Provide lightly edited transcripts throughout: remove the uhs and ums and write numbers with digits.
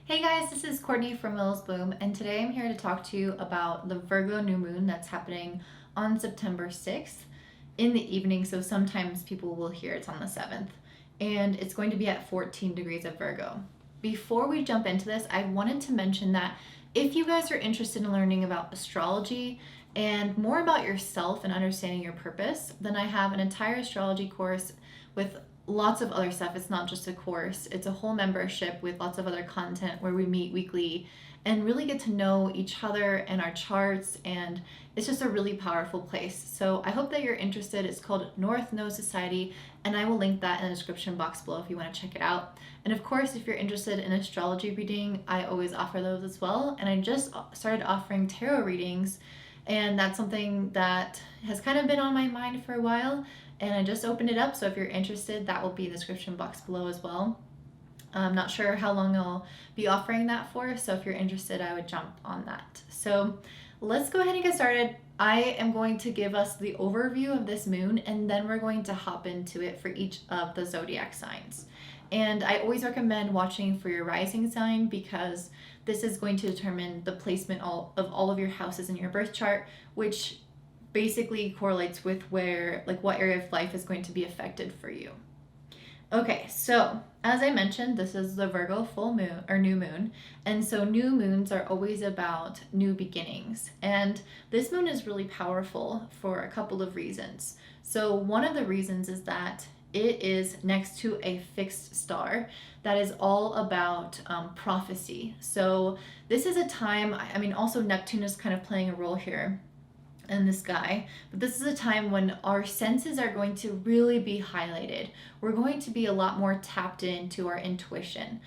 Hey guys, this is Courtney from Willow's Bloom, and today I'm here to talk to you about the Virgo new moon that's happening on September 6th in the evening. So sometimes people will hear it's on the 7th, and it's going to be at 14 degrees of Virgo. Before we jump into this, I wanted to mention that if you guys are interested in learning about astrology and more about yourself and understanding your purpose, then I have an entire astrology course with lots of other stuff. It's not just a course, it's a whole membership with lots of other content where we meet weekly and really get to know each other and our charts, and it's just a really powerful place. So I hope that you're interested. It's called North Node Society, and I will link that in the description box below if you want to check it out. And of course, if you're interested in astrology reading, I always offer those as well. And I just started offering tarot readings, and that's something that has kind of been on my mind for a while, and I just opened it up. So if you're interested, that will be in the description box below as well. I'm not sure how long I'll be offering that for, so if you're interested, I would jump on that. So let's go ahead and get started. I am going to give us the overview of this moon, and then we're going to hop into it for each of the zodiac signs. And I always recommend watching for your rising sign, because this is going to determine the placement of all of your houses in your birth chart, which basically correlates with where, like, what area of life is going to be affected for you. Okay, so as I mentioned, this is the Virgo full moon or new moon. And so new moons are always about new beginnings. And this moon is really powerful for a couple of reasons. So one of the reasons is that it is next to a fixed star that is all about prophecy. So this is a time, I mean, also Neptune is kind of playing a role here in the sky, but this is a time when our senses are going to really be highlighted. We're going to be a lot more tapped into our intuition,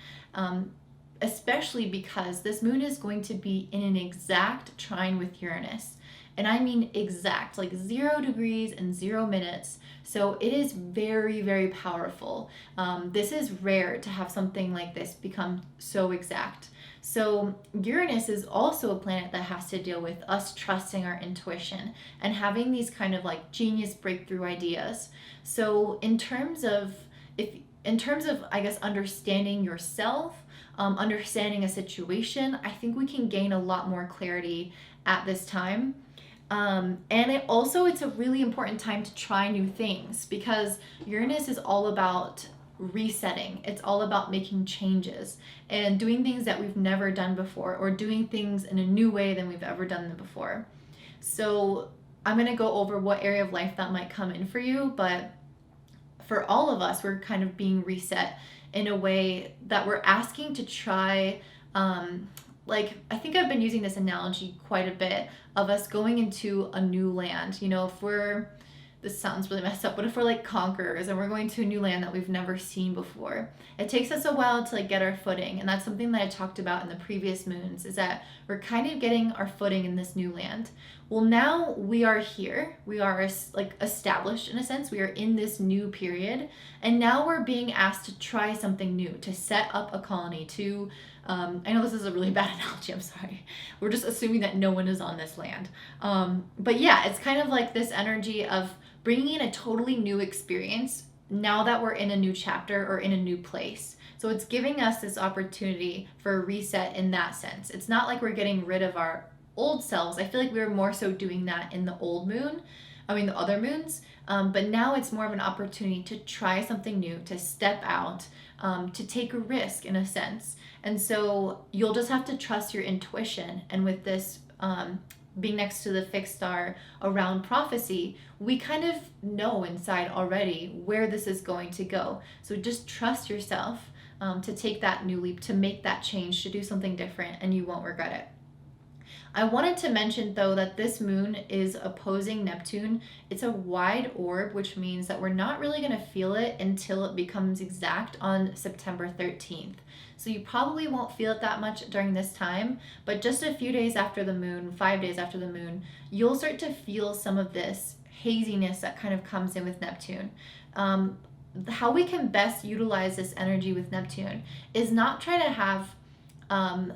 especially because this moon is going to be in an exact trine with Uranus. And I mean exact, like 0 degrees and 0 minutes. So it is very, very powerful. This is rare to have something like this become so exact. So Uranus is also a planet that has to deal with us trusting our intuition and having these kind of like genius breakthrough ideas. So in terms of I guess understanding yourself, understanding a situation, I think we can gain a lot more clarity at this time. And it's a really important time to try new things, because Uranus is all about resetting. It's all about making changes and doing things that we've never done before, or doing things in a new way than we've ever done them before. So I'm going to go over what area of life that might come in for you, but for all of us, we're kind of being reset in a way that we're asking to try. I think I've been using this analogy quite a bit of us going into a new land. This sounds really messed up, but if we're like conquerors and we're going to a new land that we've never seen before, it takes us a while to like get our footing. And that's something that I talked about in the previous moons, is that we're kind of getting our footing in this new land. Well, now we are here. We are like established in a sense. We are in this new period. And now we're being asked to try something new, to set up a colony, to I know this is a really bad analogy, I'm sorry. We're just assuming that no one is on this land. But yeah, it's kind of like this energy of bringing in a totally new experience now that we're in a new chapter or in a new place. So it's giving us this opportunity for a reset in that sense. It's not like we're getting rid of our old selves. I feel like we were more so doing that in the the other moons. But now it's more of an opportunity to try something new, to step out, to take a risk in a sense. And so you'll just have to trust your intuition. And with this being next to the fixed star around prophecy, we kind of know inside already where this is going to go. So just trust yourself to take that new leap, to make that change, to do something different, and you won't regret it. I wanted to mention, though, that this moon is opposing Neptune. It's a wide orb, which means that we're not really going to feel it until it becomes exact on September 13th. So you probably won't feel it that much during this time, but just a few days after the moon, 5 days after the moon, you'll start to feel some of this haziness that kind of comes in with Neptune. How we can best utilize this energy with Neptune is not try to have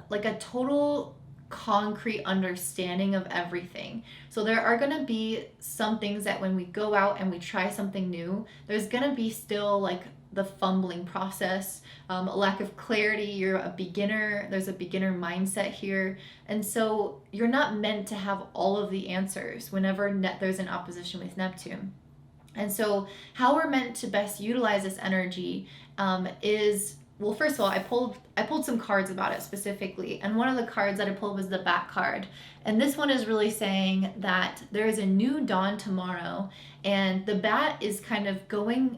like a total concrete understanding of everything. So there are going to be some things that when we go out and we try something new, there's going to be still like the fumbling process, a lack of clarity. You're a beginner. There's a beginner mindset here. And so you're not meant to have all of the answers whenever there's an opposition with Neptune. And so how we're meant to best utilize this energy is, well, first of all, I pulled some cards about it specifically, and one of the cards that I pulled was the Bat card. And this one is really saying that there is a new dawn tomorrow, and the Bat is kind of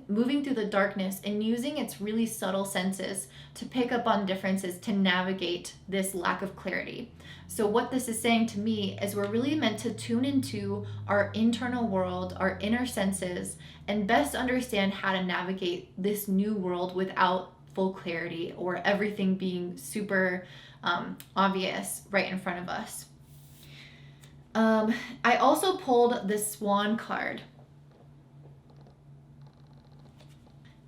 moving through the darkness and using its really subtle senses to pick up on differences to navigate this lack of clarity. So what this is saying to me is we're really meant to tune into our internal world, our inner senses, and best understand how to navigate this new world without full clarity or everything being super obvious right in front of us. I also pulled the Swan card.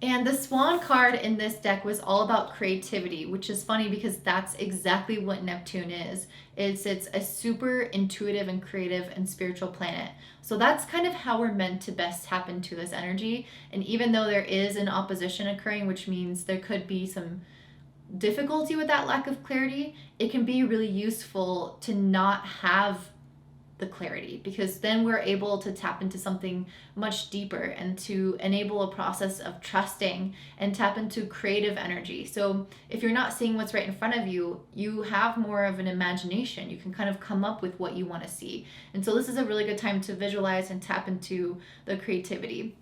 And the Swan card in this deck was all about creativity, which is funny because that's exactly what Neptune is. It's a super intuitive and creative and spiritual planet. So that's kind of how we're meant to best tap into this energy. And even though there is an opposition occurring, which means there could be some difficulty with that lack of clarity, it can be really useful to not have the clarity, because then we're able to tap into something much deeper and to enable a process of trusting and tap into creative energy. So if you're not seeing what's right in front of you, you have more of an imagination. You can kind of come up with what you want to see. And so this is a really good time to visualize and tap into the creativity.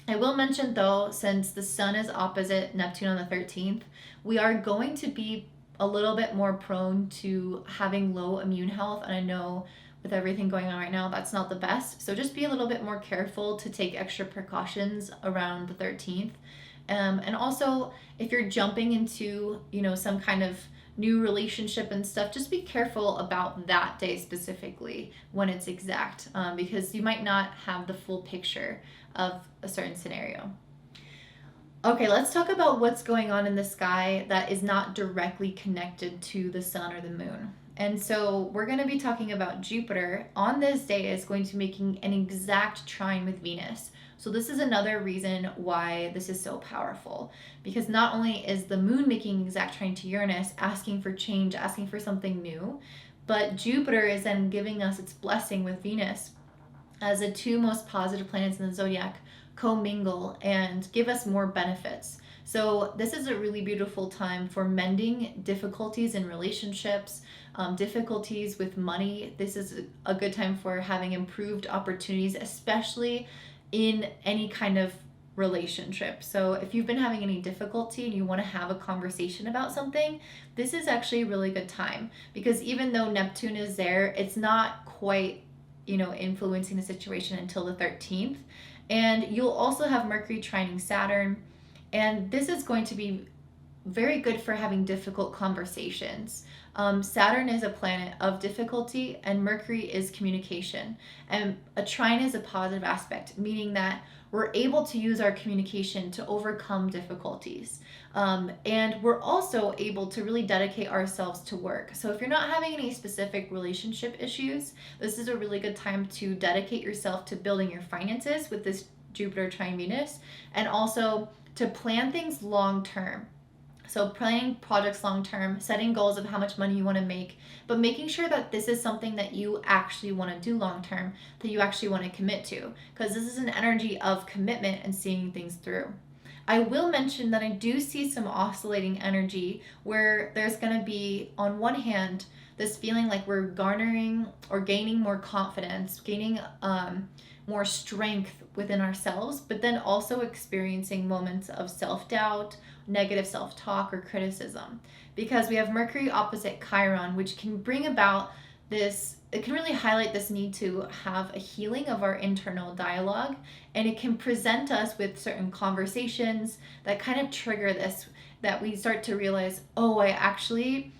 I will mention though, since the sun is opposite Neptune on the 13th, we are going to be a little bit more prone to having low immune health. And I know with everything going on right now, that's not the best. So just be a little bit more careful to take extra precautions around the 13th. And also, if you're jumping into, some kind of new relationship and stuff, just be careful about that day specifically when it's exact, because you might not have the full picture of a certain scenario. Okay, let's talk about what's going on in the sky that is not directly connected to the sun or the moon. And so we're going to be talking about Jupiter on this day is going to be making an exact trine with Venus. So this is another reason why this is so powerful, because not only is the moon making an exact trine to Uranus, asking for change, asking for something new, but Jupiter is then giving us its blessing with Venus as the two most positive planets in the zodiac commingle and give us more benefits. So this is a really beautiful time for mending difficulties in relationships, difficulties with money. This is a good time for having improved opportunities, especially in any kind of relationship. So if you've been having any difficulty and you want to have a conversation about something, this is actually a really good time, because even though Neptune is there, it's not quite, influencing the situation until the 13th. And you'll also have Mercury trining Saturn. And this is going to be very good for having difficult conversations. Saturn is a planet of difficulty and Mercury is communication. And a trine is a positive aspect, meaning that we're able to use our communication to overcome difficulties. And we're also able to really dedicate ourselves to work. So if you're not having any specific relationship issues, this is a really good time to dedicate yourself to building your finances with this Jupiter trine Venus, and also to plan things long term. So planning projects long term, setting goals of how much money you want to make, but making sure that this is something that you actually want to do long term, that you actually want to commit to, because this is an energy of commitment and seeing things through. I will mention that I do see some oscillating energy where there's going to be, on one hand, this feeling like we're garnering or gaining more confidence, gaining more strength within ourselves, but then also experiencing moments of self-doubt, negative self-talk, or criticism, because we have Mercury opposite Chiron, which can bring about this, it can really highlight this need to have a healing of our internal dialogue, and it can present us with certain conversations that kind of trigger this, that we start to realize, oh, I actually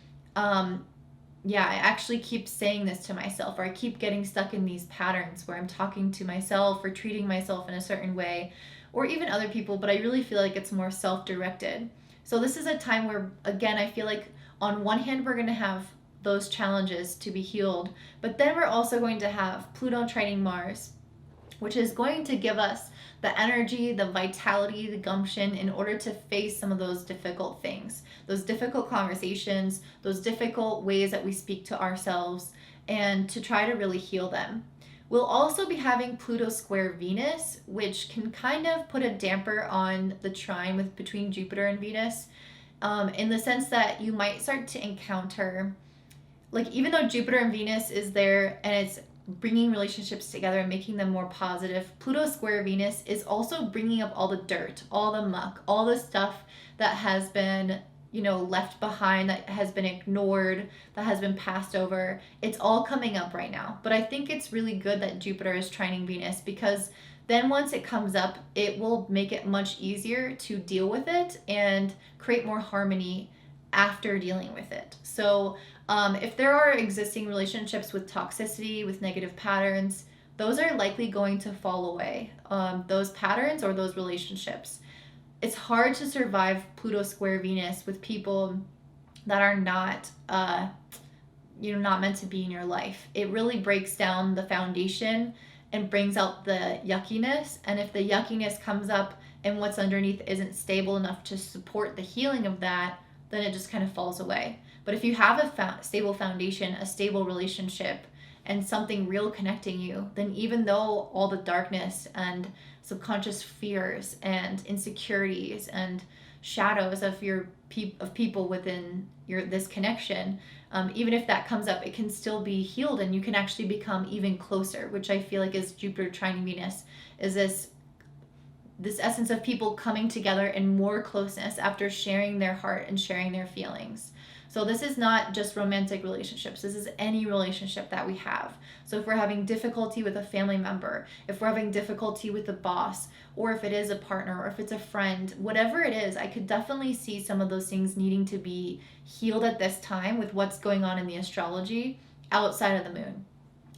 keep saying this to myself, or I keep getting stuck in these patterns where I'm talking to myself or treating myself in a certain way, or even other people, but I really feel like it's more self-directed. So this is a time where, again, I feel like on one hand, we're going to have those challenges to be healed, but then we're also going to have Pluto trining Mars. which is going to give us the energy, the vitality, the gumption in order to face some of those difficult things, those difficult conversations, those difficult ways that we speak to ourselves, and to try to really heal them. We'll also be having Pluto square Venus, which can kind of put a damper on the trine between Jupiter and Venus, in the sense that you might start to encounter, like, even though Jupiter and Venus is there and it's bringing relationships together and making them more positive, Pluto square Venus is also bringing up all the dirt, all the muck, all the stuff that has been, left behind, that has been ignored, that has been passed over. It's all coming up right now. But I think it's really good that Jupiter is trining Venus, because then once it comes up, it will make it much easier to deal with it and create more harmony after dealing with it. So if there are existing relationships with toxicity, with negative patterns, those are likely going to fall away. Those patterns or those relationships. It's hard to survive Pluto square Venus with people that are not, not meant to be in your life. It really breaks down the foundation and brings out the yuckiness. And if the yuckiness comes up and what's underneath isn't stable enough to support the healing of that, then it just kind of falls away. But if you have a stable foundation, a stable relationship, and something real connecting you, then even though all the darkness and subconscious fears and insecurities and shadows of people within this connection, even if that comes up, it can still be healed, and you can actually become even closer, which I feel like is Jupiter trining Venus, is this essence of people coming together in more closeness after sharing their heart and sharing their feelings. So this is not just romantic relationships. This is any relationship that we have. So if we're having difficulty with a family member, if we're having difficulty with a boss, or if it is a partner, or if it's a friend, whatever it is, I could definitely see some of those things needing to be healed at this time with what's going on in the astrology outside of the moon.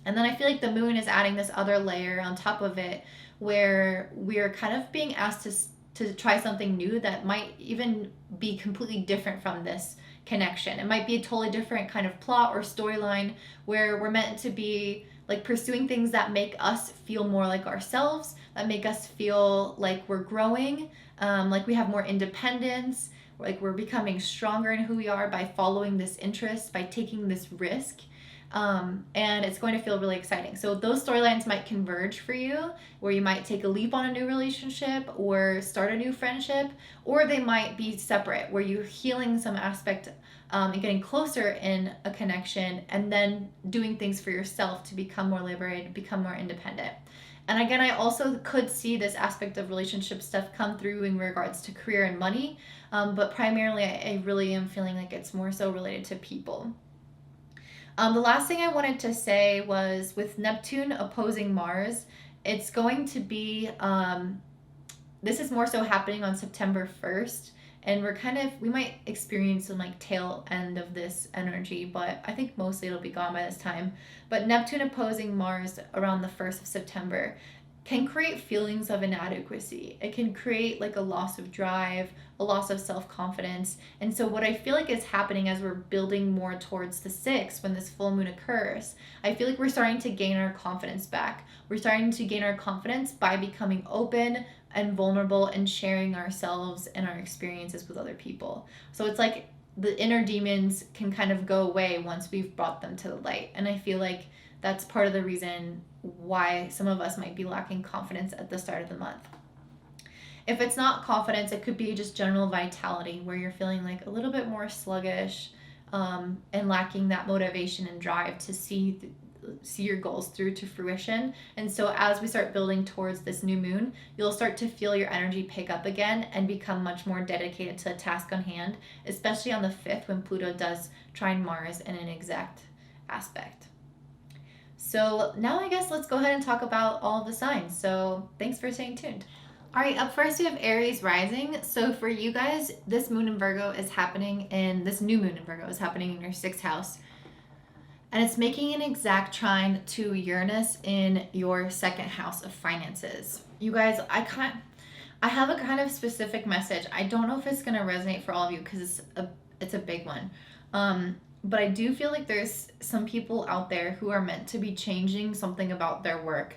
And then I feel like the moon is adding this other layer on top of it, where we're kind of being asked to try something new that might even be completely different from this connection. It might be a totally different kind of plot or storyline, where we're meant to be like pursuing things that make us feel more like ourselves, that make us feel like we're growing, like we have more independence, like we're becoming stronger in who we are by following this interest, by taking this risk. And it's going to feel really exciting. So those storylines might converge for you, where you might take a leap on a new relationship or start a new friendship, or they might be separate, where you're healing some aspect and getting closer in a connection, and then doing things for yourself to become more liberated, become more independent. And again, I also could see this aspect of relationship stuff come through in regards to career and money, but primarily I really am feeling like it's more so related to people. The last thing I wanted to say was, with Neptune opposing Mars, it's going to be, this is more so happening on September 1st, and we might experience some like tail end of this energy, but I think mostly it'll be gone by this time. But Neptune opposing Mars around the 1st of September can create feelings of inadequacy. It can create like a loss of drive, a loss of self-confidence. And so what I feel like is happening as we're building more towards the 6th, when this full moon occurs, I feel like we're starting to gain our confidence back. We're starting to gain our confidence by becoming open and vulnerable and sharing ourselves and our experiences with other people. So it's like the inner demons can kind of go away once we've brought them to the light. And I feel like that's part of the reason why some of us might be lacking confidence at the start of the month. If it's not confidence, it could be just general vitality, where you're feeling like a little bit more sluggish, and lacking that motivation and drive to see your goals through to fruition. And so as we start building towards this new moon, you'll start to feel your energy pick up again and become much more dedicated to the task on hand, especially on the 5th, when Pluto does trine Mars in an exact aspect. So now I guess let's go ahead and talk about all of the signs. So thanks for staying tuned. All right, up first we have Aries Rising. So for you guys, this new moon in Virgo is happening in your 6th house. And it's making an exact trine to Uranus in your 2nd house of finances. You guys, I have a kind of specific message. I don't know if it's going to resonate for all of you, because it's a big one. But I do feel like there's some people out there who are meant to be changing something about their work.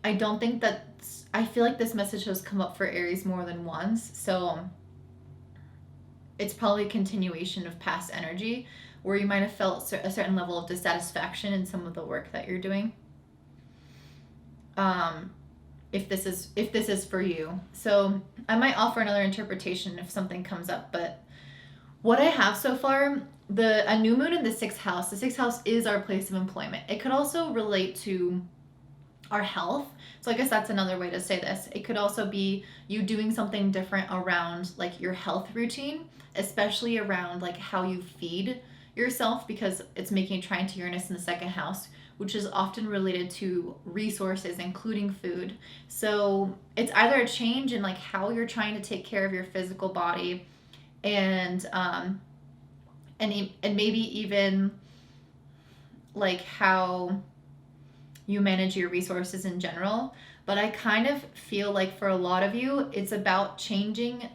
I don't think that, I feel like this message has come up for Aries more than once. So it's probably a continuation of past energy where you might have felt a certain level of dissatisfaction in some of the work that you're doing. If this is for you. So I might offer another interpretation if something comes up, but what I have so far, a new moon in the sixth house. The sixth house is our place of employment. It could also relate to our health. So I guess that's another way to say this. It could also be you doing something different around like your health routine, especially around like how you feed yourself, because it's making a trine to Uranus in the second house, which is often related to resources, including food. So it's either a change in like how you're trying to take care of your physical body, and maybe even like how you manage your resources in general. But I kind of feel like for a lot of you, it's about changing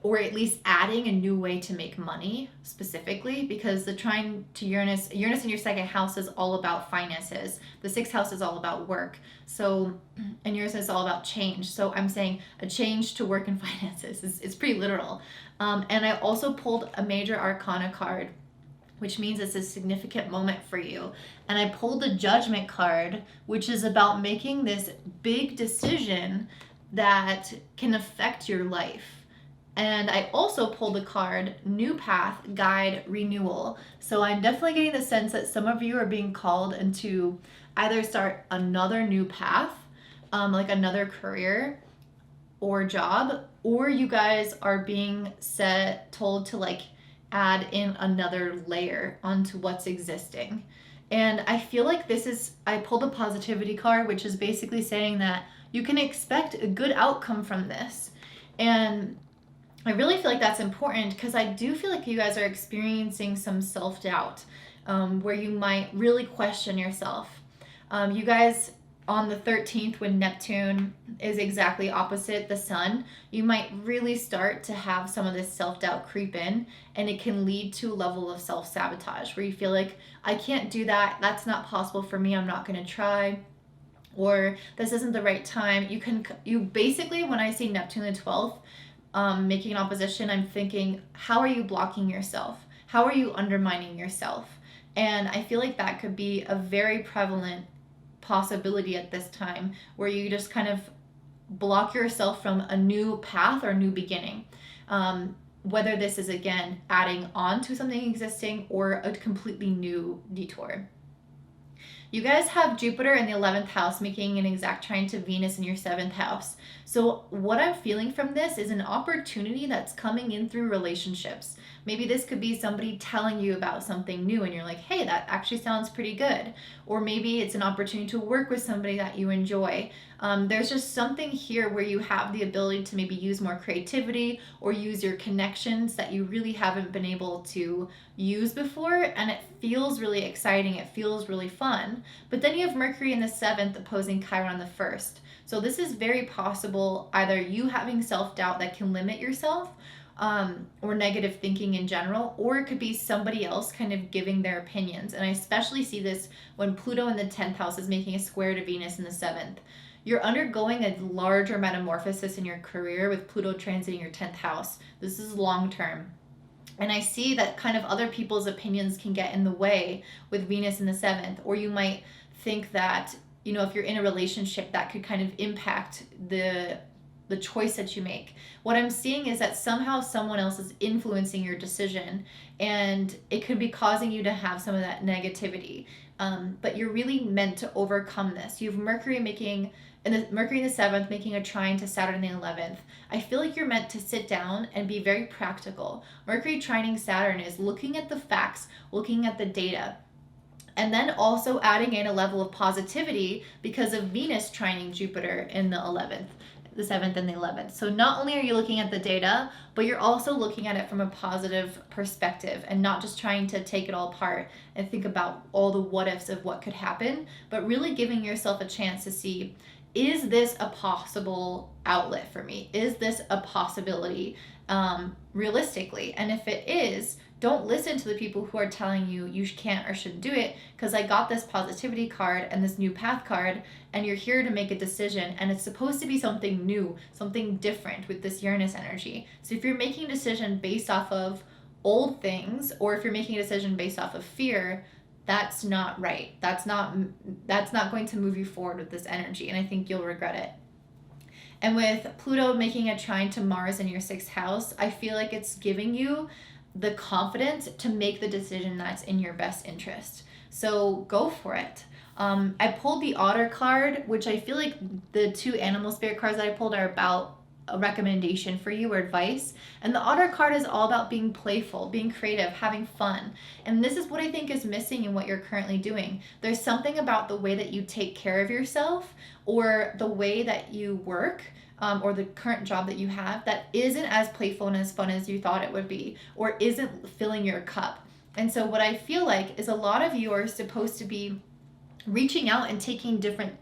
or at least adding a new way to make money specifically, because the trine to Uranus in your second house is all about finances. The sixth house is all about work. So, and Uranus is all about change. So I'm saying a change to work and finances. It's pretty literal. And I also pulled a major arcana card, which means it's a significant moment for you. And I pulled the Judgment card, which is about making this big decision that can affect your life. And I also pulled the card, New Path, Guide, Renewal. So I'm definitely getting the sense that some of you are being called into either start another new path, like another career or job, or you guys are being told to like add in another layer onto what's existing. And I feel like I pulled a positivity card, which is basically saying that you can expect a good outcome from this. And I really feel like that's important, because I do feel like you guys are experiencing some self-doubt, where you might really question yourself. You guys, on the 13th, when Neptune is exactly opposite the sun, you might really start to have some of this self-doubt creep in, and it can lead to a level of self-sabotage where you feel like, I can't do that, that's not possible for me, I'm not going to try, or this isn't the right time. You basically, when I see Neptune the 12th, making an opposition, I'm thinking, how are you blocking yourself? How are you undermining yourself? And I feel like that could be a very prevalent possibility at this time, where you just kind of block yourself from a new path or new beginning. Whether this is, again, adding on to something existing or a completely new detour. You guys have Jupiter in the 11th house making an exact trine to Venus in your 7th house. So what I'm feeling from this is an opportunity that's coming in through relationships. Maybe this could be somebody telling you about something new and you're like, hey, that actually sounds pretty good. Or maybe it's an opportunity to work with somebody that you enjoy. There's just something here where you have the ability to maybe use more creativity or use your connections that you really haven't been able to use before, and it feels really exciting, it feels really fun. But then you have Mercury in the 7th opposing Chiron on the 1st. So this is very possible either you having self-doubt that can limit yourself, or negative thinking in general, or it could be somebody else kind of giving their opinions. And I especially see this when Pluto in the 10th house is making a square to Venus in the 7th. You're undergoing a larger metamorphosis in your career with Pluto transiting your 10th house. This is long term. And I see that kind of other people's opinions can get in the way with Venus in the 7th. Or you might think that, if you're in a relationship, that could kind of impact the choice that you make. What I'm seeing is that somehow someone else is influencing your decision, and it could be causing you to have some of that negativity. But you're really meant to overcome this. You have Mercury in the 7th making a trine to Saturn in the 11th. I feel like you're meant to sit down and be very practical. Mercury trining Saturn is looking at the facts, looking at the data, and then also adding in a level of positivity because of Venus trining Jupiter in the 11th. The 7th and the 11th. So not only are you looking at the data, but you're also looking at it from a positive perspective and not just trying to take it all apart and think about all the what ifs of what could happen, but really giving yourself a chance to see, is this a possible outlet for me? Is this a possibility realistically? And if it is, Don't listen to the people who are telling you you can't or shouldn't do it, because I got this positivity card and this new path card, and you're here to make a decision, and it's supposed to be something new, something different with this Uranus energy. So if you're making a decision based off of old things, or if you're making a decision based off of fear, that's not right. That's not going to move you forward with this energy, and I think you'll regret it. And with Pluto making a trine to Mars in your 6th house, I feel like it's giving you the confidence to make the decision that's in your best interest. So go for it. I pulled the Otter card, which I feel like the 2 animal spirit cards that I pulled are about a recommendation for you or advice. And the Otter card is all about being playful, being creative, having fun. And this is what I think is missing in what you're currently doing. There's something about the way that you take care of yourself, or the way that you work, or the current job that you have, that isn't as playful and as fun as you thought it would be, or isn't filling your cup. And so what I feel like is a lot of you are supposed to be reaching out and taking different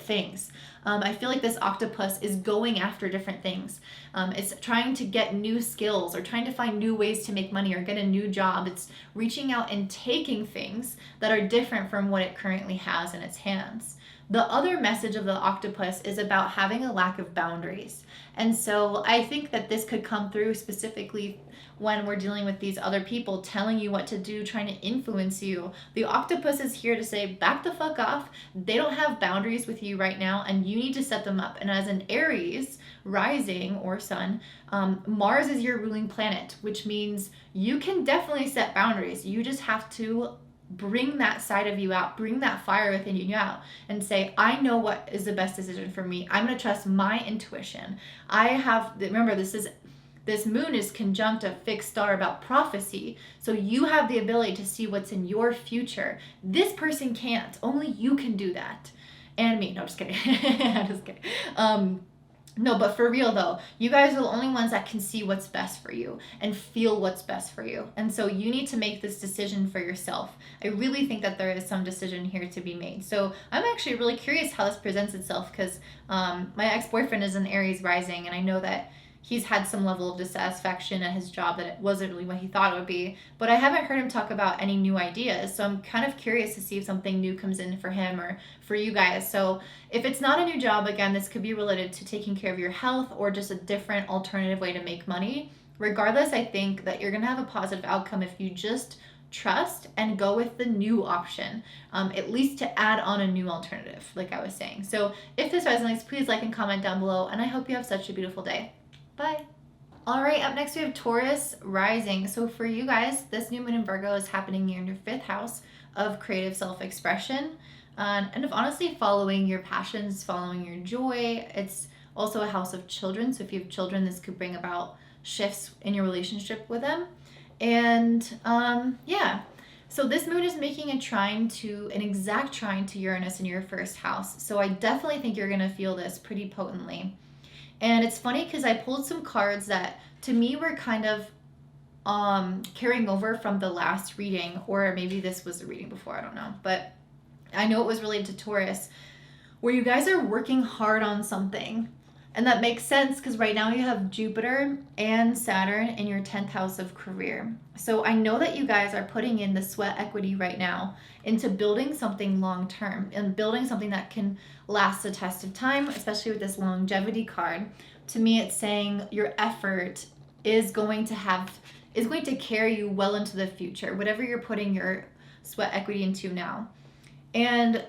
things. I feel like this octopus is going after different things. It's trying to get new skills, or trying to find new ways to make money, or get a new job. It's reaching out and taking things that are different from what it currently has in its hands. The other message of the octopus is about having a lack of boundaries. And so I think that this could come through specifically when we're dealing with these other people telling you what to do, trying to influence you. The octopus is here to say, back the fuck off. They don't have boundaries with you right now, and you need to set them up. And as an Aries rising or sun, Mars is your ruling planet, which means you can definitely set boundaries. You just have to bring that side of you out, bring that fire within you out, and say, I know what is the best decision for me. I'm going to trust my intuition. Remember, this moon is conjunct a fixed star about prophecy. So you have the ability to see what's in your future. This person can't. Only you can do that. And me. No, just kidding. Just kidding. No, but for real though, you guys are the only ones that can see what's best for you and feel what's best for you. And so you need to make this decision for yourself. I really think that there is some decision here to be made. So I'm actually really curious how this presents itself, because my ex-boyfriend is an Aries Rising, and I know that he's had some level of dissatisfaction at his job, that it wasn't really what he thought it would be. But I haven't heard him talk about any new ideas. So I'm kind of curious to see if something new comes in for him or for you guys. So if it's not a new job, again, this could be related to taking care of your health, or just a different alternative way to make money. Regardless, I think that you're going to have a positive outcome if you just trust and go with the new option, at least to add on a new alternative, like I was saying. So if this resonates, please like and comment down below, and I hope you have such a beautiful day. Bye. All right, up next we have Taurus Rising. So for you guys, this new moon in Virgo is happening in your 5th house of creative self-expression, and of honestly following your passions, following your joy. It's also a house of children. So if you have children, this could bring about shifts in your relationship with them. And yeah, so this moon is making an exact trine to Uranus in your 1st house. So I definitely think you're going to feel this pretty potently. And it's funny because I pulled some cards that to me were kind of carrying over from the last reading, or maybe this was the reading before, I don't know. But I know it was related to Taurus, where you guys are working hard on something. And that makes sense because right now you have Jupiter and Saturn in your 10th house of career. So I know that you guys are putting in the sweat equity right now into building something long term, and building something that can last the test of time, especially with this longevity card. To me, it's saying your effort is going to carry you well into the future, whatever you're putting your sweat equity into now. And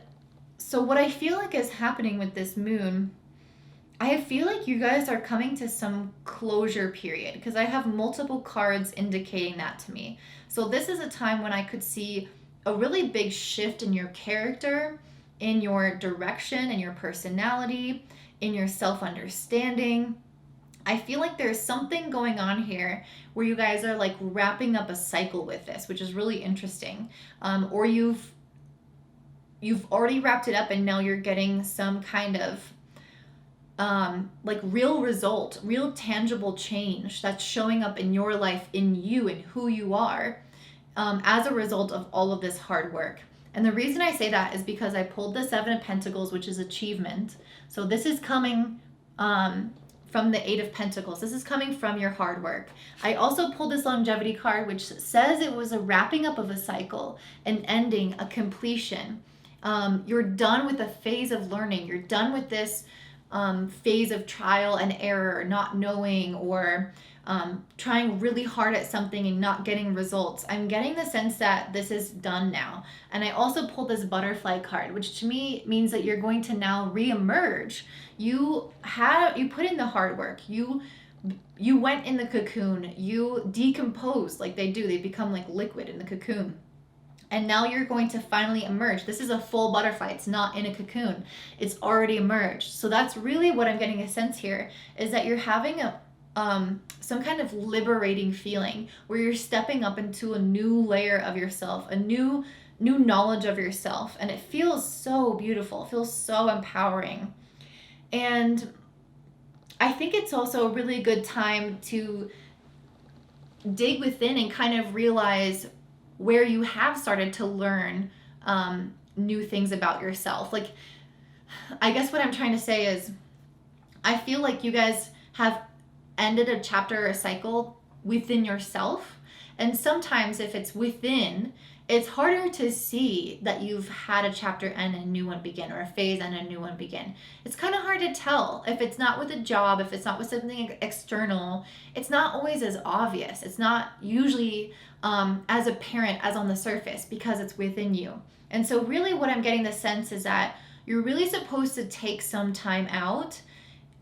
so what I feel like is happening with this moon, I feel like you guys are coming to some closure period, because I have multiple cards indicating that to me. So this is a time when I could see a really big shift in your character, in your direction, in your personality, in your self-understanding. I feel like there's something going on here where you guys are like wrapping up a cycle with this, which is really interesting. Or you've already wrapped it up and now you're getting some kind of like real result, real tangible change that's showing up in your life, in you and who you are, as a result of all of this hard work. And the reason I say that is because I pulled the 7 of Pentacles, which is achievement. So this is coming from the Eight of Pentacles. This is coming from your hard work. I also pulled this longevity card, which says it was a wrapping up of a cycle, an ending, a completion. You're done with a phase of learning. You're done with this phase of trial and error, not knowing, or trying really hard at something and not getting results. I'm getting the sense that this is done now. And I also pulled this butterfly card, which to me means that you're going to now reemerge. You put in the hard work. You went in the cocoon. You decomposed like they do. They become like liquid in the cocoon. And now you're going to finally emerge. This is a full butterfly. It's not in a cocoon. It's already emerged. So that's really what I'm getting a sense here, is that you're having some kind of liberating feeling where you're stepping up into a new layer of yourself, a new knowledge of yourself. And it feels so beautiful. It feels so empowering. And I think it's also a really good time to dig within and kind of realize where you have started to learn new things about yourself. Like, I guess what I'm trying to say is, I feel like you guys have ended a chapter or a cycle within yourself. And sometimes if it's within, it's harder to see that you've had a chapter end and a new one begin, or a phase and a new one begin. It's kind of hard to tell if it's not with a job, if it's not with something external. It's not always as obvious. It's not usually as apparent as on the surface, because it's within you. And so really what I'm getting the sense is that you're really supposed to take some time out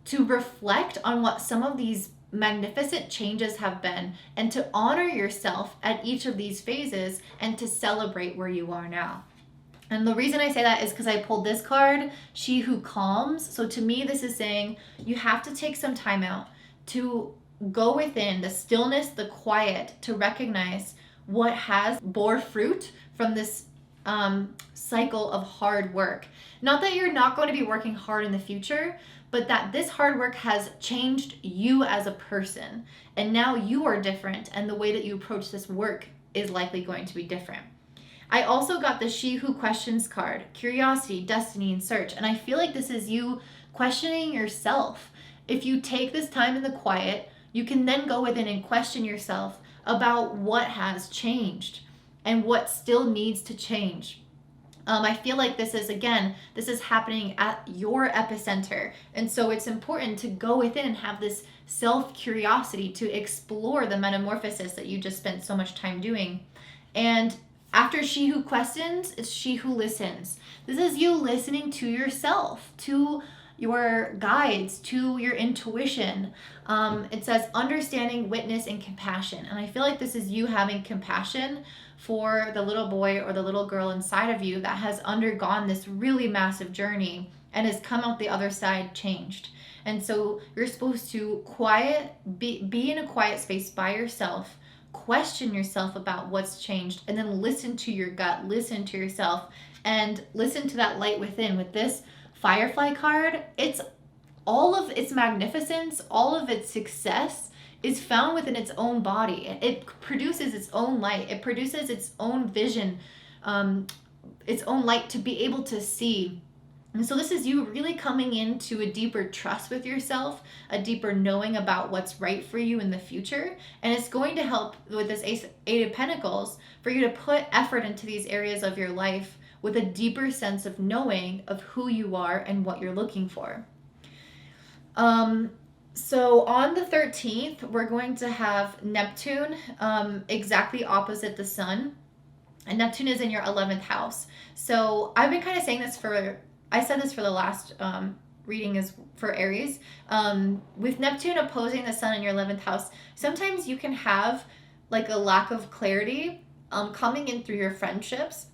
to reflect on what some of these magnificent changes have been, and to honor yourself at each of these phases, and to celebrate where you are now. And the reason I say that is because I pulled this card, She Who Calms. So to me, this is saying you have to take some time out to go within the stillness, the quiet, to recognize what has bore fruit from this cycle of hard work. Not that you're not going to be working hard in the future, but that this hard work has changed you as a person. And now you are different, and the way that you approach this work is likely going to be different. I also got the She Who Questions card, curiosity, destiny, and search. And I feel like this is you questioning yourself. If you take this time in the quiet, you can then go within and question yourself about what has changed and what still needs to change. I feel like this is happening at your epicenter. And so it's important to go within and have this self-curiosity to explore the metamorphosis that you just spent so much time doing. And after She Who Questions, it's She Who Listens. This is you listening to yourself, to your guides, to your intuition. It says understanding, witness, and compassion. And I feel like this is you having compassion for the little boy or the little girl inside of you that has undergone this really massive journey and has come out the other side changed. And so you're supposed to be in a quiet space by yourself, question yourself about what's changed, and then listen to your gut, listen to yourself, and listen to that light within. With this Firefly card, it's all of its magnificence, all of its success is found within its own body. It produces its own light. It produces its own vision, its own light to be able to see. And so this is you really coming into a deeper trust with yourself, a deeper knowing about what's right for you in the future. And it's going to help with this Eight of Pentacles for you to put effort into these areas of your life with a deeper sense of knowing of who you are and what you're looking for. So on the 13th, we're going to have Neptune exactly opposite the sun. And Neptune is in your 11th house. So I've been kind of saying this I said this for the last reading is for Aries. With Neptune opposing the sun in your 11th house, sometimes you can have like a lack of clarity coming in through your friendships.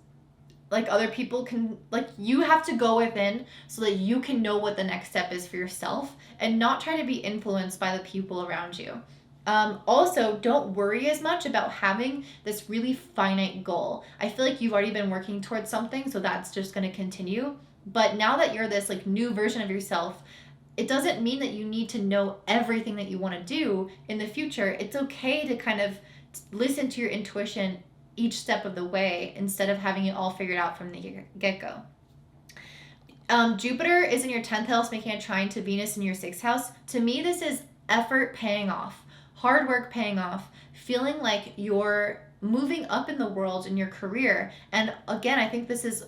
Like other people can, like you have to go within so that you can know what the next step is for yourself and not try to be influenced by the people around you. Also, don't worry as much about having this really finite goal. I feel like you've already been working towards something, so that's just going to continue. But now that you're this like new version of yourself, it doesn't mean that you need to know everything that you want to do in the future. It's okay to kind of listen to your intuition each step of the way instead of having it all figured out from the get-go. Jupiter is in your 10th house, making a trine to Venus in your 6th house. To me, this is effort paying off, hard work paying off, feeling like you're moving up in the world in your career. And again, I think this is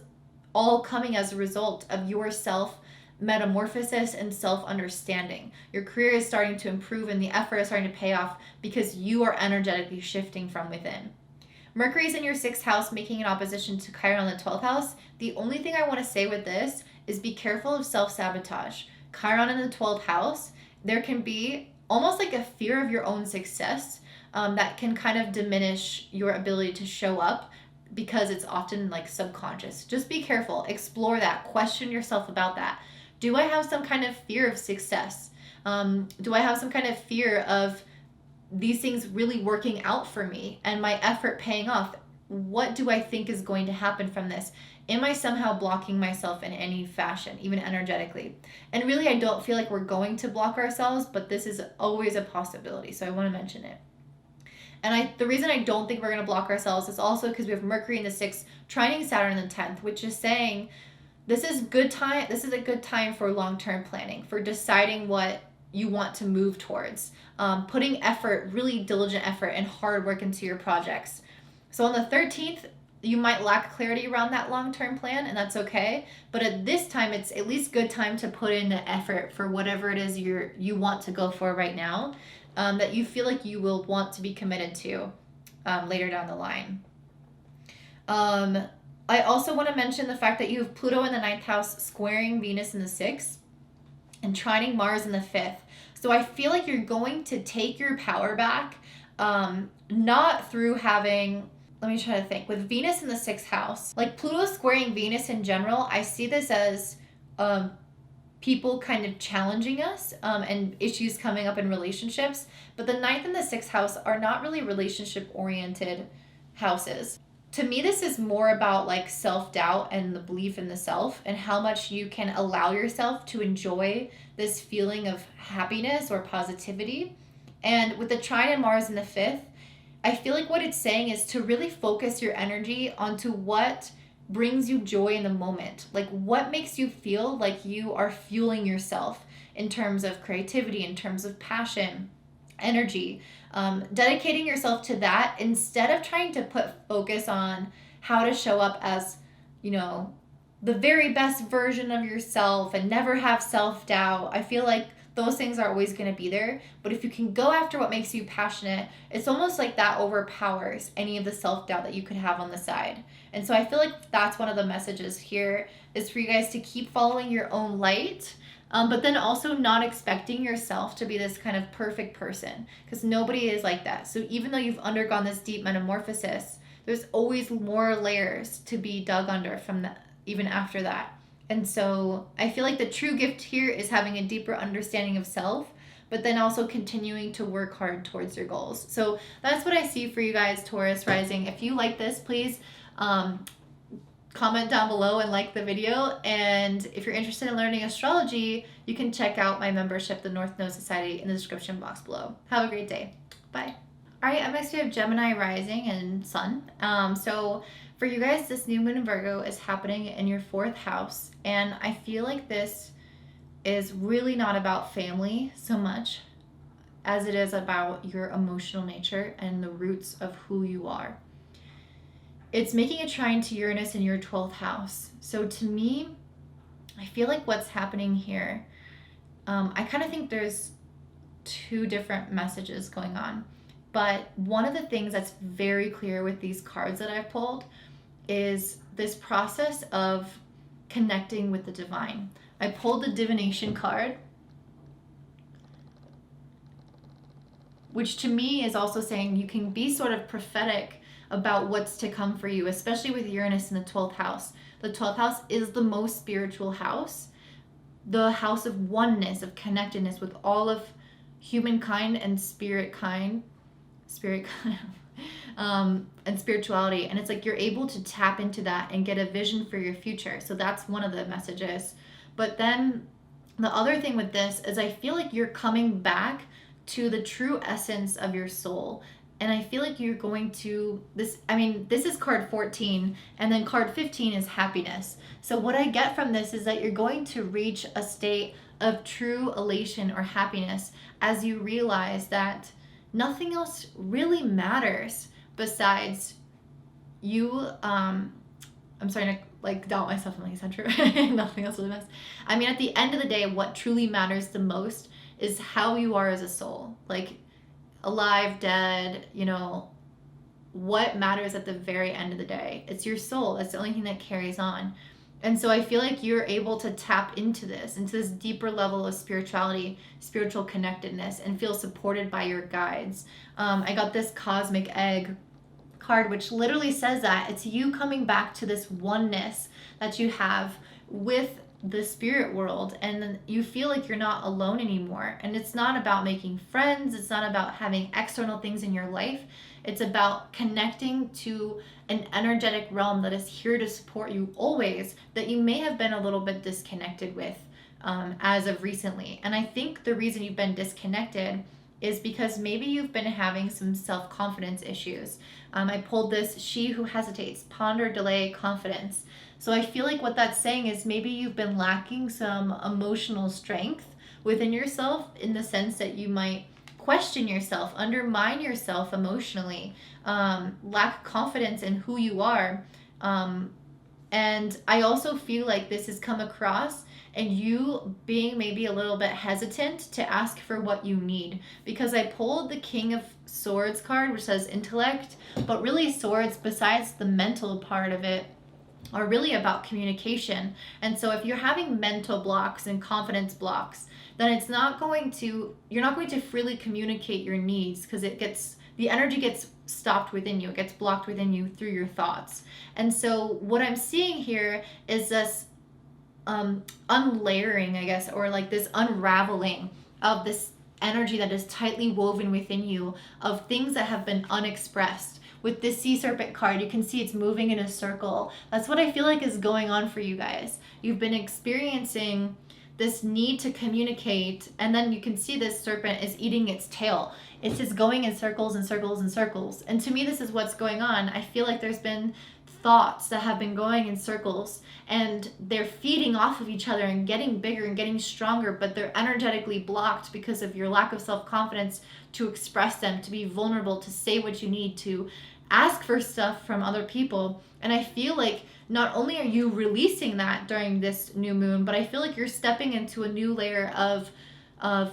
all coming as a result of your self metamorphosis and self understanding. Your career is starting to improve and the effort is starting to pay off because you are energetically shifting from within. Mercury is in your 6th house, making an opposition to Chiron in the 12th house. The only thing I want to say with this is be careful of self-sabotage. Chiron in the 12th house, there can be almost like a fear of your own success that can kind of diminish your ability to show up because it's often like subconscious. Just be careful, explore that, question yourself about that. Do I have some kind of fear of success? Do I have some kind of fear of these things really working out for me and my effort paying off? What do I think is going to happen from this? Am I somehow blocking myself in any fashion, even energetically? And really, I don't feel like we're going to block ourselves, but this is always a possibility. So I want to mention it. And the reason I don't think we're going to block ourselves is also because we have Mercury in the 6th, trining Saturn in the 10th, which is saying this is good time. This is a good time for long-term planning, for deciding what you want to move towards, putting effort, really diligent effort and hard work into your projects. So on the 13th, you might lack clarity around that long-term plan, and that's okay. But at this time, it's at least good time to put in the effort for whatever it is you want to go for right now, that you feel like you will want to be committed to later down the line. I also want to mention the fact that you have Pluto in the 9th house squaring Venus in the 6th and trining Mars in the 5th. So I feel like you're going to take your power back, not through having, let me try to think, with Venus in the 6th house, like Pluto squaring Venus in general, I see this as people kind of challenging us and issues coming up in relationships. But the 9th and the 6th house are not really relationship-oriented houses. To me, this is more about like self-doubt and the belief in the self and how much you can allow yourself to enjoy this feeling of happiness or positivity. And with the trine and Mars in the 5th, I feel like what it's saying is to really focus your energy onto what brings you joy in the moment. Like what makes you feel like you are fueling yourself in terms of creativity, in terms of passion, energy. Dedicating yourself to that instead of trying to put focus on how to show up as, the very best version of yourself and never have self-doubt. I feel like those things are always going to be there. But if you can go after what makes you passionate, it's almost like that overpowers any of the self-doubt that you could have on the side. And so I feel like that's one of the messages here is for you guys to keep following your own light, but then also not expecting yourself to be this kind of perfect person, because nobody is like that. So even though you've undergone this deep metamorphosis, there's always more layers to be dug under from that, even after that. And so I feel like the true gift here is having a deeper understanding of self, but then also continuing to work hard towards your goals. So that's what I see for you guys, Taurus Rising. If you like this, please comment down below and like the video. And if you're interested in learning astrology, you can check out my membership, the North Node Society, in the description box below. Have a great day. Bye. All right, up next we have Gemini Rising and Sun. So for you guys, this new moon in Virgo is happening in your 4th house. And I feel like this is really not about family so much as it is about your emotional nature and the roots of who you are. It's making a trine to Uranus in your 12th house. So to me, I feel like what's happening here, I kind of think there's 2 different messages going on. But one of the things that's very clear with these cards that I've pulled is this process of connecting with the divine. I pulled the divination card, which to me is also saying you can be sort of prophetic about what's to come for you, especially with Uranus in the 12th house. The 12th house is the most spiritual house, the house of oneness, of connectedness with all of humankind and and spirituality. And it's like you're able to tap into that and get a vision for your future. So that's one of the messages. But then the other thing with this is I feel like you're coming back to the true essence of your soul. And I feel like you're going to this. I mean, this is card 14, and then card 15 is happiness. So what I get from this is that you're going to reach a state of true elation or happiness as you realize that nothing else really matters besides you. I'm starting to like doubt myself. I'm like, is that true? Nothing else really matters. I mean, at the end of the day, what truly matters the most is how you are as a soul. Like, alive, dead, you know, what matters at the very end of the day? It's your soul. That's the only thing that carries on. And so I feel like you're able to tap into this deeper level of spirituality, spiritual connectedness, and feel supported by your guides. I got this cosmic egg card, which literally says that it's you coming back to this oneness that you have with the spirit world, and then you feel like you're not alone anymore. And it's not about making friends, it's not about having external things in your life, it's about connecting to an energetic realm that is here to support you always, that you may have been a little bit disconnected with as of recently. And I think the reason you've been disconnected is because maybe you've been having some self-confidence issues. I pulled this, she who hesitates, ponder, delay, confidence. So I feel like what that's saying is maybe you've been lacking some emotional strength within yourself, in the sense that you might question yourself, undermine yourself emotionally, lack confidence in who you are. And I also feel like this has come across and you being maybe a little bit hesitant to ask for what you need. Because I pulled the King of Swords card, which says intellect, but really swords, besides the mental part of it, are really about communication. And so if you're having mental blocks and confidence blocks, then you're not going to freely communicate your needs, because the energy gets stopped within you. It gets blocked within you through your thoughts. And so what I'm seeing here is this unlayering, I guess, or like this unraveling of this energy that is tightly woven within you, of things that have been unexpressed. With this Sea Serpent card, you can see it's moving in a circle. That's what I feel like is going on for you guys. You've been experiencing this need to communicate, and then you can see this serpent is eating its tail. It's just going in circles and circles and circles. And to me, this is what's going on. I feel like there's been thoughts that have been going in circles, and they're feeding off of each other and getting bigger and getting stronger, but they're energetically blocked because of your lack of self-confidence to express them, to be vulnerable, to say what you need, to ask for stuff from other people. And I feel like not only are you releasing that during this new moon, but I feel like you're stepping into a new layer of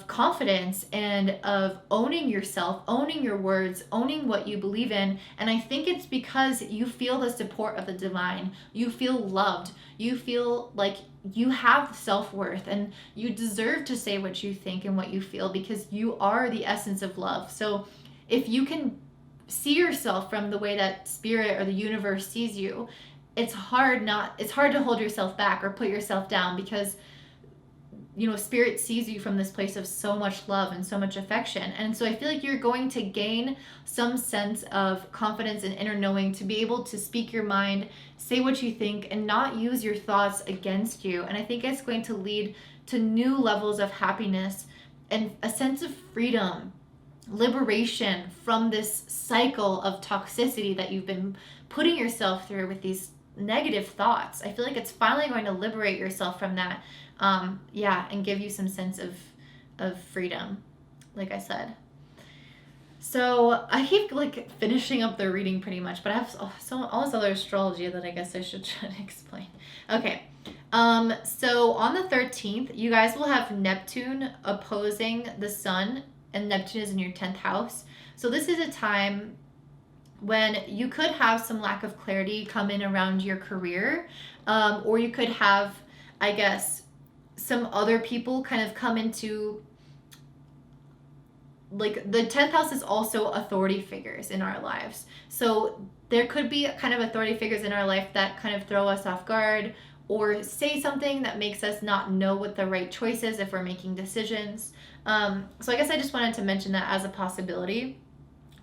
confidence and of owning yourself, owning your words, owning what you believe in. And I think it's because you feel the support of the divine. You feel loved. You feel like you have self-worth, and you deserve to say what you think and what you feel, because you are the essence of love. So if you can see yourself from the way that spirit or the universe sees you, it's hard to hold yourself back or put yourself down, because spirit sees you from this place of so much love and so much affection. And so I feel like you're going to gain some sense of confidence and inner knowing to be able to speak your mind, say what you think, and not use your thoughts against you. And I think it's going to lead to new levels of happiness and a sense of freedom, liberation from this cycle of toxicity that you've been putting yourself through with these negative thoughts. I feel like it's finally going to liberate yourself from that, and give you some sense of freedom, like I said. So I keep finishing up the reading pretty much, but I have all this other astrology that I guess I should try to explain. Okay. So on the 13th, you guys will have Neptune opposing the sun, and Neptune is in your 10th house. So this is a time when you could have some lack of clarity come in around your career, or you could have, I guess, some other people kind of come into, the 10th house is also authority figures in our lives. So there could be kind of authority figures in our life that kind of throw us off guard, or say something that makes us not know what the right choice is if we're making decisions. So I guess I just wanted to mention that as a possibility.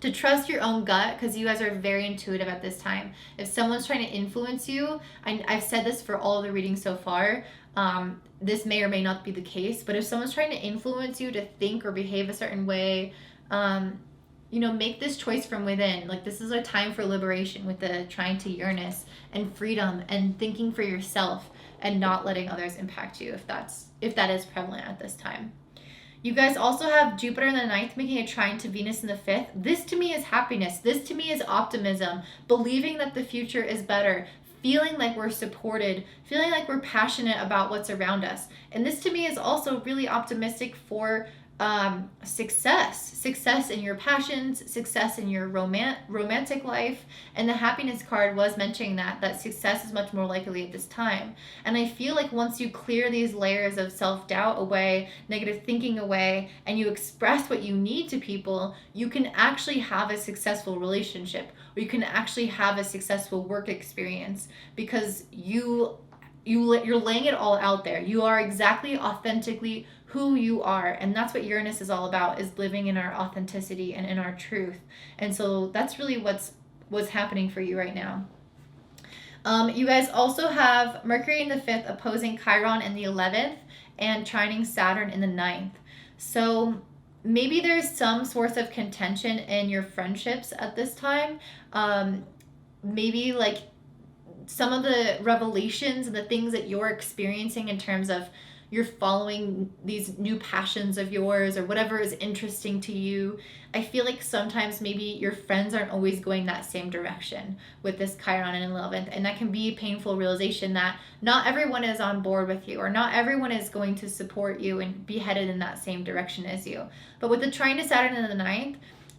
To trust your own gut, because you guys are very intuitive at this time. If someone's trying to influence you, I've said this for all the readings so far, this may or may not be the case, but if someone's trying to influence you to think or behave a certain way, make this choice from within. Like, this is a time for liberation with the trine to Uranus, and freedom and thinking for yourself and not letting others impact you, if that is prevalent at this time. You guys also have Jupiter in the ninth making a trine to Venus in the fifth. This to me is happiness. This to me is optimism, believing that the future is better, feeling like we're supported, feeling like we're passionate about what's around us. And this to me is also really optimistic for success in your passions, success in your romantic life. And the happiness card was mentioning that success is much more likely at this time. And I feel like once you clear these layers of self-doubt away, negative thinking away, and you express what you need to people, you can actually have a successful relationship, or you can actually have a successful work experience, because you're laying it all out there. You are exactly authentically who you are, and that's what Uranus is all about, is living in our authenticity and in our truth. And so that's really what's happening for you right now. You guys also have Mercury in the fifth opposing Chiron in the 11th and trining Saturn in the 9th. So maybe there's some source of contention in your friendships at this time. Maybe like some of the revelations and the things that you're experiencing in terms of you're following these new passions of yours or whatever is interesting to you. I feel like sometimes maybe your friends aren't always going that same direction with this Chiron in 11th, and that can be a painful realization that not everyone is on board with you, or not everyone is going to support you and be headed in that same direction as you. But with the trine to Saturn in the 9th,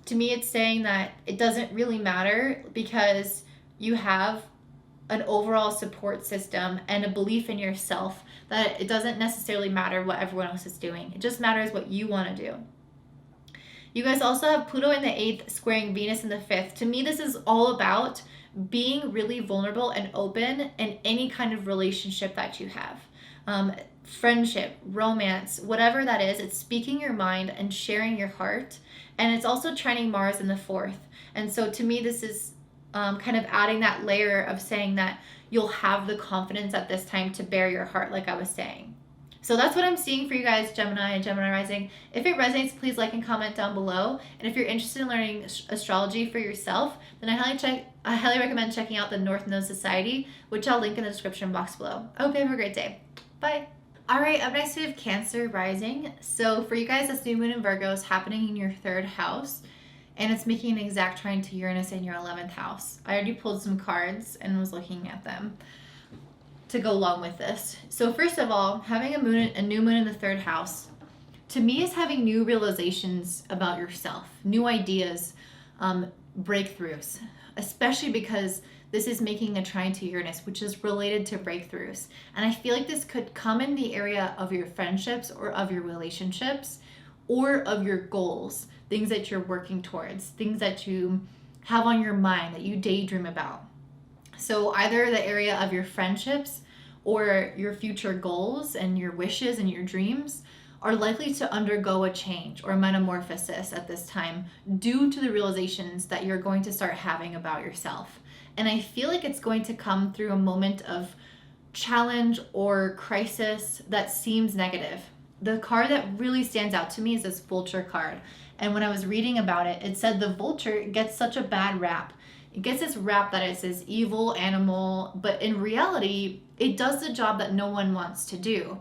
to me it's saying that it doesn't really matter, because you have an overall support system and a belief in yourself that it doesn't necessarily matter what everyone else is doing. It just matters what you want to do. You guys also have Pluto in the 8th squaring Venus in the 5th. To me, this is all about being really vulnerable and open in any kind of relationship that you have. Friendship, romance, whatever that is, it's speaking your mind and sharing your heart. And it's also trining Mars in the 4th. And so to me, this is kind of adding that layer of saying that you'll have the confidence at this time to bear your heart, like I was saying. So that's what I'm seeing for you guys, Gemini and Gemini Rising. If it resonates, please like and comment down below. And if you're interested in learning astrology for yourself, then I highly recommend checking out the North Node Society, which I'll link in the description box below. I hope you have a great day. Bye. All right, up next we have Cancer Rising. So for you guys, this new moon in Virgo is happening in your 3rd house. And it's making an exact trine to Uranus in your 11th house. I already pulled some cards and was looking at them to go along with this. So first of all, having a new moon in the 3rd house, to me, is having new realizations about yourself, new ideas, breakthroughs, especially because this is making a trine to Uranus, which is related to breakthroughs. And I feel like this could come in the area of your friendships or of your relationships or of your goals. Things that you're working towards, things that you have on your mind, that you daydream about. So either the area of your friendships or your future goals and your wishes and your dreams are likely to undergo a change or metamorphosis at this time due to the realizations that you're going to start having about yourself. And I feel like it's going to come through a moment of challenge or crisis that seems negative. The card that really stands out to me is this vulture card. And when I was reading about it, it said the vulture gets such a bad rap. It gets this rap that it's this evil animal, but in reality, it does the job that no one wants to do.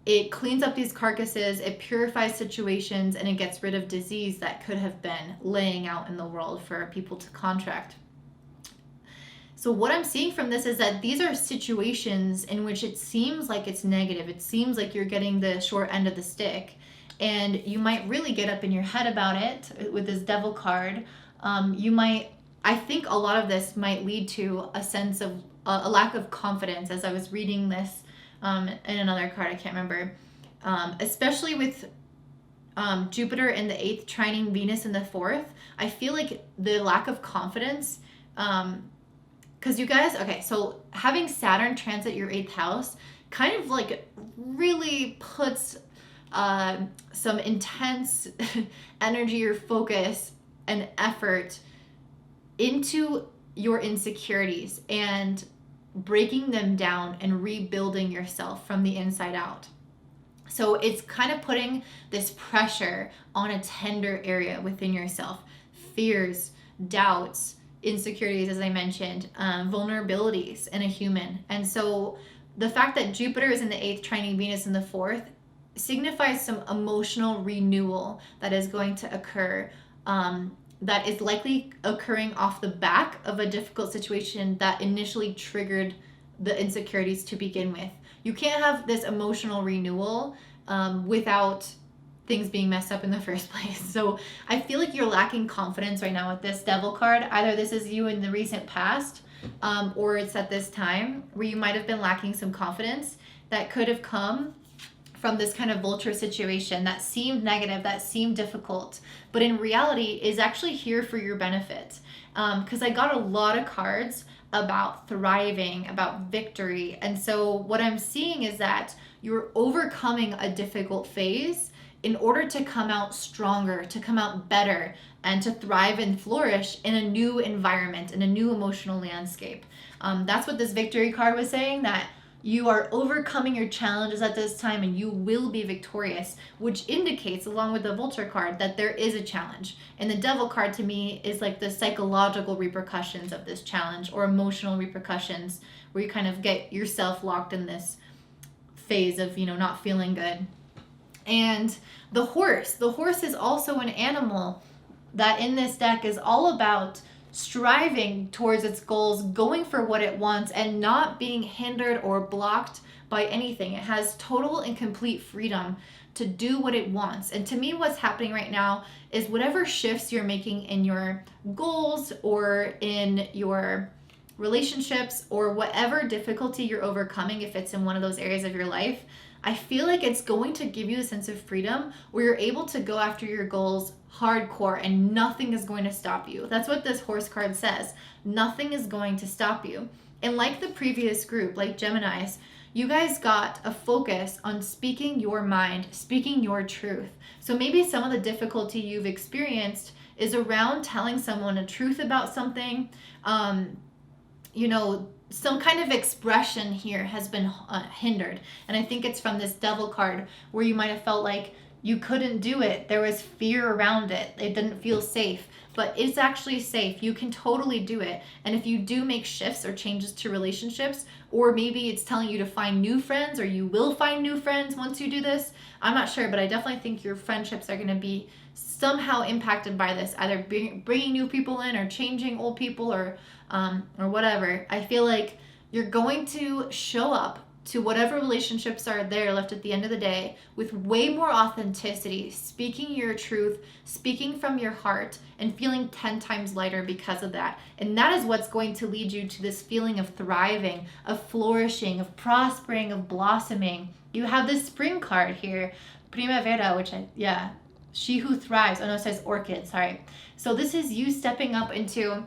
It cleans up these carcasses, it purifies situations, and it gets rid of disease that could have been laying out in the world for people to contract. So what I'm seeing from this is that these are situations in which it seems like it's negative. It seems like you're getting the short end of the stick. And you might really get up in your head about it with this devil card. I think a lot of this might lead to a sense of a lack of confidence, as I was reading this in another card, I can't remember. Especially with Jupiter in the 8th trining Venus in the 4th. I feel like the lack of confidence, because you guys, okay, so having Saturn transit your 8th house kind of like really puts some intense energy or focus and effort into your insecurities and breaking them down and rebuilding yourself from the inside out. So it's kind of putting this pressure on a tender area within yourself, fears, doubts, insecurities, as I mentioned, vulnerabilities in a human. And so the fact that Jupiter is in the 8th, trining Venus in the 4th, signifies some emotional renewal that is going to occur, that is likely occurring off the back of a difficult situation that initially triggered the insecurities to begin with. You can't have this emotional renewal without things being messed up in the first place. So I feel like you're lacking confidence right now with this Devil card. Either this is you in the recent past, or it's at this time where you might have been lacking some confidence that could have come from this kind of vulture situation that seemed negative, that seemed difficult, but in reality is actually here for your benefit. Because I got a lot of cards about thriving, about victory. And so what I'm seeing is that you're overcoming a difficult phase in order to come out stronger, to come out better, and to thrive and flourish in a new environment, in a new emotional landscape. That's what this victory card was saying, that you are overcoming your challenges at this time and you will be victorious, which indicates, along with the vulture card, that there is a challenge. And the Devil card to me is like the psychological repercussions of this challenge, or emotional repercussions, where you kind of get yourself locked in this phase of, not feeling good. And the horse is also an animal that in this deck is all about striving towards its goals, going for what it wants, and not being hindered or blocked by anything. It has total and complete freedom to do what it wants. And to me, what's happening right now is whatever shifts you're making in your goals or in your relationships, or whatever difficulty you're overcoming, if it's in one of those areas of your life, I feel like it's going to give you a sense of freedom where you're able to go after your goals hardcore and nothing is going to stop you. That's what this horse card says. Nothing is going to stop you. And like the previous group, like Geminis, you guys got a focus on speaking your mind, speaking your truth. So maybe some of the difficulty you've experienced is around telling someone a truth about something. Some kind of expression here has been hindered. And I think it's from this Devil card where you might have felt like you couldn't do it. There was fear around it. It didn't feel safe. But it's actually safe. You can totally do it. And if you do make shifts or changes to relationships, or maybe it's telling you to find new friends, or you will find new friends once you do this, I'm not sure, but I definitely think your friendships are going to be somehow impacted by this, either bringing new people in or changing old people, or whatever. I feel like you're going to show up to whatever relationships are there left at the end of the day with way more authenticity, speaking your truth, speaking from your heart, and feeling 10 times lighter because of that. And that is what's going to lead you to this feeling of thriving, of flourishing, of prospering, of blossoming. You have this spring card here, Primavera, she who thrives. Oh no, it says orchid, sorry. So this is you stepping up into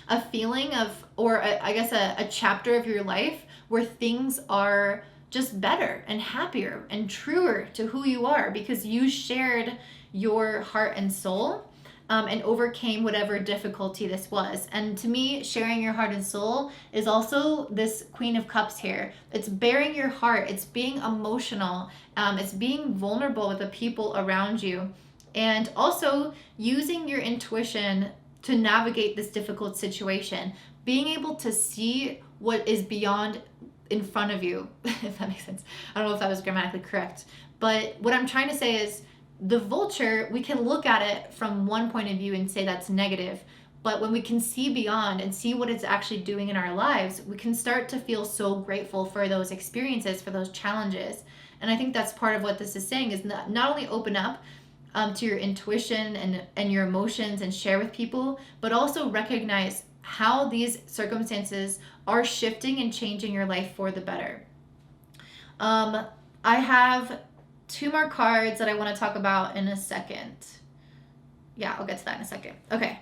a feeling of, or a chapter of your life where things are just better and happier and truer to who you are, because you shared your heart and soul and overcame whatever difficulty this was. And to me, sharing your heart and soul is also this Queen of Cups here. It's bearing your heart. It's being emotional. It's being vulnerable with the people around you. And also using your intuition to navigate this difficult situation. Being able to see what is beyond in front of you, if that makes sense. I don't know if that was grammatically correct. But what I'm trying to say is, the vulture, we can look at it from one point of view and say that's negative. But when we can see beyond and see what it's actually doing in our lives, we can start to feel so grateful for those experiences, for those challenges. And I think that's part of what this is saying, is not only open up to your intuition and your emotions and share with people, but also recognize how these circumstances are shifting and changing your life for the better. I have 2 more cards that I want to talk about in a second. Yeah, I'll get to that in a second. Okay.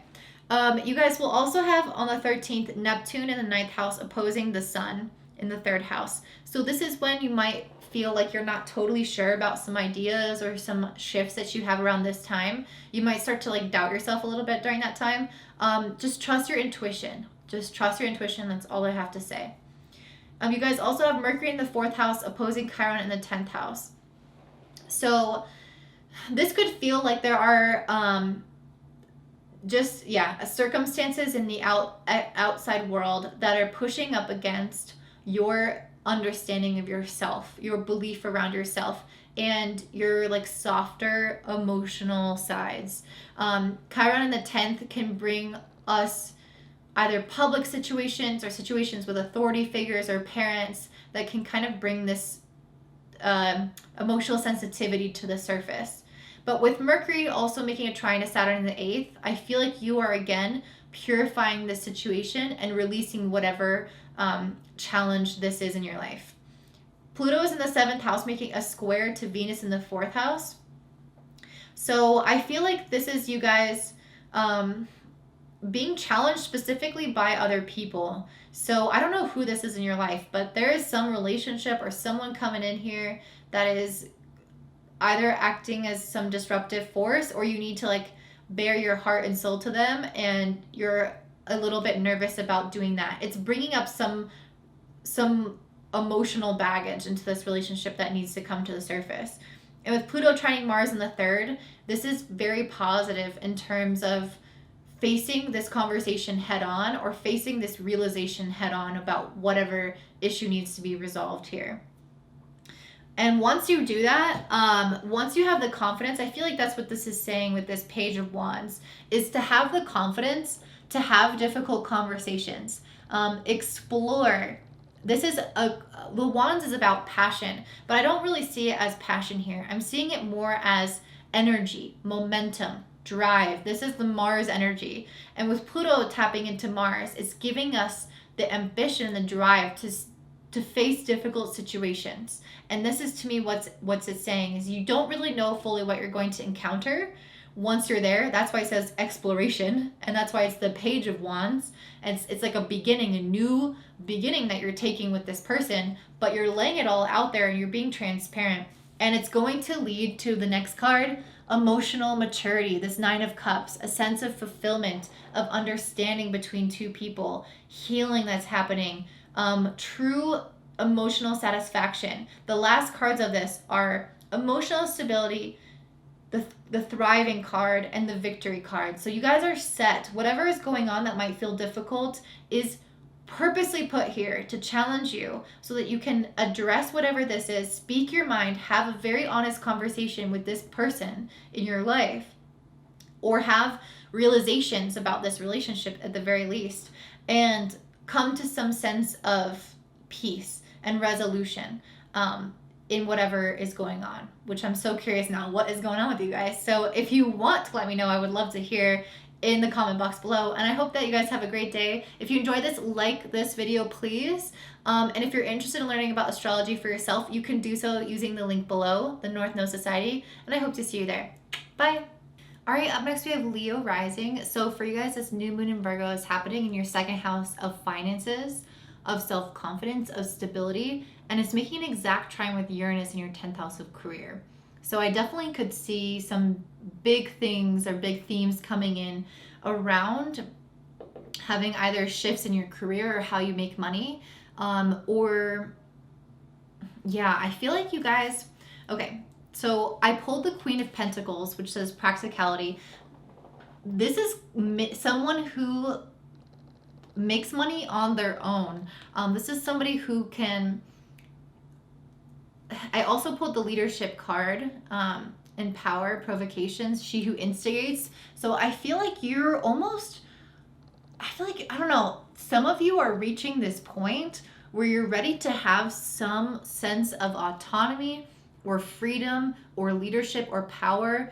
You guys will also have on the 13th, Neptune in the 9th house opposing the sun in the 3rd house. So this is when you might feel like you're not totally sure about some ideas or some shifts that you have around this time. You might start to doubt yourself a little bit during that time. Just trust your intuition. Just trust your intuition. That's all I have to say. You guys also have Mercury in the 4th house opposing Chiron in the 10th house. So this could feel like there are just, yeah, circumstances in the outside world that are pushing up against your understanding of yourself, your belief around yourself, and your like softer emotional sides. Chiron in the 10th can bring us either public situations or situations with authority figures or parents that can kind of bring this emotional sensitivity to the surface. But with Mercury also making a trine to Saturn in the 8th, I feel like you are again purifying the situation and releasing whatever challenge this is in your life. Pluto is in the 7th house making a square to Venus in the 4th house. So I feel like this is you guys being challenged specifically by other people. So I don't know who this is in your life, but there is some relationship or someone coming in here that is either acting as some disruptive force, or you need to like bare your heart and soul to them, and you're a little bit nervous about doing that. It's bringing up some emotional baggage into this relationship that needs to come to the surface. And with Pluto trining Mars in the 3rd, this is very positive in terms of facing this conversation head on, or facing this realization head on about whatever issue needs to be resolved here. And once you do that, once you have the confidence, I feel like that's what this is saying with this Page of Wands, is to have the confidence to have difficult conversations. Explore. This is the Wands is about passion, but I don't really see it as passion here. I'm seeing it more as energy, momentum, drive. This is the Mars energy. And with Pluto tapping into Mars, it's giving us the ambition and the drive to face difficult situations. And this is, to me, what's it saying is you don't really know fully what you're going to encounter once you're there. That's why it says exploration, and that's why it's the Page of Wands. And it's like a beginning, a new beginning that you're taking with this person, but you're laying it all out there and you're being transparent. And it's going to lead to the next card, emotional maturity, this 9 of Cups, a sense of fulfillment, of understanding between two people, healing that's happening, true emotional satisfaction. The last cards of this are emotional stability, the thriving card, and the victory card. So you guys are set. Whatever is going on that might feel difficult is purposely put here to challenge you so that you can address whatever this is, speak your mind, have a very honest conversation with this person in your life, or have realizations about this relationship at the very least, and come to some sense of peace and resolution in whatever is going on, which I'm so curious now what is going on with you guys. So if you want to let me know, I would love to hear in the comment box below. And I hope that you guys have a great day. If you enjoyed this, like this video, please. And if you're interested in learning about astrology for yourself, you can do so using the link below, the North Node Society. And I hope to see you there. Bye. All right, up next we have Leo Rising. So for you guys, this new moon in Virgo is happening in your 2nd house of finances, of self-confidence, of stability, and it's making an exact trine with Uranus in your 10th house of career. So I definitely could see some big things or big themes coming in around having either shifts in your career or how you make money, or yeah, I feel like you guys, okay, so I pulled the Queen of Pentacles, which says practicality. This is someone who makes money on their own. This is somebody who can, I also pulled the leadership card, empower, provocations, she who instigates. So I feel like you're almost, I feel like, I don't know, some of you are reaching this point where you're ready to have some sense of autonomy or freedom or leadership or power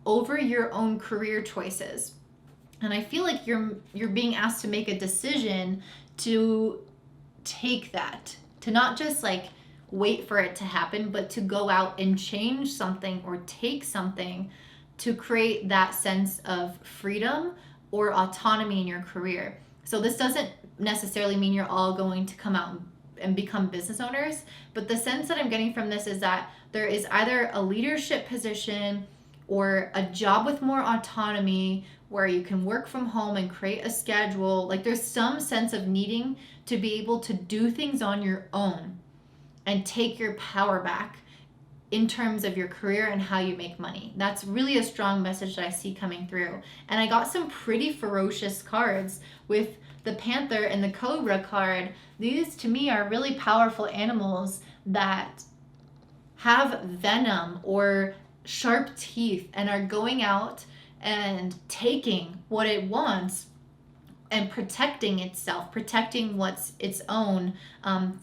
over your own career choices. And I feel like you're being asked to make a decision to take that, to not just like wait for it to happen, but to go out and change something or take something to create that sense of freedom or autonomy in your career. So this doesn't necessarily mean you're all going to come out and become business owners, but the sense that I'm getting from this is that there is either a leadership position or a job with more autonomy where you can work from home and create a schedule. Like there's some sense of needing to be able to do things on your own and take your power back in terms of your career and how you make money. That's really a strong message that I see coming through. And I got some pretty ferocious cards with the Panther and the Cobra card. These to me are really powerful animals that have venom or sharp teeth and are going out and taking what it wants and protecting itself, protecting what's its own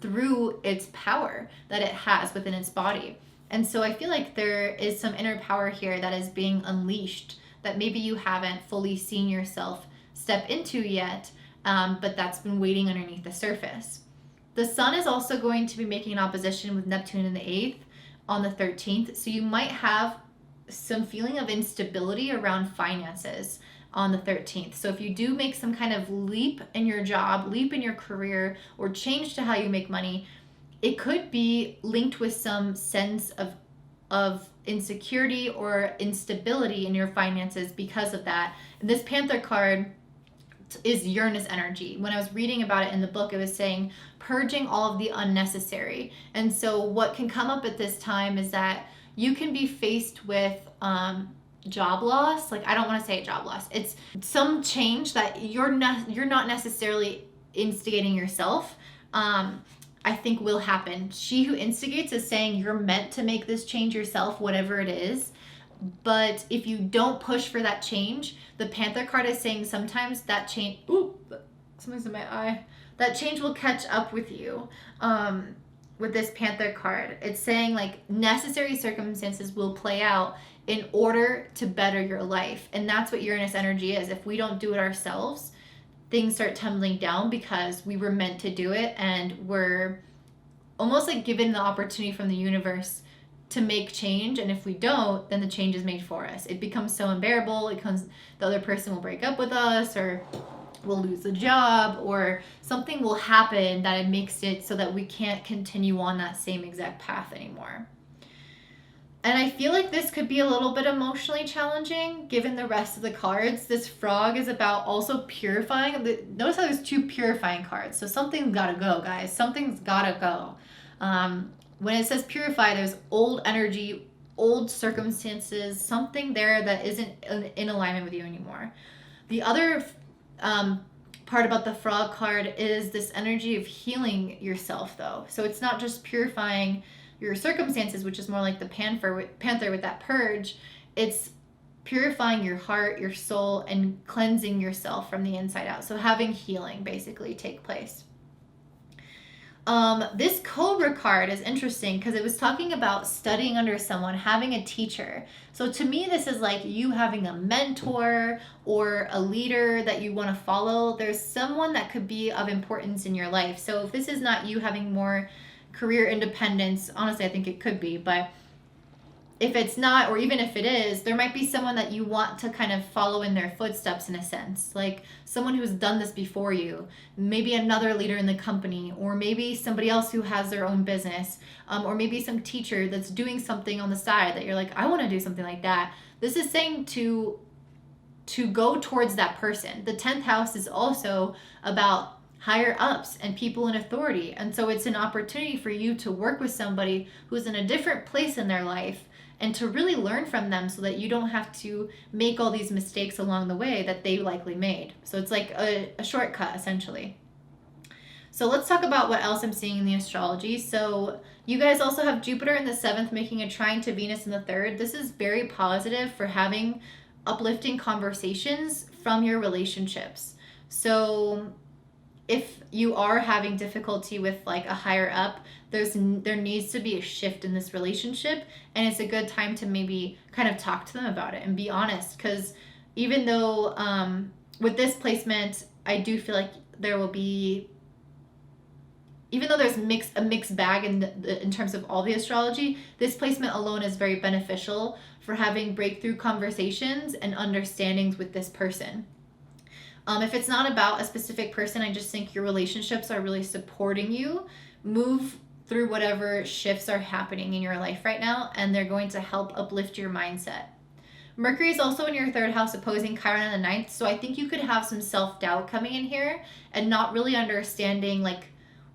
through its power that it has within its body. And so I feel like there is some inner power here that is being unleashed that maybe you haven't fully seen yourself step into yet, but that's been waiting underneath the surface. The sun is also going to be making an opposition with Neptune in the 8th on the 13th. So you might have some feeling of instability around finances on the 13th. So if you do make some kind of leap in your job, leap in your career, or change to how you make money, it could be linked with some sense of insecurity or instability in your finances because of that. And this Panther card is Uranus energy. When I was reading about it in the book, it was saying purging all of the unnecessary. And so what can come up at this time is that you can be faced with job loss. Like, I don't want to say job loss. It's some change that you're not necessarily instigating yourself. I think will happen. She who instigates is saying you're meant to make this change yourself, whatever it is. But if you don't push for that change, the Panther card is saying sometimes that change, ooh, something's in my eye. That change will catch up with you. With this Panther card, it's saying like necessary circumstances will play out in order to better your life. And that's what Uranus energy is. If we don't do it ourselves, things start tumbling down because we were meant to do it, and we're almost like given the opportunity from the universe to make change. And if we don't, then the change is made for us. It becomes so unbearable. It becomes the other person will break up with us, or we'll lose the job, or something will happen that it makes it so that we can't continue on that same exact path anymore. And I feel like this could be a little bit emotionally challenging given the rest of the cards. This frog is about also purifying. Notice how there's 2 purifying cards. So something's got to go, guys. Something's got to go. When it says purify, there's old energy, old circumstances, something there that isn't in alignment with you anymore. The other part about the frog card is this energy of healing yourself, though. So it's not just purifying your circumstances, which is more like the Panther with that purge. It's purifying your heart, your soul, and cleansing yourself from the inside out. So having healing basically take place. This Cobra card is interesting because it was talking about studying under someone, having a teacher. So to me, this is like you having a mentor or a leader that you want to follow. There's someone that could be of importance in your life. So if this is not you having more career independence, honestly, I think it could be, but if it's not, or even if it is, there might be someone that you want to kind of follow in their footsteps in a sense, like someone who's done this before you, maybe another leader in the company, or maybe somebody else who has their own business, or maybe some teacher that's doing something on the side that you're like, I want to do something like that. This is saying to go towards that person. The 10th house is also about higher ups and people in authority. And so it's an opportunity for you to work with somebody who's in a different place in their life and to really learn from them so that you don't have to make all these mistakes along the way that they likely made. So it's like a shortcut, essentially. So let's talk about what else I'm seeing in the astrology. So you guys also have Jupiter in the 7th making a trine to Venus in the 3rd. This is very positive for having uplifting conversations from your relationships. So if you are having difficulty with like a higher up, there needs to be a shift in this relationship, and it's a good time to maybe kind of talk to them about it and be honest, because even though with this placement, I do feel like there will be, even though there's a mixed bag in terms of all the astrology, this placement alone is very beneficial for having breakthrough conversations and understandings with this person. If it's not about a specific person, I just think your relationships are really supporting you move through whatever shifts are happening in your life right now, and they're going to help uplift your mindset. Mercury is also in your 3rd house opposing Chiron in the 9th, so I think you could have some self-doubt coming in here and not really understanding like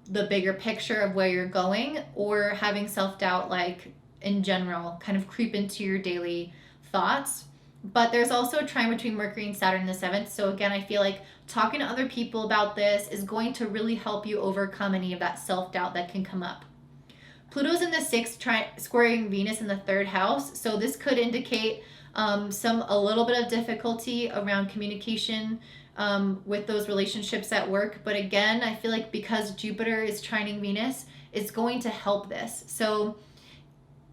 the bigger picture of where you're going, or having self-doubt like, in general kind of creep into your daily thoughts. But there's also a trine between Mercury and Saturn in the 7th. So again, I feel like talking to other people about this is going to really help you overcome any of that self-doubt that can come up. Pluto's in the 6th, squaring Venus in the 3rd house. So this could indicate a little bit of difficulty around communication with those relationships at work. But again, I feel like because Jupiter is trining Venus, it's going to help this. So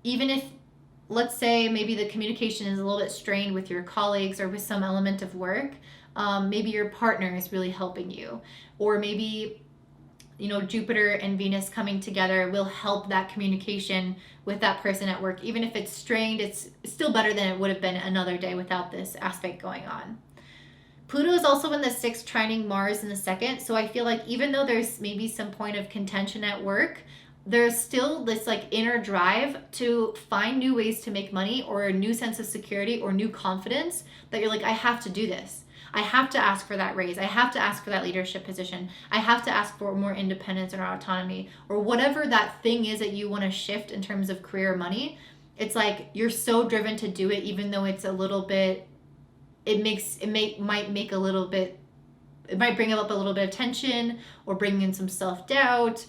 even if, let's say, maybe the communication is a little bit strained with your colleagues or with some element of work, maybe your partner is really helping you. Or maybe, Jupiter and Venus coming together will help that communication with that person at work. Even if it's strained, it's still better than it would have been another day without this aspect going on. Pluto is also in the 6th, trining Mars in the 2nd. So I feel like even though there's maybe some point of contention at work, there's still this inner drive to find new ways to make money, or a new sense of security or new confidence that you're like, I have to do this. I have to ask for that raise. I have to ask for that leadership position. I have to ask for more independence or autonomy, or whatever that thing is that you want to shift in terms of career or money. It's like you're so driven to do it, even though it's a little bit, it might bring up a little bit of tension or bring in some self-doubt,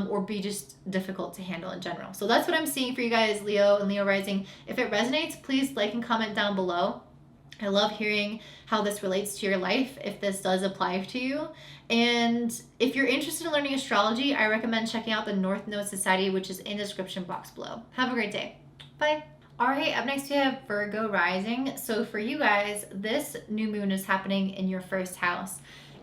or be just difficult to handle in general. So that's what I'm seeing for you guys, Leo and Leo Rising. If it resonates, please like and comment down below. I love hearing how this relates to your life, if this does apply to you. And if you're interested in learning astrology, I recommend checking out the North Node Society, which is in the description box below. Have a great day. Bye. All right, up next we have Virgo Rising. So for you guys, this new moon is happening in your 1st house.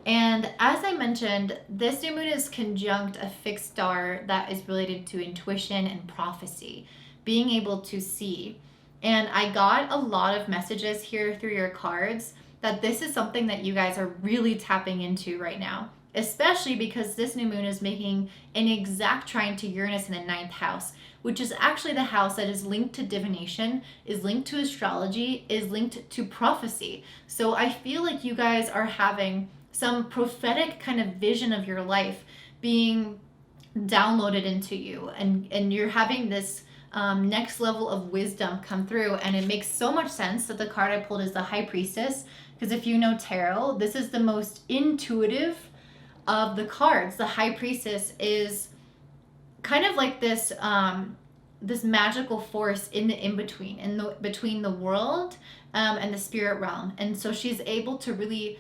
And as I mentioned, this new moon is conjunct a fixed star that is related to intuition and prophecy, being able to see. And I got a lot of messages here through your cards that this is something that you guys are really tapping into right now, especially because this new moon is making an exact trine to Uranus in the 9th house, which is actually the house that is linked to divination, is linked to astrology, is linked to prophecy. So I feel like you guys are having some prophetic kind of vision of your life being downloaded into you, and you're having this next level of wisdom come through. And it makes so much sense that the card I pulled is the High Priestess, because if you know tarot, this is the most intuitive of the cards. The High Priestess is kind of like this this magical force in the in-between, between the world and the spirit realm. And so she's able to really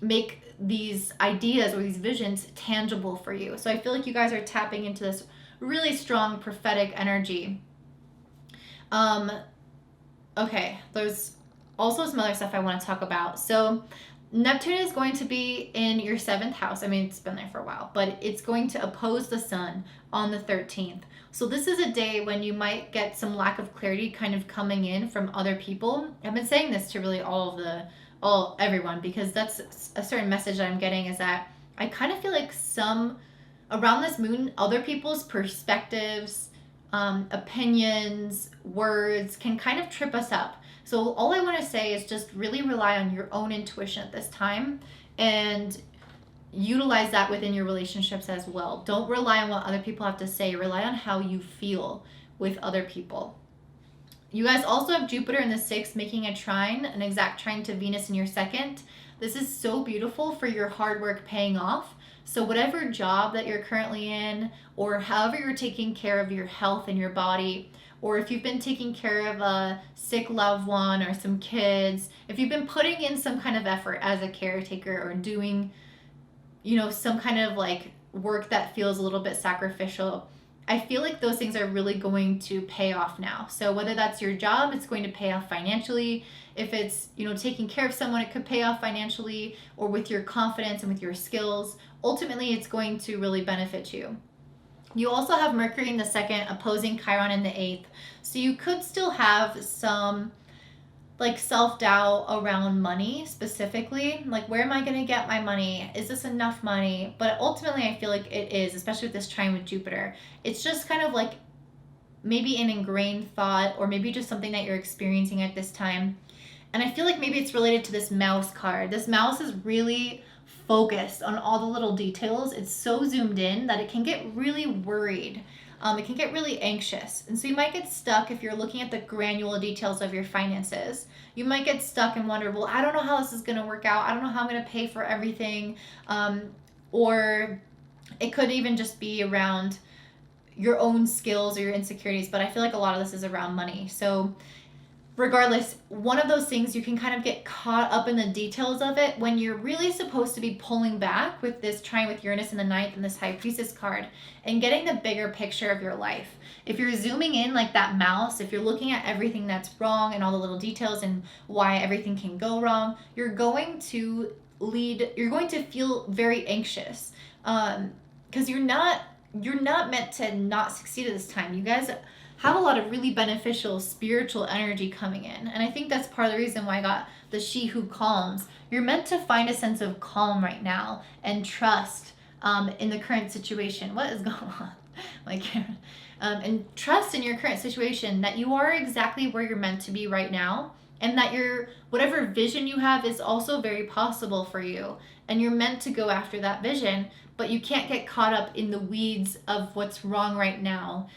make these ideas or these visions tangible for you. So I feel like you guys are tapping into this really strong prophetic energy. Okay, there's also some other stuff I want to talk about. So Neptune is going to be in your 7th house. I mean, it's been there for a while, but it's going to oppose the sun on the 13th. So this is a day when you might get some lack of clarity kind of coming in from other people. I've been saying this to really everyone, because that's a certain message that I'm getting, is that I kind of feel like around this moon, other people's perspectives, opinions, words can kind of trip us up. So all I want to say is just really rely on your own intuition at this time, and utilize that within your relationships as well. Don't rely on what other people have to say. Rely on how you feel with other people. You guys also have Jupiter in the 6th making a trine, an exact trine to Venus in your 2nd. This is so beautiful for your hard work paying off. So whatever job that you're currently in, or however you're taking care of your health and your body, or if you've been taking care of a sick loved one or some kids, if you've been putting in some kind of effort as a caretaker, or doing, some kind of work that feels a little bit sacrificial, I feel like those things are really going to pay off now. So whether that's your job, it's going to pay off financially. If it's, taking care of someone, it could pay off financially, or with your confidence and with your skills. Ultimately, it's going to really benefit you. You also have Mercury in the 2nd opposing Chiron in the 8th. So you could still have some self-doubt around money specifically. Where am I going to get my money? Is this enough money? But ultimately, I feel like it is, especially with this trine with Jupiter. It's just kind of maybe an ingrained thought, or maybe just something that you're experiencing at this time. And I feel like maybe it's related to this mouse card. This mouse is really focused on all the little details. It's so zoomed in that it can get really worried It can get really anxious. And so you might get stuck if you're looking at the granular details of your finances. You might get stuck and wonder, well, I don't know how this is going to work out. I don't know how I'm going to pay for everything. Or it could even just be around your own skills or your insecurities. But I feel like a lot of this is around money. So regardless, one of those things, you can kind of get caught up in the details of it when you're really supposed to be pulling back with this trine with Uranus in the ninth and this High Priestess card and getting the bigger picture of your life. If you're zooming in like that mouse, if you're looking at everything that's wrong and all the little details and why everything can go wrong, you're going to feel very anxious, because you're not meant to not succeed at this time. You guys have a lot of really beneficial spiritual energy coming in. And I think that's part of the reason why I got the She Who Calms. You're meant to find a sense of calm right now and trust in the current situation. What is going on? And trust in your current situation that you are exactly where you're meant to be right now, and that whatever vision you have is also very possible for you. And you're meant to go after that vision, but you can't get caught up in the weeds of what's wrong right now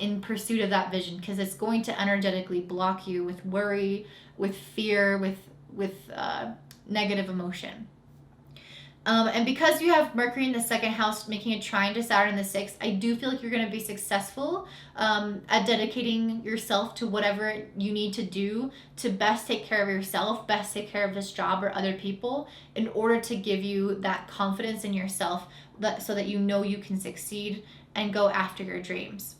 in pursuit of that vision, because it's going to energetically block you with worry, with fear, with negative emotion. And because you have Mercury in the second house making a trine to Saturn in the sixth, I do feel like you're going to be successful at dedicating yourself to whatever you need to do to best take care of yourself, best take care of this job or other people, in order to give you that confidence in yourself, so that you know you can succeed and go after your dreams.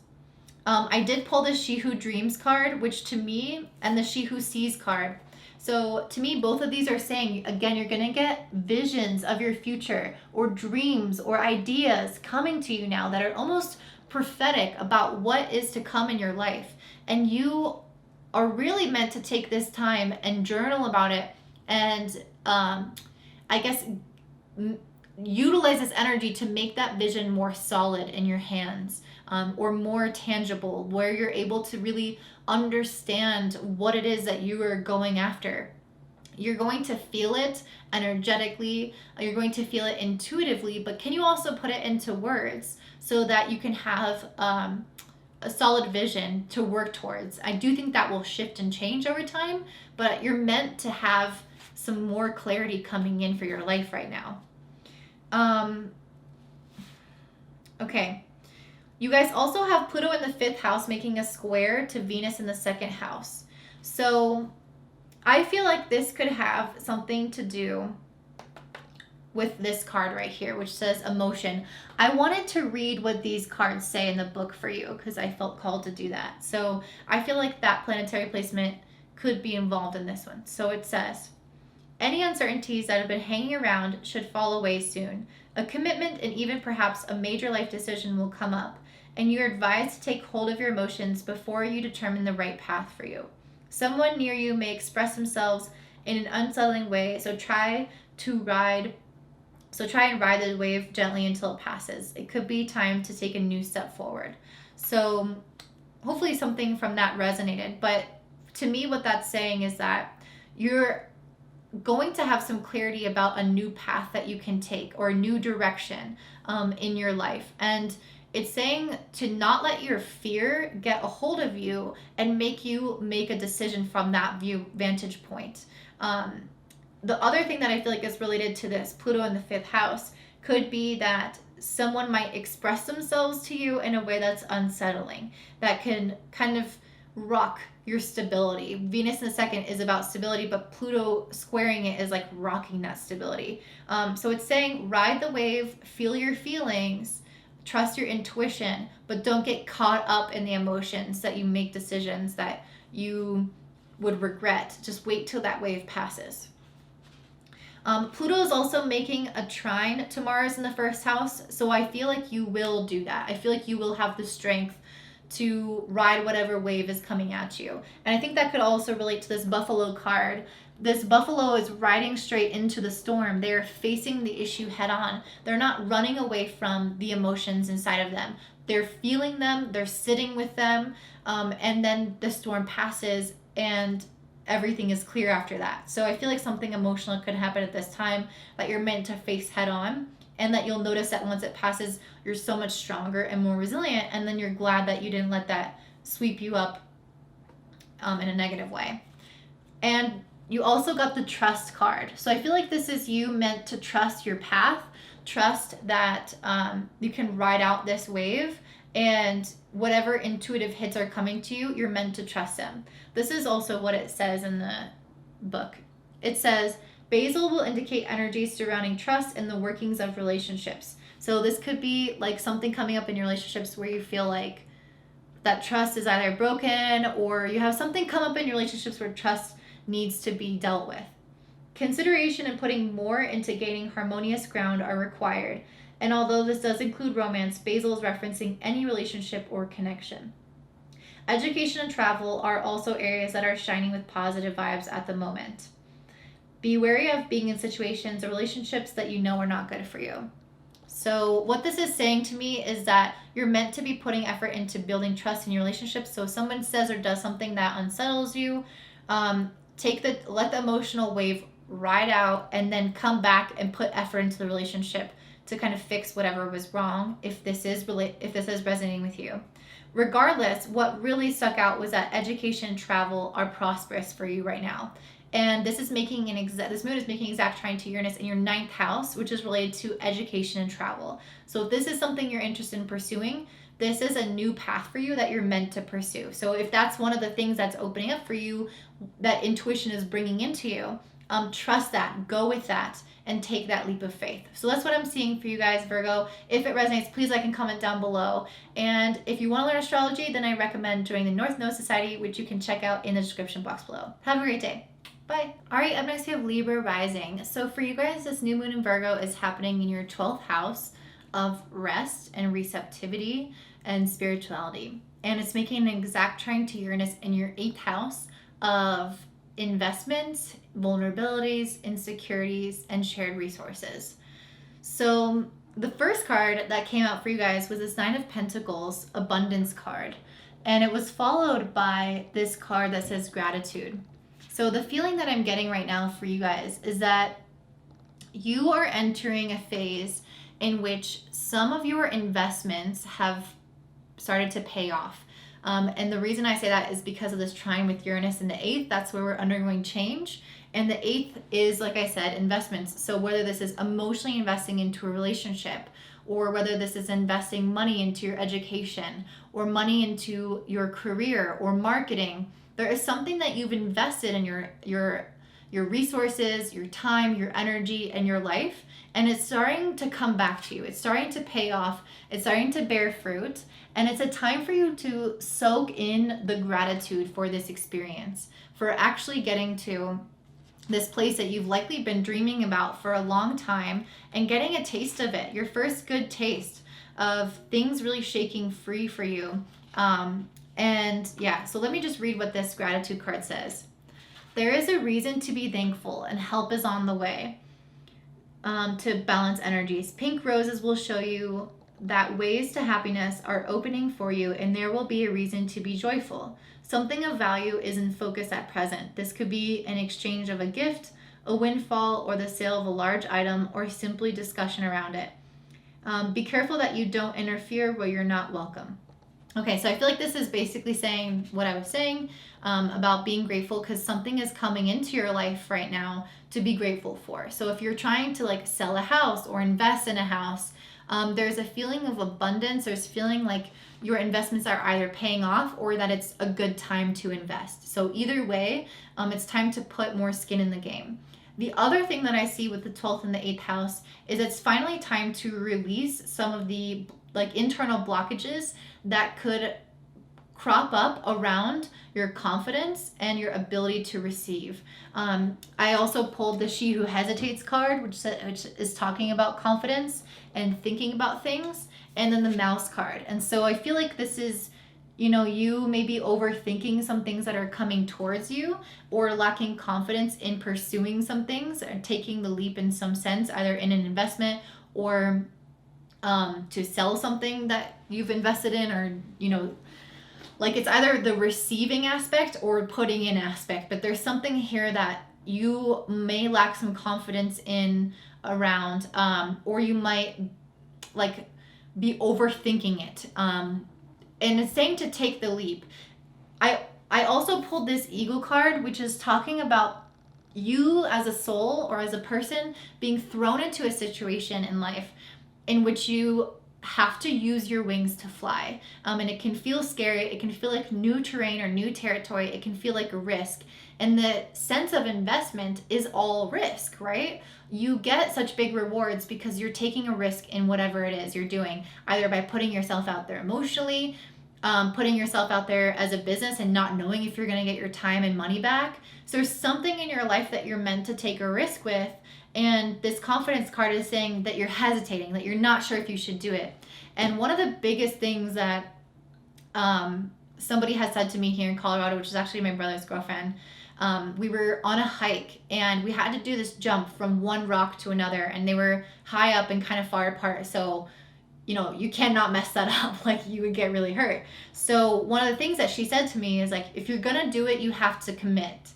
I did pull the She Who Dreams card, which to me, and the She Who Sees card. So to me, both of these are saying, again, you're going to get visions of your future or dreams or ideas coming to you now that are almost prophetic about what is to come in your life. And you are really meant to take this time and journal about it and utilize this energy to make that vision more solid in your hands, or more tangible, where you're able to really understand what it is that you are going after. You're going to feel it energetically, you're going to feel it intuitively, but can you also put it into words so that you can have a solid vision to work towards? I do think that will shift and change over time, but you're meant to have some more clarity coming in for your life right now. Okay. You guys also have Pluto in the fifth house making a square to Venus in the second house. So I feel like this could have something to do with this card right here, which says emotion. I wanted to read what these cards say in the book for you because I felt called to do that. So I feel like that planetary placement could be involved in this one. So it says, any uncertainties that have been hanging around should fall away soon. A commitment and even perhaps a major life decision will come up, and you're advised to take hold of your emotions before you determine the right path for you. Someone near you may express themselves in an unsettling way, so try and ride the wave gently until it passes. It could be time to take a new step forward. So hopefully something from that resonated, but to me what that's saying is that you're going to have some clarity about a new path that you can take or a new direction in your life. And it's saying to not let your fear get a hold of you and make you make a decision from that vantage point. The other thing that I feel like is related to this Pluto in the fifth house could be that someone might express themselves to you in a way that's unsettling, that can kind of rock your stability. Venus in the second is about stability, but Pluto squaring it is like rocking that stability. So it's saying ride the wave, feel your feelings, trust your intuition, but don't get caught up in the emotions that you make decisions that you would regret. Just wait till that wave passes. Pluto is also making a trine to Mars in the first house, so I feel like you will do that. I feel like you will have the strength to ride whatever wave is coming at you. And I think that could also relate to this buffalo card. This buffalo is riding straight into the storm. They're facing the issue head on. They're not running away from the emotions inside of them. They're feeling them, they're sitting with them, and then the storm passes and everything is clear after that. So I feel like something emotional could happen at this time that you're meant to face head on and that you'll notice that once it passes, you're so much stronger and more resilient, and then you're glad that you didn't let that sweep you up in a negative way. And you also got the trust card. So I feel like this is you meant to trust your path, trust that you can ride out this wave, and whatever intuitive hits are coming to you, you're meant to trust them. This is also what it says in the book. It says, Basil will indicate energies surrounding trust and the workings of relationships. So this could be like something coming up in your relationships where you feel like that trust is either broken, or you have something come up in your relationships where trust needs to be dealt with. Consideration and putting more into gaining harmonious ground are required. And although this does include romance, Basil is referencing any relationship or connection. Education and travel are also areas that are shining with positive vibes at the moment. Be wary of being in situations or relationships that you know are not good for you. So what this is saying to me is that you're meant to be putting effort into building trust in your relationships. So if someone says or does something that unsettles you, let the emotional wave ride out, and then come back and put effort into the relationship to kind of fix whatever was wrong, if this is resonating with you. Regardless, what really stuck out was that education and travel are prosperous for you right now. And this is making this moon is making exact trine to Uranus in your 9th house, which is related to education and travel. So if this is something you're interested in pursuing, this is a new path for you that you're meant to pursue. So if that's one of the things that's opening up for you, that intuition is bringing into you, trust that, go with that, and take that leap of faith. So that's what I'm seeing for you guys, Virgo. If it resonates, please like and comment down below. And if you want to learn astrology, then I recommend joining the North Node Society, which you can check out in the description box below. Have a great day. Bye. All right, up next we have Libra Rising. So for you guys, this new moon in Virgo is happening in your 12th house of rest and receptivity and spirituality. And it's making an exact trine to Uranus in your 8th house of investments, vulnerabilities, insecurities, and shared resources. So the first card that came out for you guys was this 9 of Pentacles abundance card. And it was followed by this card that says gratitude. So the feeling that I'm getting right now for you guys is that you are entering a phase in which some of your investments have started to pay off. And the reason I say that is because of this trine with Uranus in the 8th. That's where we're undergoing change. And the 8th is, like I said, investments. So whether this is emotionally investing into a relationship, or whether this is investing money into your education, or money into your career or marketing, there is something that you've invested in your resources, your time, your energy, and your life. And it's starting to come back to you. It's starting to pay off. It's starting to bear fruit. And it's a time for you to soak in the gratitude for this experience, for actually getting to this place that you've likely been dreaming about for a long time and getting a taste of it, your first good taste of things really shaking free for you. So let me just read what this gratitude card says. There is a reason to be thankful, and help is on the way. To balance energies. Pink roses will show you that ways to happiness are opening for you, and there will be a reason to be joyful. Something of value is in focus at present. This could be an exchange of a gift, a windfall, or the sale of a large item, or simply discussion around it. Be careful that you don't interfere where you're not welcome. Okay, so I feel like this is basically saying what I was saying about being grateful, because something is coming into your life right now to be grateful for. So if you're trying to like sell a house or invest in a house, there's a feeling of abundance. There's feeling like your investments are either paying off or that it's a good time to invest. So either way, it's time to put more skin in the game. The other thing that I see with the 12th and the 8th house is it's finally time to release some of the like internal blockages that could crop up around your confidence and your ability to receive. I also pulled the She Who Hesitates card, which is talking about confidence and thinking about things, and then the Mouse card. And so I feel like this is, you may be overthinking some things that are coming towards you, or lacking confidence in pursuing some things, or taking the leap in some sense, either in an investment or to sell something that you've invested in, or, like it's either the receiving aspect or putting in aspect, but there's something here that you may lack some confidence in around, or you might like be overthinking it. And it's saying to take the leap. I also pulled this Eagle card, which is talking about you as a soul or as a person being thrown into a situation in life in which you have to use your wings to fly. And it can feel scary. It can feel like new terrain or new territory. It can feel like a risk. And the sense of investment is all risk, right? You get such big rewards because you're taking a risk in whatever it is you're doing, either by putting yourself out there emotionally, putting yourself out there as a business and not knowing if you're going to get your time and money back. So there's something in your life that you're meant to take a risk with. And this confidence card is saying that you're hesitating, that you're not sure if you should do it. And one of the biggest things that somebody has said to me here in Colorado, which is actually my brother's girlfriend, we were on a hike and we had to do this jump from one rock to another, and they were high up and kind of far apart. So, you know, you cannot mess that up. Like, you would get really hurt. So one of the things that she said to me is like, if you're going to do it, you have to commit.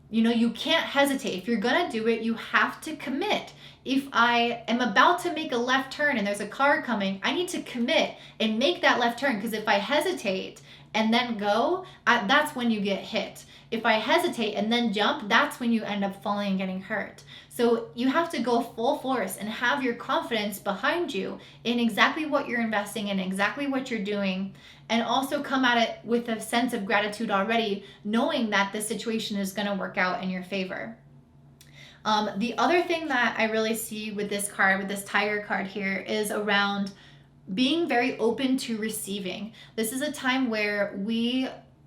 You know, you can't hesitate. If you're going to do it, you have to commit. If I am about to make a left turn and there's a car coming, I need to commit and make that left turn, because if I hesitate and then go, that's when you get hit. If I hesitate and then jump, that's when you end up falling and getting hurt. So you have to go full force and have your confidence behind you in exactly what you're investing in, exactly what you're doing, and also come at it with a sense of gratitude already, knowing that the situation is going to work out in your favor. The other thing that I really see with this card, with this Tiger card here, is around being very open to receiving. This is a time where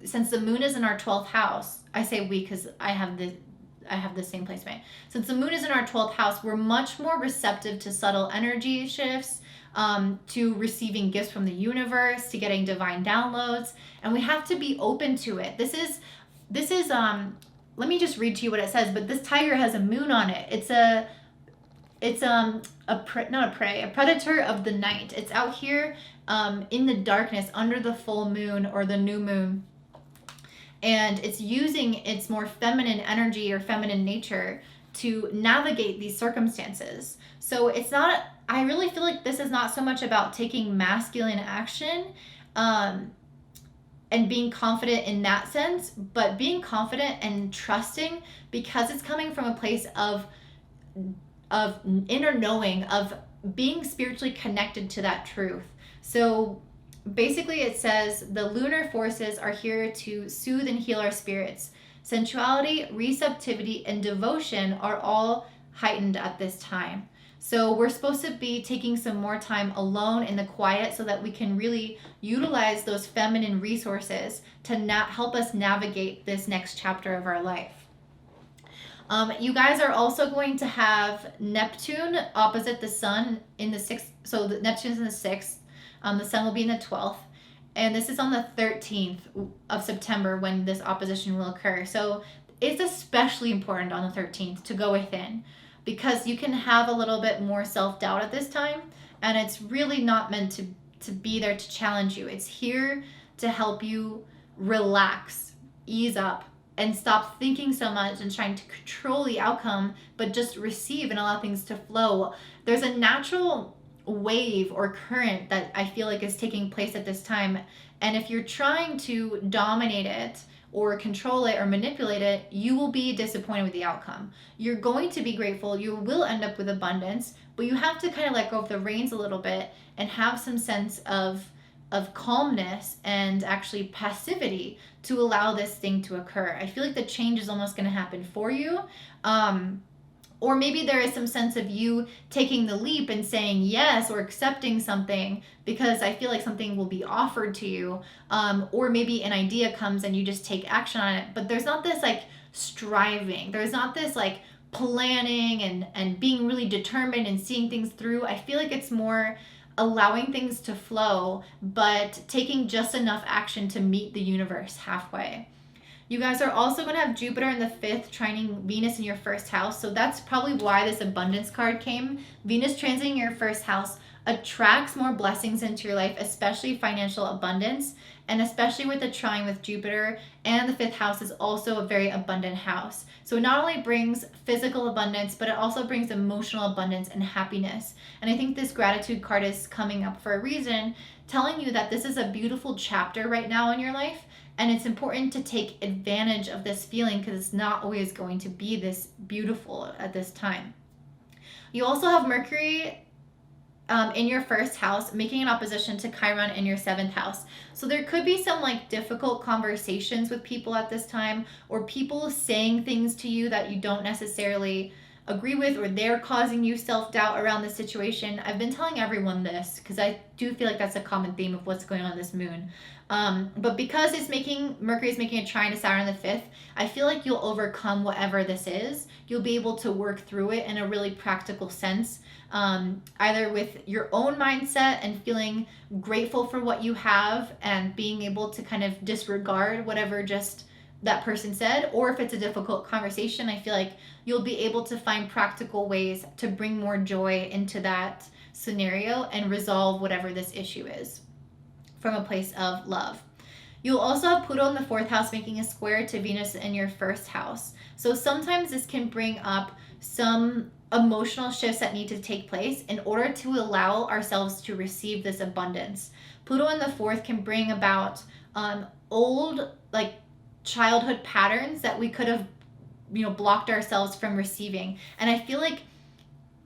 since the moon is in our 12th house, I say we because I have the same placement. Since the moon is in our 12th house, we're much more receptive to subtle energy shifts, to receiving gifts from the universe, to getting divine downloads, and we have to be open to it. This is let me just read to you what it says, but this tiger has a moon on it. It's a predator of the night. It's out here in the darkness under the full moon or the new moon. And it's using its more feminine energy or feminine nature to navigate these circumstances. So it's not, I really feel like this is not so much about taking masculine action and being confident in that sense, but being confident and trusting, because it's coming from a place of inner knowing, of being spiritually connected to that truth. So basically it says the lunar forces are here to soothe and heal our spirits. Sensuality, receptivity, and devotion are all heightened at this time. So we're supposed to be taking some more time alone in the quiet so that we can really utilize those feminine resources to help us navigate this next chapter of our life. You guys are also going to have Neptune opposite the sun in the 6th. So Neptune's in the 6th. The sun will be in the 12th. And this is on the 13th of September when this opposition will occur. So it's especially important on the 13th to go within, because you can have a little bit more self-doubt at this time. And it's really not meant to be there to challenge you. It's here to help you relax, ease up, and stop thinking so much and trying to control the outcome, but just receive and allow things to flow. There's a natural wave or current that I feel like is taking place at this time. And if you're trying to dominate it or control it or manipulate it, you will be disappointed with the outcome. You're going to be grateful. You will end up with abundance, but you have to kind of let go of the reins a little bit and have some sense of calmness and actually passivity to allow this thing to occur. I feel like the change is almost going to happen for you. Or maybe there is some sense of you taking the leap and saying yes or accepting something because I feel like something will be offered to you. Or maybe an idea comes and you just take action on it. But there's not this like striving. There's not this like planning and being really determined and seeing things through. I feel like it's more allowing things to flow, but taking just enough action to meet the universe halfway. You guys are also going to have Jupiter in the 5th trining Venus in your 1st house. So that's probably why this abundance card came. Venus transiting your 1st house attracts more blessings into your life, especially financial abundance. And especially with the trine with Jupiter, and the 5th house is also a very abundant house. So it not only brings physical abundance, but it also brings emotional abundance and happiness. And I think this gratitude card is coming up for a reason, telling you that this is a beautiful chapter right now in your life. And it's important to take advantage of this feeling because it's not always going to be this beautiful at this time. You also have Mercury in your 1st house, making an opposition to Chiron in your 7th house. So there could be some like difficult conversations with people at this time, or people saying things to you that you don't necessarily agree with, or they're causing you self-doubt around the situation. I've been telling everyone this because I do feel like that's a common theme of what's going on this moon. But because Mercury is making a trine to Saturn the 5th, I feel like you'll overcome whatever this is. You'll be able to work through it in a really practical sense, either with your own mindset and feeling grateful for what you have and being able to kind of disregard whatever just that person said, or if it's a difficult conversation, I feel like you'll be able to find practical ways to bring more joy into that scenario and resolve whatever this issue is from a place of love. You'll also have Pluto in the 4th house making a square to Venus in your 1st house. So sometimes this can bring up some emotional shifts that need to take place in order to allow ourselves to receive this abundance. Pluto in the 4th can bring about old like childhood patterns that we could have blocked ourselves from receiving. And I feel like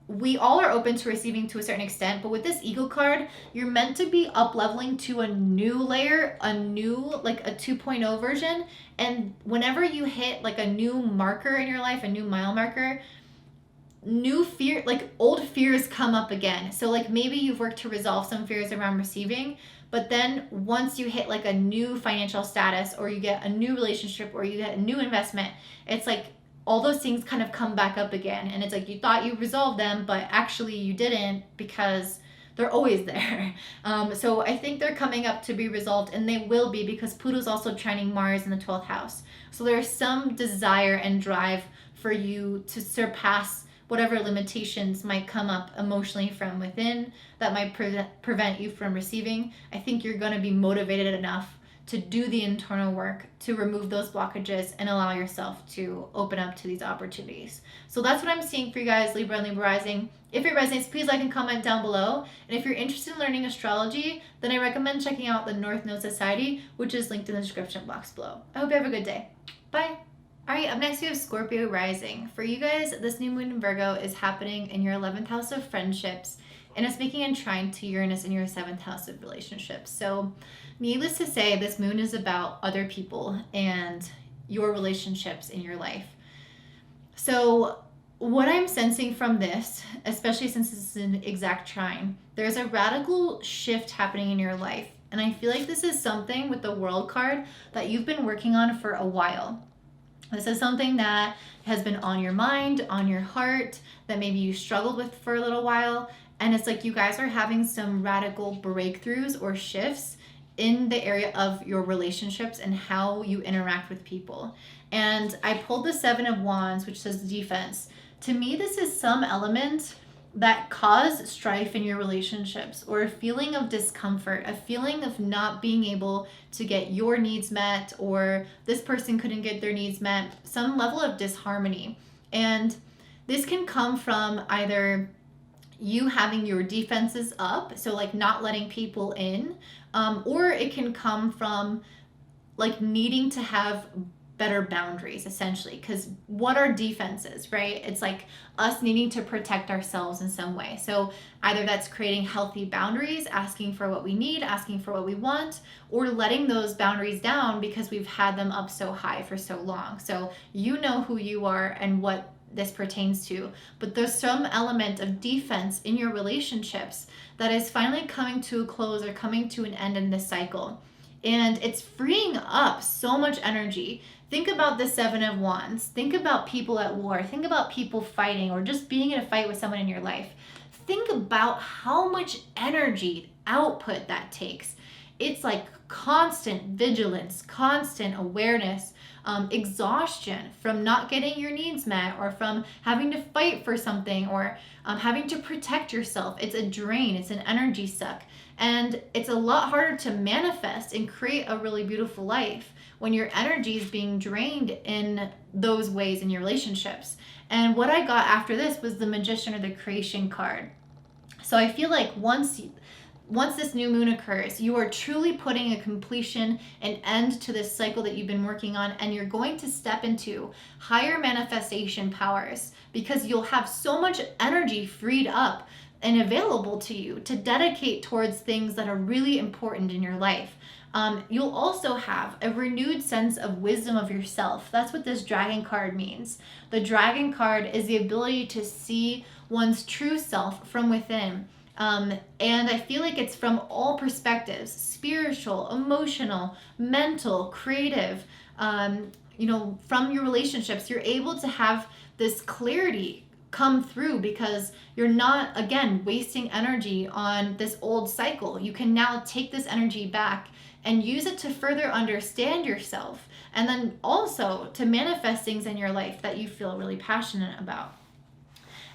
we all are open to receiving to a certain extent, but with this Eagle card, you're meant to be up leveling to a new layer, a new, like a 2.0 version. And whenever you hit like a new marker in your life, a new mile marker, new fear, like old fears come up again. So like maybe you've worked to resolve some fears around receiving, but then once you hit like a new financial status, or you get a new relationship, or you get a new investment, it's like all those things kind of come back up again. And it's like you thought you resolved them, but actually you didn't, because they're always there. So I think they're coming up to be resolved, and they will be, because Pluto's also trining Mars in the 12th house. So there's some desire and drive for you to surpass whatever limitations might come up emotionally from within that might prevent you from receiving. I think you're going to be motivated enough to do the internal work to remove those blockages and allow yourself to open up to these opportunities. So that's what I'm seeing for you guys, Libra and Libra Rising. If it resonates, please like and comment down below. And if you're interested in learning astrology, then I recommend checking out the North Node Society, which is linked in the description box below. I hope you have a good day. Bye. All right, up next we have Scorpio Rising. For you guys, this new moon in Virgo is happening in your 11th house of friendships, and it's making a trine to Uranus in your 7th house of relationships. So needless to say, this moon is about other people and your relationships in your life. So what I'm sensing from this, especially since this is an exact trine, there's a radical shift happening in your life. And I feel like this is something with the World card that you've been working on for a while. This is something that has been on your mind, on your heart, that maybe you struggled with for a little while. And it's like you guys are having some radical breakthroughs or shifts in the area of your relationships and how you interact with people. And I pulled the 7 of Wands, which says defense. To me, this is some element that caused strife in your relationships, or a feeling of discomfort, a feeling of not being able to get your needs met, or this person couldn't get their needs met, some level of disharmony. And this can come from either you having your defenses up, so like not letting people in, or it can come from like needing to have better boundaries, essentially. Because what are defenses, right? It's like us needing to protect ourselves in some way. So either that's creating healthy boundaries, asking for what we need, asking for what we want, or letting those boundaries down because we've had them up so high for so long. So you know who you are and what this pertains to, but there's some element of defense in your relationships that is finally coming to a close or coming to an end in this cycle. And it's freeing up so much energy. Think about the 7 of Wands. Think about people at war. Think about people fighting, or just being in a fight with someone in your life. Think about how much energy output that takes. it's like constant vigilance, constant awareness, exhaustion from not getting your needs met, or from having to fight for something, or having to protect yourself. It's a drain, it's an energy suck. And it's a lot harder to manifest and create a really beautiful life when your energy is being drained in those ways in your relationships. And what I got after this was the Magician, or the Creation card. So I feel like once this new moon occurs, you are truly putting a completion, an end to this cycle that you've been working on, and you're going to step into higher manifestation powers, because you'll have so much energy freed up and available to you to dedicate towards things that are really important in your life. You'll also have a renewed sense of wisdom of yourself. That's what this Dragon card means. The Dragon card is the ability to see one's true self from within. And I feel like it's from all perspectives: spiritual, emotional, mental, creative. From your relationships, you're able to have this clarity come through, because you're not, again, wasting energy on this old cycle. You can now take this energy back and use it to further understand yourself, and then also to manifest things in your life that you feel really passionate about.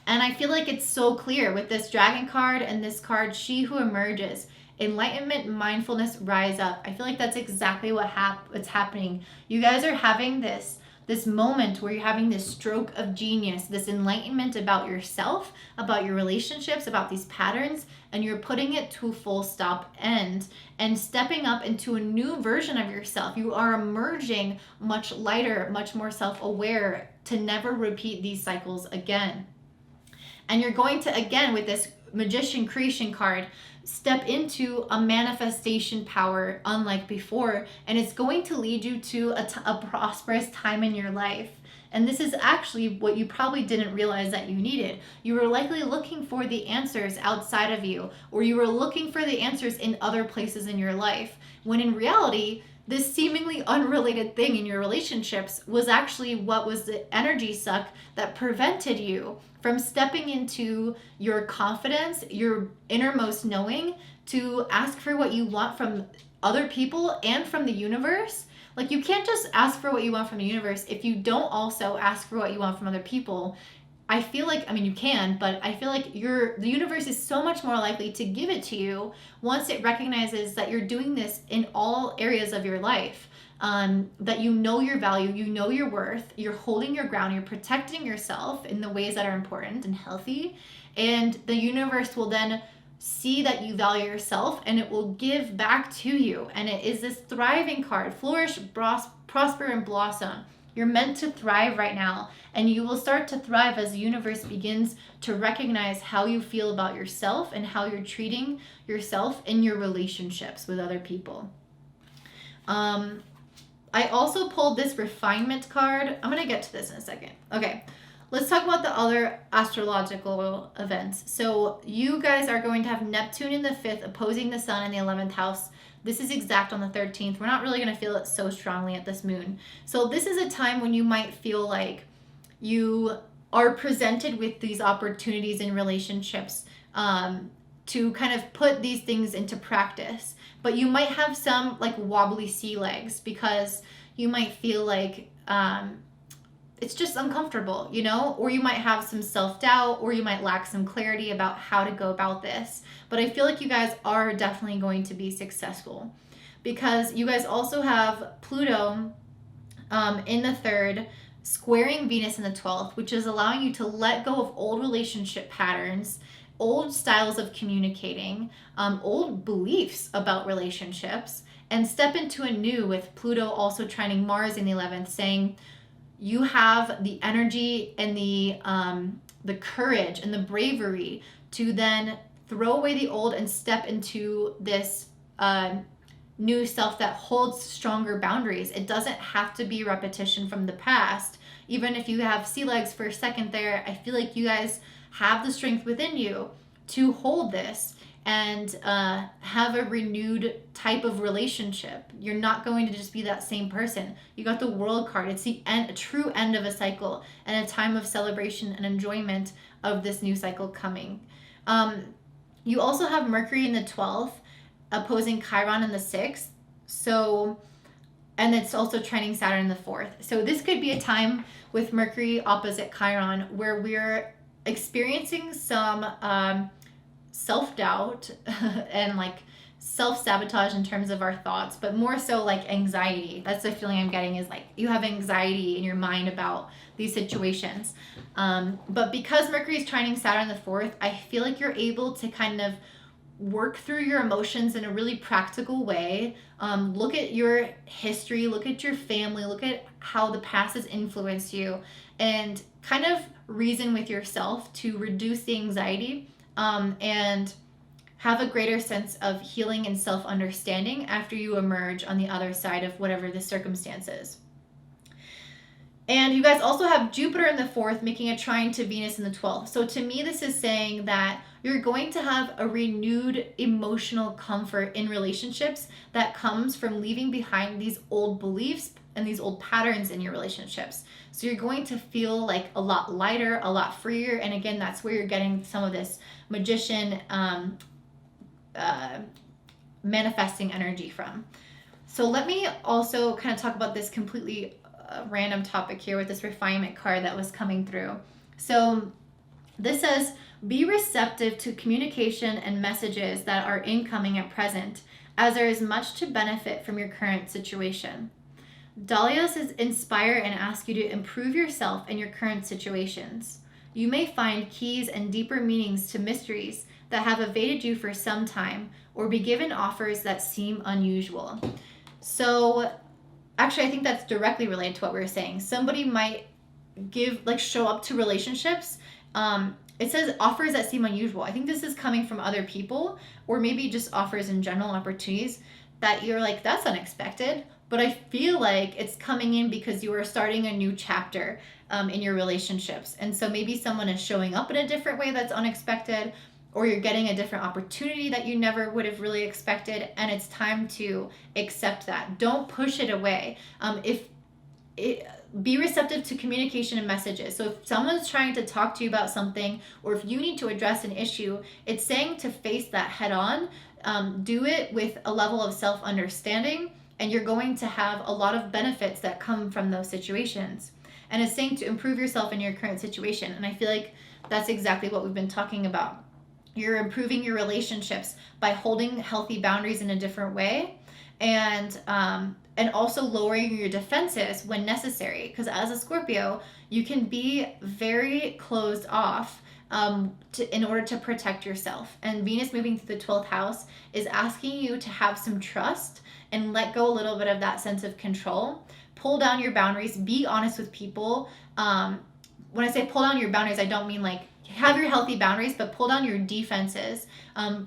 And I feel like it's so clear with this Dragon card and this card, She Who Emerges, enlightenment, mindfulness, rise up. I feel like that's exactly what's happening. You guys are having this moment where you're having this stroke of genius, this enlightenment about yourself, about your relationships, about these patterns, and you're putting it to a full stop end and stepping up into a new version of yourself. You are emerging much lighter, much more self-aware, to never repeat these cycles again. And you're going to, again, with this Magician Creation card, step into a manifestation power unlike before, and it's going to lead you to a prosperous time in your life. And this is actually what you probably didn't realize that you needed. You were likely looking for the answers outside of you, or you were looking for the answers in other places in your life, when in reality, this seemingly unrelated thing in your relationships was actually what was the energy suck that prevented you from stepping into your confidence, your innermost knowing, to ask for what you want from other people and from the universe. Like, you can't just ask for what you want from the universe if you don't also ask for what you want from other people. I feel like, you can, but I feel like the universe is so much more likely to give it to you once it recognizes that you're doing this in all areas of your life. That you know your value, you know your worth, you're holding your ground, you're protecting yourself in the ways that are important and healthy, and the universe will then see that you value yourself, and it will give back to you. And it is this thriving card: flourish, prosper, and blossom. You're meant to thrive right now, and you will start to thrive as the universe begins to recognize how you feel about yourself and how you're treating yourself in your relationships with other people. I also pulled this Refinement card. I'm going to get to this in a second. Okay, let's talk about the other astrological events. So you guys are going to have Neptune in the 5th opposing the Sun in the 11th house. This is exact on the 13th. We're not really going to feel it so strongly at this moon. So this is a time when you might feel like you are presented with these opportunities in relationships to kind of put these things into practice. But you might have some like wobbly sea legs, because you might feel like it's just uncomfortable, or you might have some self-doubt, or you might lack some clarity about how to go about this. But I feel like you guys are definitely going to be successful, because you guys also have Pluto in the 3rd squaring Venus in the 12th, which is allowing you to let go of old relationship patterns, old styles of communicating, old beliefs about relationships, and step into a new, with Pluto also trining Mars in the 11th, saying you have the energy and the courage and the bravery to then throw away the old and step into this new self that holds stronger boundaries. It doesn't have to be repetition from the past. Even if you have sea legs for a second there, I feel like you guys have the strength within you to hold this and have a renewed type of relationship. You're not going to just be that same person. You got the World card. It's the end, a true end of a cycle, and a time of celebration and enjoyment of this new cycle coming. You also have Mercury in the 12th opposing Chiron in the 6th. So, and it's also trining Saturn in the 4th. So this could be a time with Mercury opposite Chiron where we're experiencing some self-doubt and like self-sabotage in terms of our thoughts, but more so like anxiety. That's the feeling I'm getting, is like you have anxiety in your mind about these situations. But because Mercury is trining Saturn in the 4th, I feel like you're able to kind of work through your emotions in a really practical way. Look at your history, look at your family, look at how the past has influenced you, and kind of reason with yourself to reduce the anxiety, and have a greater sense of healing and self-understanding after you emerge on the other side of whatever the circumstances. And you guys also have Jupiter in the 4th making a trine to Venus in the 12th. So to me, this is saying that you're going to have a renewed emotional comfort in relationships that comes from leaving behind these old beliefs and these old patterns in your relationships. So you're going to feel like a lot lighter, a lot freer. And again, that's where you're getting some of this magician manifesting energy from. So let me also kind of talk about this completely random topic here with this refinement card that was coming through. So this says, be receptive to communication and messages that are incoming at present, as there is much to benefit from your current situation. Dahlia says, inspire and ask you to improve yourself in your current situations. You may find keys and deeper meanings to mysteries that have evaded you for some time, or be given offers that seem unusual. So actually, I think that's directly related to what we were saying. Somebody might show up to relationships. It says offers that seem unusual. I think this is coming from other people, or maybe just offers in general, opportunities that you're like, that's unexpected. But I feel like it's coming in because you are starting a new chapter in your relationships. And so maybe someone is showing up in a different way that's unexpected, or you're getting a different opportunity that you never would have really expected, and it's time to accept that. Don't push it away. Be receptive to communication and messages. So if someone's trying to talk to you about something, or if you need to address an issue, it's saying to face that head on. Do it with a level of self-understanding, and you're going to have a lot of benefits that come from those situations. And it's saying to improve yourself in your current situation. And I feel like that's exactly what we've been talking about. You're improving your relationships by holding healthy boundaries in a different way, and also lowering your defenses when necessary. Because as a Scorpio, you can be very closed off in order to protect yourself. And Venus moving through the 12th house is asking you to have some trust and let go a little bit of that sense of control. Pull down your boundaries. Be honest with people. When I say pull down your boundaries, I don't mean like have your healthy boundaries, but pull down your defenses,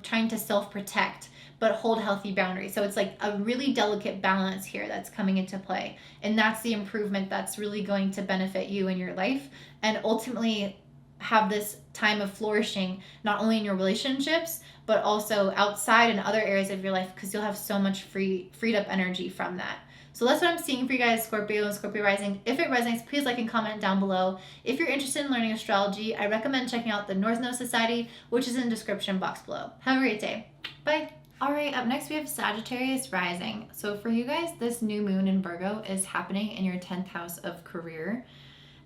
trying to self-protect, but hold healthy boundaries. So it's like a really delicate balance here that's coming into play. And that's the improvement that's really going to benefit you in your life, and ultimately have this time of flourishing, not only in your relationships, but also outside in other areas of your life, because you'll have so much freed up energy from that. So that's what I'm seeing for you guys, Scorpio and Scorpio Rising. If it resonates, please like and comment down below. If you're interested in learning astrology, I recommend checking out the North Node Society, which is in the description box below. Have a great day. Bye. All right, up next we have Sagittarius Rising. So for you guys, this new moon in Virgo is happening in your 10th house of career.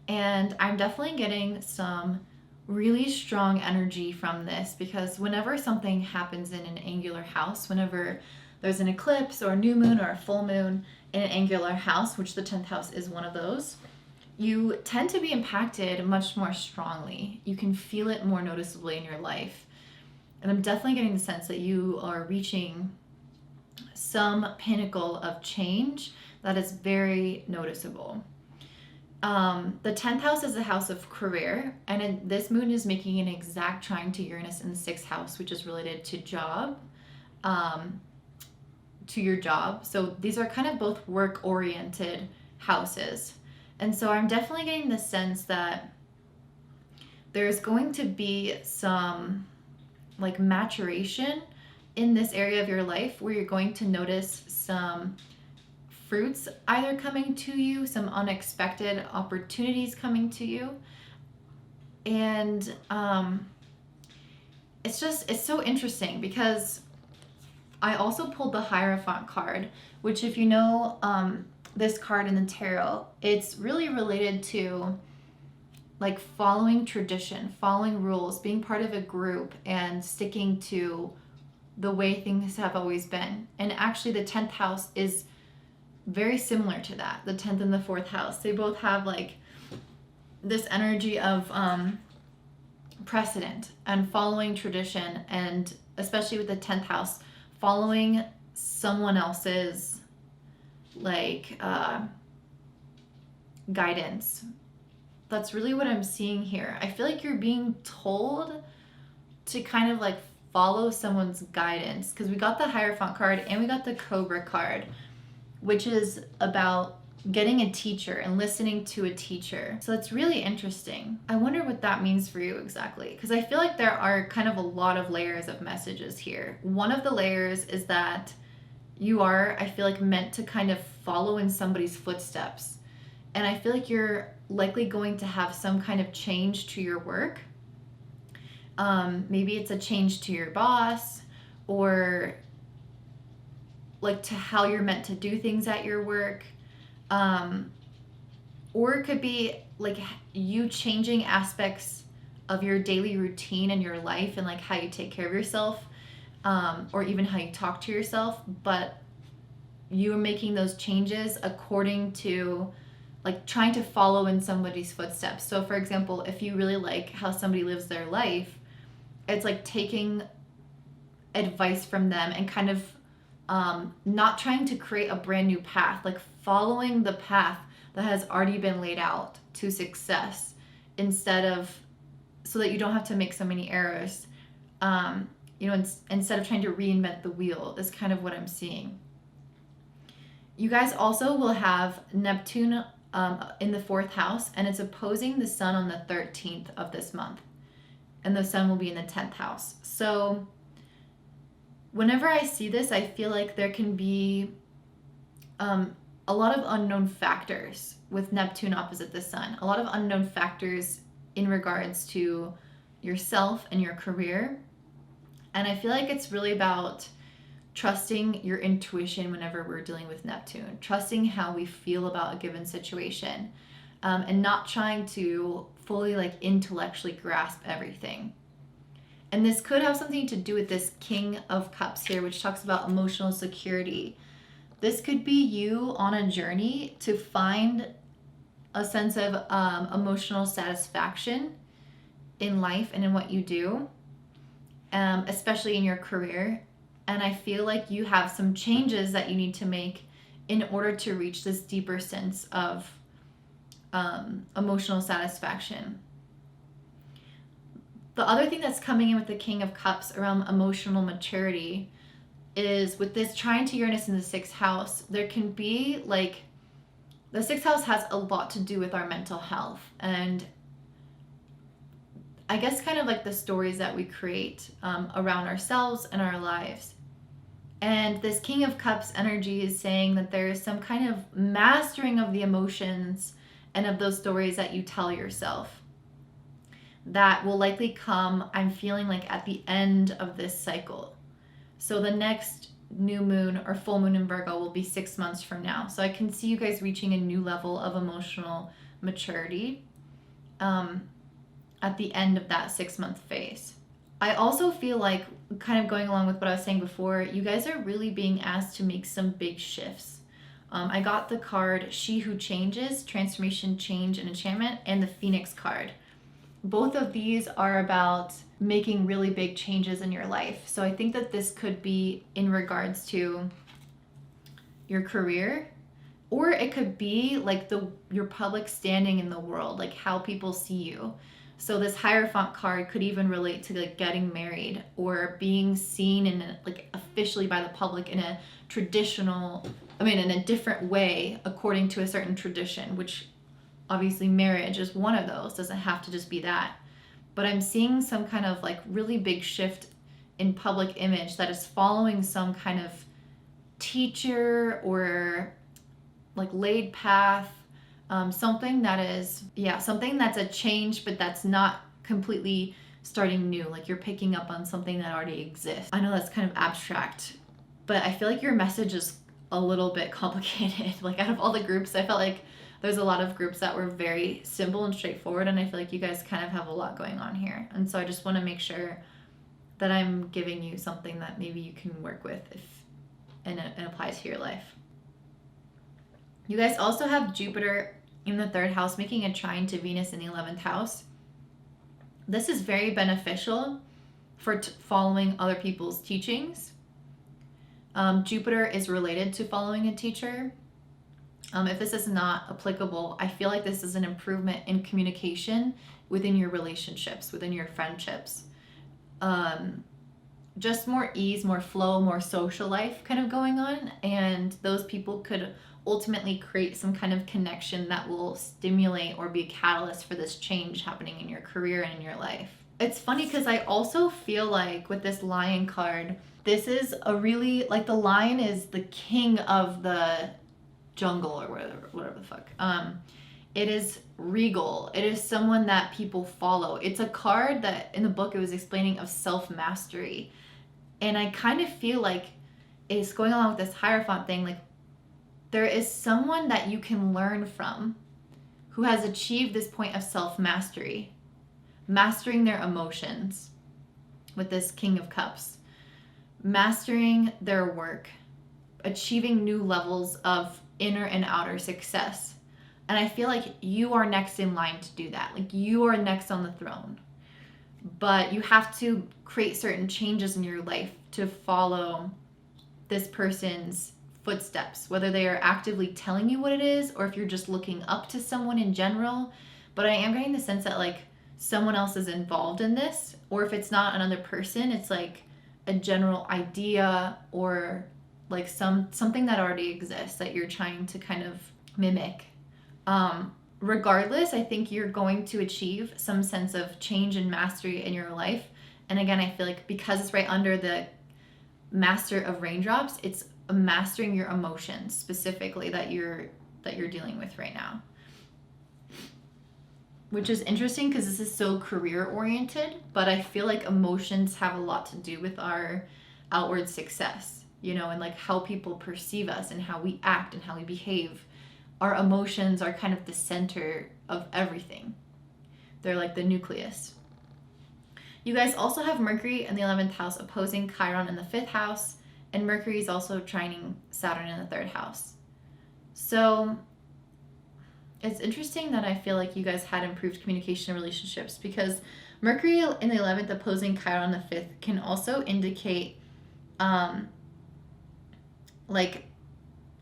And I'm definitely getting some really strong energy from this, because whenever something happens in an angular house, whenever there's an eclipse or a new moon or a full moon in an angular house, which the 10th house is one of those, you tend to be impacted much more strongly. You can feel it more noticeably in your life. And I'm definitely getting the sense that you are reaching some pinnacle of change that is very noticeable. The 10th house is the house of career, and this moon is making an exact trine to Uranus in the 6th house, which is related to job, to your job. So these are kind of both work-oriented houses. And so I'm definitely getting the sense that there's going to be some like maturation in this area of your life where you're going to notice some fruits either coming to you, some unexpected opportunities coming to you. And it's so interesting because I also pulled the Hierophant card, which if you know this card in the tarot, it's really related to like following tradition, following rules, being part of a group and sticking to the way things have always been. And actually the 10th house is very similar to that. The 10th and the 4th house. They both have like this energy of precedent and following tradition, and especially with the 10th house, following someone else's like guidance. That's really what I'm seeing here. I feel like you're being told to kind of like follow someone's guidance, because we got the Hierophant card and we got the Cobra card, which is about getting a teacher and listening to a teacher. So it's really interesting. I wonder what that means for you exactly, because I feel like there are kind of a lot of layers of messages here. One of the layers is that you are, I feel like, meant to kind of follow in somebody's footsteps. And I feel like you're likely going to have some kind of change to your work. Maybe it's a change to your boss, or like to how you're meant to do things at your work. Or it could be like you changing aspects of your daily routine and your life and like how you take care of yourself, or even how you talk to yourself, but you are making those changes according to like trying to follow in somebody's footsteps. So for example, if you really like how somebody lives their life, it's like taking advice from them and kind of not trying to create a brand new path, like following the path that has already been laid out to success, instead of, so that you don't have to make so many errors, instead of trying to reinvent the wheel, is kind of what I'm seeing. You guys also will have Neptune in the 4th house, and it's opposing the sun on the 13th of this month, and the sun will be in the 10th house. So whenever I see this, I feel like there can be a lot of unknown factors with Neptune opposite the sun. A lot of unknown factors in regards to yourself and your career. And I feel like it's really about trusting your intuition whenever we're dealing with Neptune, trusting how we feel about a given situation, and not trying to fully like intellectually grasp everything. And this could have something to do with this King of Cups here, which talks about emotional security. This could be you on a journey to find a sense of emotional satisfaction in life and in what you do, especially in your career. And I feel like you have some changes that you need to make in order to reach this deeper sense of emotional satisfaction. The other thing that's coming in with the King of Cups around emotional maturity is with this trine to Uranus in the 6th house, there can be like, the 6th house has a lot to do with our mental health, and I guess kind of like the stories that we create around ourselves and our lives. And this King of Cups energy is saying that there is some kind of mastering of the emotions and of those stories that you tell yourself that will likely come, I'm feeling like, at the end of this cycle. So the next new moon or full moon in Virgo will be 6 months from now. So I can see you guys reaching a new level of emotional maturity at the end of that 6-month phase. I also feel like, kind of going along with what I was saying before, you guys are really being asked to make some big shifts. I got the card She Who Changes, Transformation, Change, and Enchantment, and the Phoenix card. Both of these are about making really big changes in your life. So I think that this could be in regards to your career, or it could be like your public standing in the world, like how people see you. So this Hierophant card could even relate to like getting married or being seen in like officially by the public in a in a different way according to a certain tradition, which obviously marriage is one of those, doesn't have to just be that. But I'm seeing some kind of like really big shift in public image that is following some kind of teacher or like laid path, something that's a change, but that's not completely starting new, like you're picking up on something that already exists. I know that's kind of abstract, but I feel like your message is a little bit complicated. Like out of all the groups, I felt like there's a lot of groups that were very simple and straightforward, and I feel like you guys kind of have a lot going on here. And so I just want to make sure that I'm giving you something that maybe you can work with if and it applies to your life. You guys also have Jupiter in the 3rd house making a trine to Venus in the 11th house. This is very beneficial for following other people's teachings. Jupiter is related to following a teacher. If this is not applicable, I feel like this is an improvement in communication within your relationships, within your friendships. Just more ease, more flow, more social life kind of going on. And those people could ultimately create some kind of connection that will stimulate or be a catalyst for this change happening in your career and in your life. It's funny because I also feel like with this Lion card, this is a really, like the lion is the king of the jungle or whatever the fuck. It is regal. It is someone that people follow. It's a card that in the book it was explaining of self-mastery. And I kind of feel like it's going along with this Hierophant thing, like there is someone that you can learn from who has achieved this point of self-mastery, mastering their emotions with this King of Cups, mastering their work, achieving new levels of inner and outer success. And I feel like you are next in line to do that. Like you are next on the throne. But you have to create certain changes in your life to follow this person's footsteps, whether they are actively telling you what it is or if you're just looking up to someone in general. But I am getting the sense that like someone else is involved in this, or if it's not another person, it's like a general idea or like something that already exists that you're trying to kind of mimic. Regardless, I think you're going to achieve some sense of change and mastery in your life. And again, I feel like because it's right under the Master of Raindrops, it's mastering your emotions specifically that you're dealing with right now. Which is interesting because this is so career oriented, but I feel like emotions have a lot to do with our outward success, you know, and like how people perceive us and how we act and how we behave. Our emotions are kind of the center of everything. They're like the nucleus. You guys also have Mercury in the 11th house opposing Chiron in the 5th house, and Mercury is also trining Saturn in the 3rd house. So it's interesting that I feel like you guys had improved communication and relationships, because Mercury in the 11th opposing Chiron in the 5th can also indicate like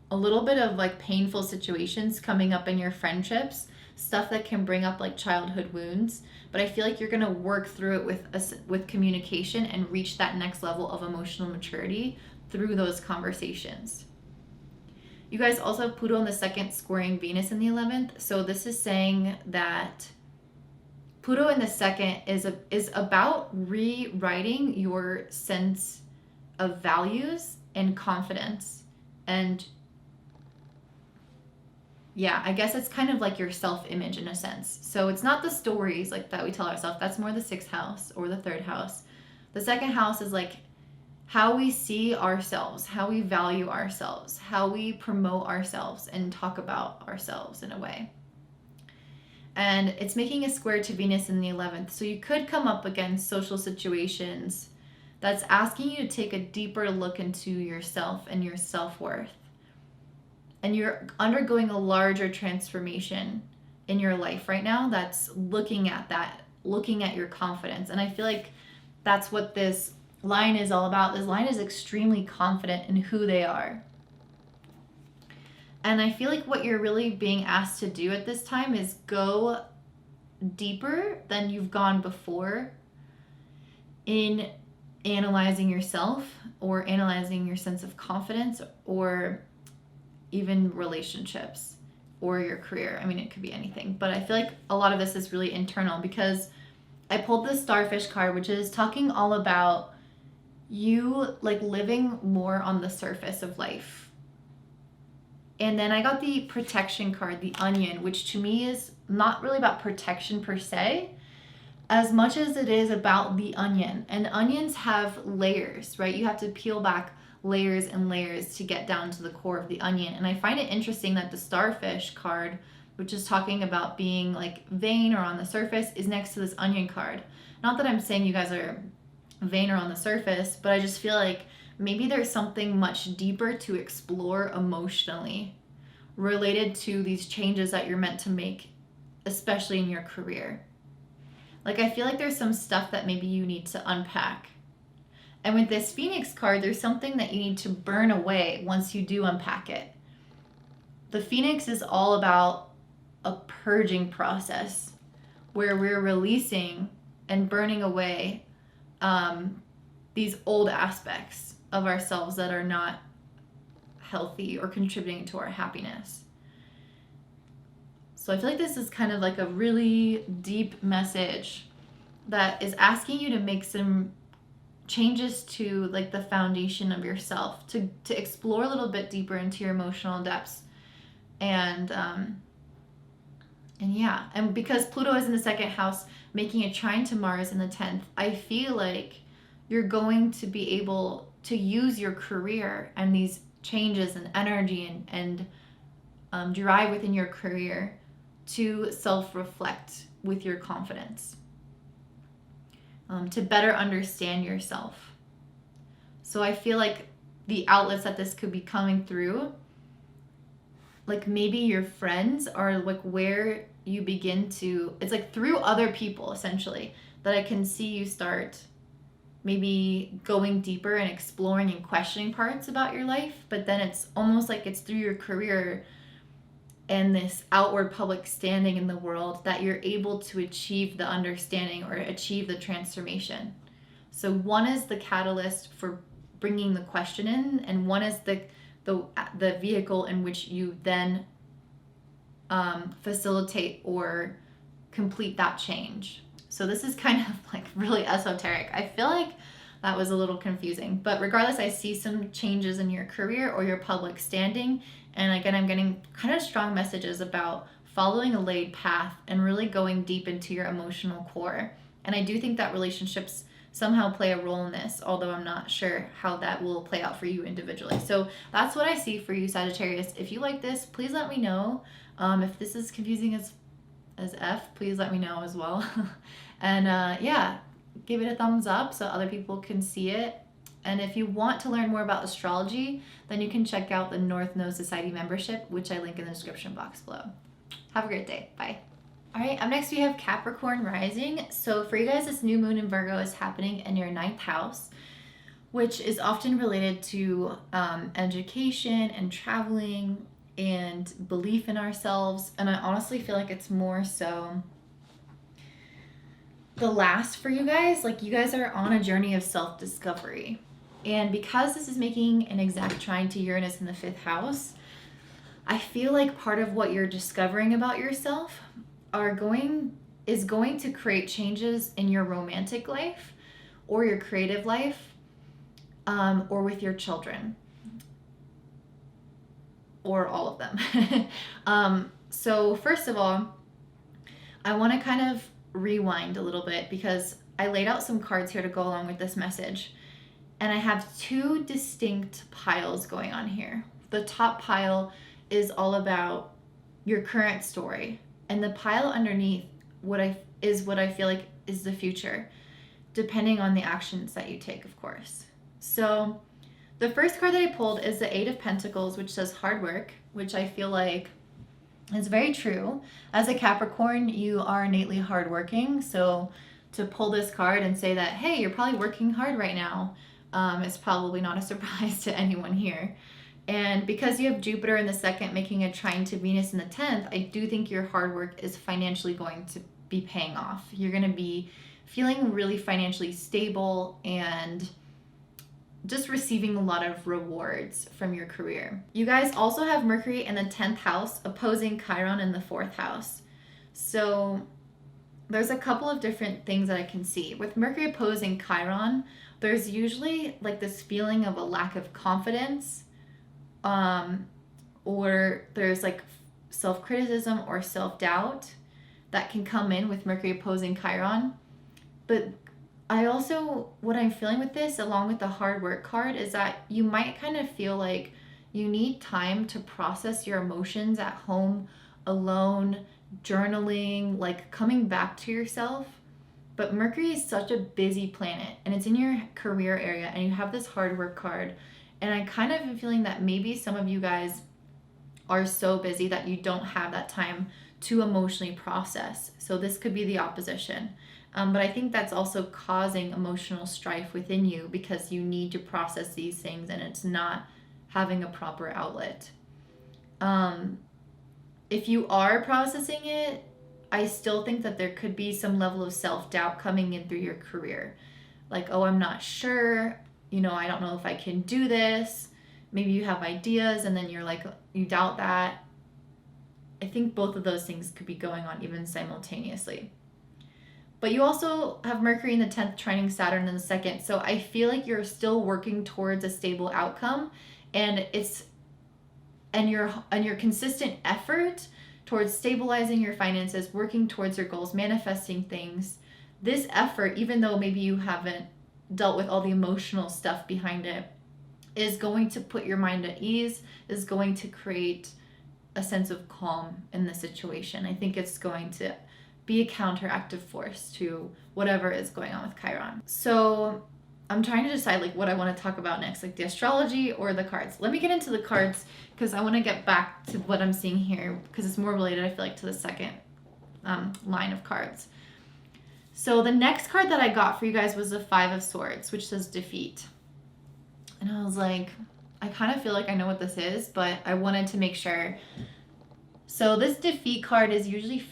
a little bit of like painful situations coming up in your friendships, stuff that can bring up like childhood wounds. But I feel like you're going to work through it with communication and reach that next level of emotional maturity through those conversations. You guys also have Pluto in the 2nd squaring Venus in the 11th. So this is saying that Pluto in the 2nd is about rewriting your sense of values and confidence. And yeah, I guess it's kind of like your self-image in a sense. So it's not the stories like that we tell ourselves. That's more the 6th house or the 3rd house. The 2nd house is like how we see ourselves, how we value ourselves, how we promote ourselves and talk about ourselves in a way. And it's making a square to Venus in the 11th. So you could come up against social situations that's asking you to take a deeper look into yourself and your self-worth. And you're undergoing a larger transformation in your life right now that's looking at that, looking at your confidence. And I feel like that's what this line is all about. This line is extremely confident in who they are. And I feel like what you're really being asked to do at this time is go deeper than you've gone before in analyzing yourself or analyzing your sense of confidence or even relationships or your career. I mean, it could be anything, but I feel like a lot of this is really internal because I pulled the Starfish card, which is talking all about you like living more on the surface of life. And then I got the Protection card, the Onion, which to me is not really about protection per se, as much as it is about the onion. And onions have layers, right? You have to peel back layers and layers to get down to the core of the onion. And I find it interesting that the starfish card, which is talking about being like vain or on the surface, is next to this onion card. Not that I'm saying you guys are vain or on the surface, but I just feel like maybe there's something much deeper to explore emotionally related to these changes that you're meant to make, especially in your career. Like, I feel like there's some stuff that maybe you need to unpack. And with this Phoenix card, there's something that you need to burn away once you do unpack it. The Phoenix is all about a purging process where we're releasing and burning away these old aspects of ourselves that are not healthy or contributing to our happiness. So I feel like this is kind of like a really deep message that is asking you to make some changes to like the foundation of yourself, to explore a little bit deeper into your emotional depths. And yeah, and because Pluto is in the second house, making a trine to Mars in the 10th, I feel like you're going to be able to use your career and these changes and energy and drive within your career to self-reflect with your confidence, to better understand yourself. So I feel like the outlets that this could be coming through, like maybe your friends are like where you begin to, it's like through other people essentially that I can see you start maybe going deeper and exploring and questioning parts about your life. But then it's almost like it's through your career and this outward public standing in the world that you're able to achieve the understanding or achieve the transformation. So one is the catalyst for bringing the question in, and one is the vehicle in which you then facilitate or complete that change. So this is kind of like really esoteric. I feel like that was a little confusing, but regardless, I see some changes in your career or your public standing. And again, I'm getting kind of strong messages about following a laid path and really going deep into your emotional core. And I do think that relationships somehow play a role in this, although I'm not sure how that will play out for you individually. So that's what I see for you, Sagittarius. If you like this, please let me know. If this is confusing as F, please let me know as well. And yeah, give it a thumbs up so other people can see it. And if you want to learn more about astrology, then you can check out the North Node Society membership, which I link in the description box below. Have a great day. Bye. All right, up next we have Capricorn Rising. So for you guys, this new moon in Virgo is happening in your 9th house, which is often related to education and traveling and belief in ourselves. And I honestly feel like it's more so the last for you guys. Like, you guys are on a journey of self-discovery. And because this is making an exact trine to Uranus in the 5th house, I feel like part of what you're discovering about yourself is going to create changes in your romantic life or your creative life, or with your children, or all of them. So first of all, I want to kind of rewind a little bit because I laid out some cards here to go along with this message. And I have two distinct piles going on here. The top pile is all about your current story. And the pile underneath what I feel like is the future, depending on the actions that you take, of course. So the first card that I pulled is the 8 of Pentacles, which says hard work, which I feel like is very true. As a Capricorn, you are innately hardworking. So to pull this card and say that, hey, you're probably working hard right now, is probably not a surprise to anyone here. And because you have Jupiter in the 2nd making a trine to Venus in the 10th, I do think your hard work is financially going to be paying off. You're going to be feeling really financially stable and just receiving a lot of rewards from your career. You guys also have Mercury in the 10th house opposing Chiron in the 4th house. So there's a couple of different things that I can see. With Mercury opposing Chiron, there's usually like this feeling of a lack of confidence, or there's like self-criticism or self-doubt that can come in with Mercury opposing Chiron. But I also, what I'm feeling with this, along with the hard work card, is that you might kind of feel like you need time to process your emotions at home, alone, journaling, like coming back to yourself. But Mercury is such a busy planet, and it's in your career area, and you have this hard work card. And I kind of am feeling that maybe some of you guys are so busy that you don't have that time to emotionally process. So this could be the opposition. But I think that's also causing emotional strife within you because you need to process these things and it's not having a proper outlet. If you are processing it, I still think that there could be some level of self-doubt coming in through your career. Like, oh, I'm not sure. I don't know if I can do this. Maybe you have ideas and then you're like, you doubt that. I think both of those things could be going on even simultaneously. But you also have Mercury in the 10th trining Saturn in the 2nd. So I feel like you're still working towards a stable outcome, and your consistent effort towards stabilizing your finances, working towards your goals, manifesting things. This effort, even though maybe you haven't dealt with all the emotional stuff behind it, is going to put your mind at ease, is going to create a sense of calm in the situation. I think it's going to be a counteractive force to whatever is going on with Chiron. So I'm trying to decide like what I want to talk about next, like the astrology or the cards. Let me get into the cards because I want to get back to what I'm seeing here because it's more related, I feel like, to the second line of cards. So the next card that I got for you guys was the Five of Swords, which says defeat. And I was like, I kind of feel like I know what this is, but I wanted to make sure. So this defeat card is usually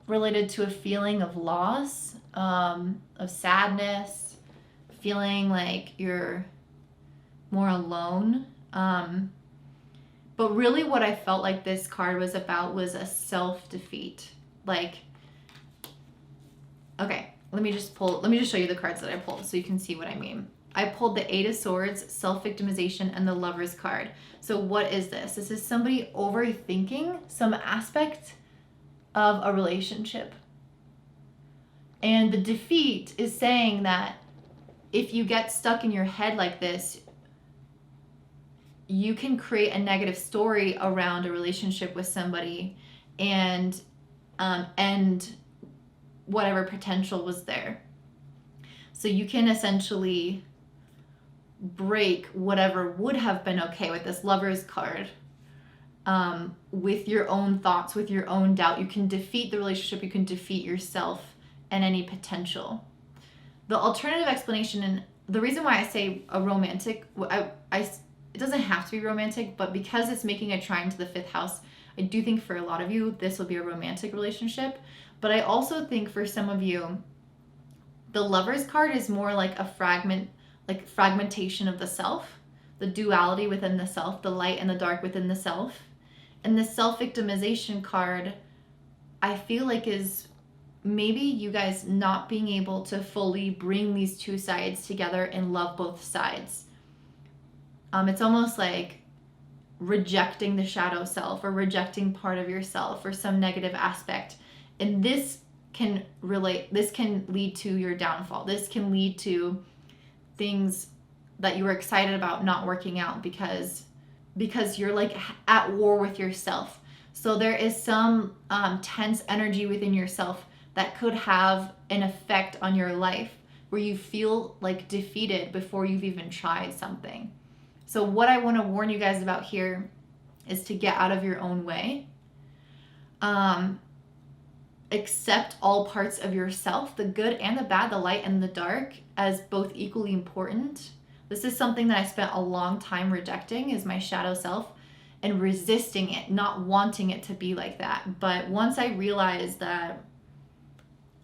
related to a feeling of loss, of sadness, feeling like you're more alone. But really what I felt like this card was about was a self-defeat. Like, okay, let me just show you the cards that I pulled so you can see what I mean. I pulled the Eight of Swords, self-victimization, and the Lover's card. So what is this? This is somebody overthinking some aspect of a relationship. And the defeat is saying that if you get stuck in your head like this, you can create a negative story around a relationship with somebody and end whatever potential was there. So you can essentially break whatever would have been okay with this Lover's card with your own thoughts, with your own doubt. You can defeat the relationship, you can defeat yourself and any potential. The alternative explanation, and the reason why I say a romantic, it doesn't have to be romantic, but because it's making a trine to the 5th house, I do think for a lot of you, this will be a romantic relationship. But I also think for some of you, the Lover's card is more like a fragmentation of the self, the duality within the self, the light and the dark within the self. And the self-victimization card, I feel like is maybe you guys not being able to fully bring these two sides together and love both sides. It's almost like rejecting the shadow self or rejecting part of yourself or some negative aspect. And this can lead to your downfall. This can lead to things that you were excited about not working out because you're like at war with yourself. So there is some tense energy within yourself that could have an effect on your life where you feel like defeated before you've even tried something. So what I want to warn you guys about here is to get out of your own way. Accept all parts of yourself, the good and the bad, the light and the dark, as both equally important. This is something that I spent a long time rejecting, is my shadow self, and resisting it, not wanting it to be like that. But once I realized that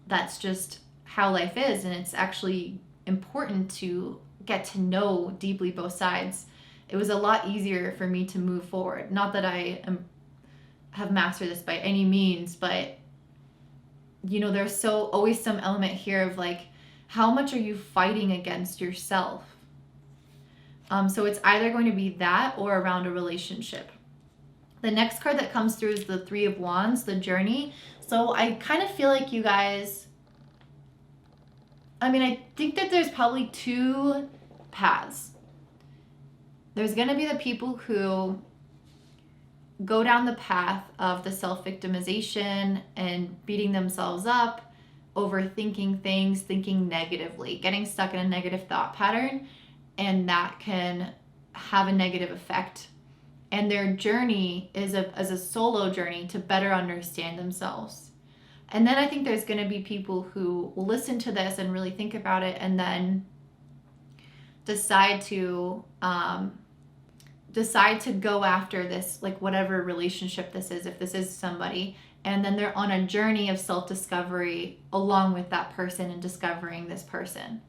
that's just how life is, and it's actually important to get to know deeply both sides, it was a lot easier for me to move forward. Not that I have mastered this by any means, but there's always some element here of like, how much are you fighting against yourself? So it's either going to be that or around a relationship. The next card that comes through is the Three of Wands, the Journey. So I kind of feel like you guys I mean, I think that there's probably two paths. There's going to be the people who go down the path of the self-victimization and beating themselves up, overthinking things, thinking negatively, getting stuck in a negative thought pattern, and that can have a negative effect. And their journey is a solo journey to better understand themselves. And then I think there's going to be people who will listen to this and really think about it, and then decide to go after this, like whatever relationship this is, if this is somebody, and then they're on a journey of self-discovery along with that person and discovering this person.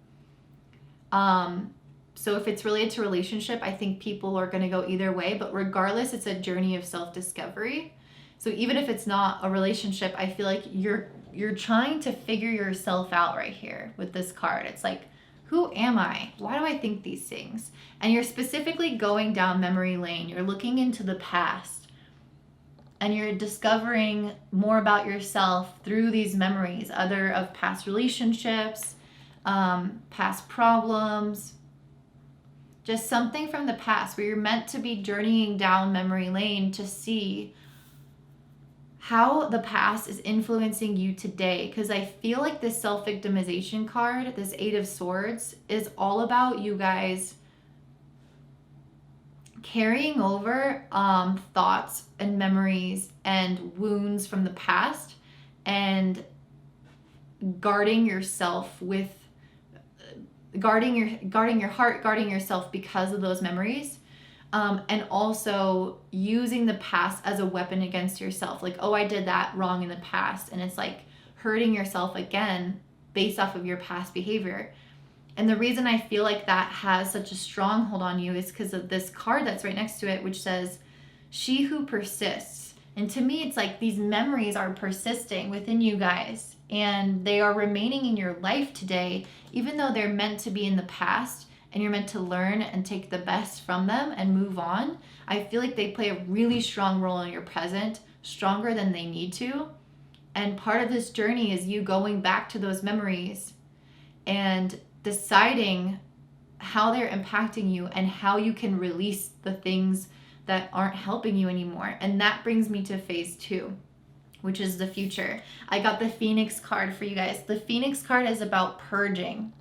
So if it's related to relationship, I think people are going to go either way, but regardless, it's a journey of self-discovery. So even if it's not a relationship, I feel like you're trying to figure yourself out right here with this card. It's like, who am I? Why do I think these things? And you're specifically going down memory lane. You're looking into the past and you're discovering more about yourself through these memories, other of past relationships, past problems, just something from the past where you're meant to be journeying down memory lane to see how the past is influencing you today. Because I feel like this self-victimization card, this Eight of Swords, is all about you guys carrying over thoughts and memories and wounds from the past and guarding yourself with guarding your heart, guarding yourself because of those memories. And also using the past as a weapon against yourself. Like, oh, I did that wrong in the past. And it's like hurting yourself again based off of your past behavior. And the reason I feel like that has such a stronghold on you is because of this card that's right next to it, which says, she who persists. And to me, it's like these memories are persisting within you guys. And they are remaining in your life today, even though they're meant to be in the past. And you're meant to learn and take the best from them and move on. I feel like they play a really strong role in your present, stronger than they need to. And part of this journey is you going back to those memories and deciding how they're impacting you and how you can release the things that aren't helping you anymore. And that brings me to phase 2, which is the future. I got the Phoenix card for you guys. The Phoenix card is about purging.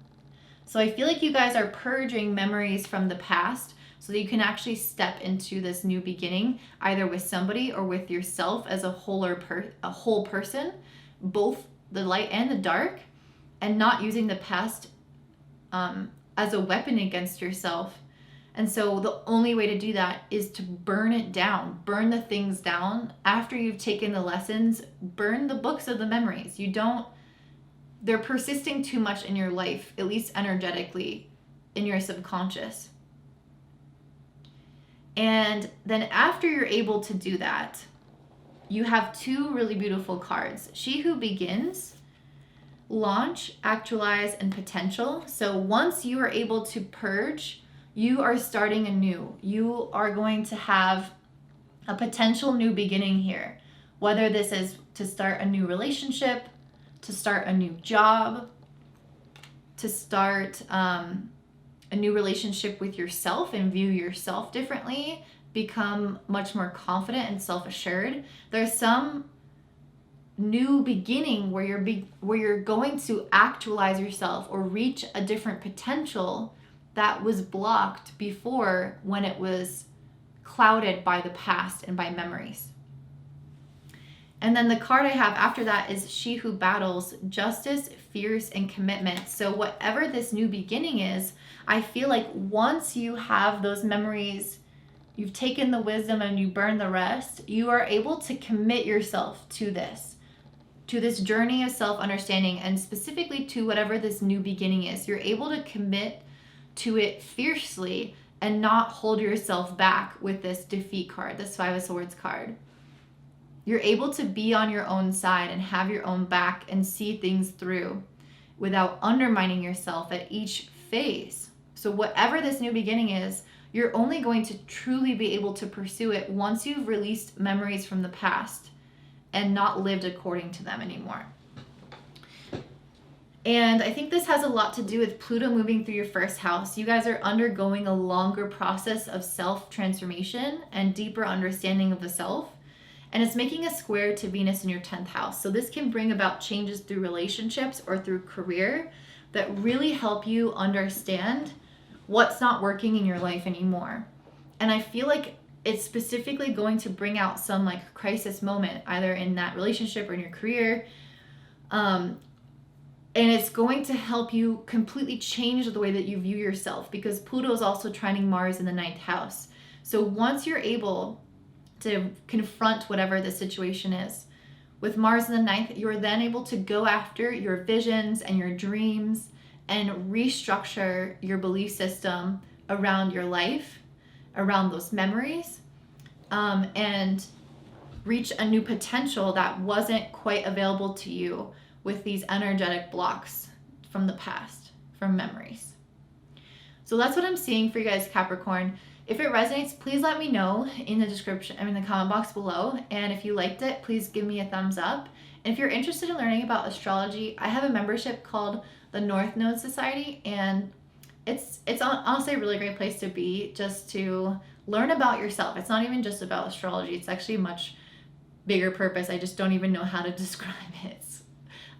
So I feel like you guys are purging memories from the past so that you can actually step into this new beginning, either with somebody or with yourself as a whole person, both the light and the dark, and not using the past as a weapon against yourself. And so the only way to do that is to burn it down, burn the things down. After you've taken the lessons, burn the books of the memories. They're persisting too much in your life, at least energetically, in your subconscious. And then after you're able to do that, you have two really beautiful cards. She Who Begins, Launch, Actualize, and Potential. So once you are able to purge, you are starting anew. You are going to have a potential new beginning here. Whether this is to start a new relationship, to start a new job, to start a new relationship with yourself and view yourself differently, become much more confident and self-assured. There's some new beginning where you're going to actualize yourself or reach a different potential that was blocked before when it was clouded by the past and by memories. And then the card I have after that is She Who Battles, Justice, Fierce, and Commitment. So whatever this new beginning is, I feel like once you have those memories, you've taken the wisdom and you burn the rest, you are able to commit yourself to this journey of self-understanding, and specifically to whatever this new beginning is. You're able to commit to it fiercely and not hold yourself back with this defeat card, this Five of Swords card. You're able to be on your own side and have your own back and see things through without undermining yourself at each phase. So whatever this new beginning is, you're only going to truly be able to pursue it once you've released memories from the past and not lived according to them anymore. And I think this has a lot to do with Pluto moving through your first house. You guys are undergoing a longer process of self-transformation and deeper understanding of the self. And it's making a square to Venus in your 10th house. So this can bring about changes through relationships or through career that really help you understand what's not working in your life anymore. And I feel like it's specifically going to bring out some like crisis moment, either in that relationship or in your career. And it's going to help you completely change the way that you view yourself, because Pluto is also trining Mars in the 9th house. So once you're able to confront whatever the situation is with Mars in the 9th, you're then able to go after your visions and your dreams and restructure your belief system around your life, around those memories, and reach a new potential that wasn't quite available to you with these energetic blocks from the past, from memories. So that's what I'm seeing for you guys, Capricorn. If it resonates, please let me know in the description, the comment box below. And if you liked it, please give me a thumbs up. And if you're interested in learning about astrology, I have a membership called the North Node Society, and it's honestly a really great place to be, just to learn about yourself. It's not even just about astrology. It's actually a much bigger purpose. I just don't even know how to describe it.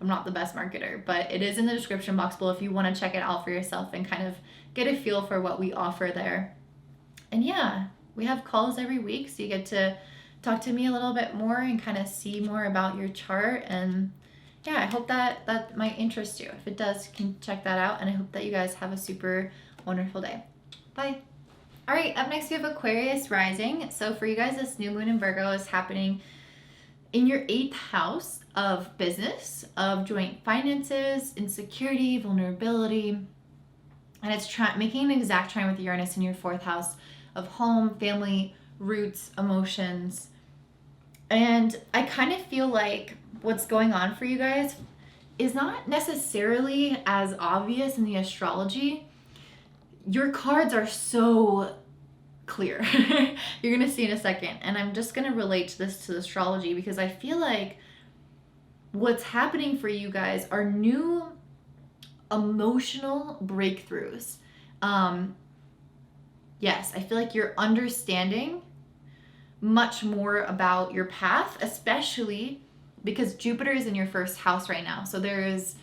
I'm not the best marketer, but it is in the description box below if you want to check it out for yourself and kind of get a feel for what we offer there. And yeah, we have calls every week, so you get to talk to me a little bit more and kind of see more about your chart. And yeah, I hope that might interest you. If it does, you can check that out. And I hope that you guys have a super wonderful day. Bye. All right, up next we have Aquarius Rising. So for you guys, this new moon in Virgo is happening in your 8th house of business, of joint finances, insecurity, vulnerability. And it's making an exact trine with Uranus in your 4th house of home, family, roots, emotions. And I kind of feel like what's going on for you guys is not necessarily as obvious in the astrology. Your cards are so clear. You're going to see in a second. And I'm just going to relate this to astrology, because I feel like what's happening for you guys are new emotional breakthroughs. Yes, I feel like you're understanding much more about your path, especially because Jupiter is in your 1st house right now. So there is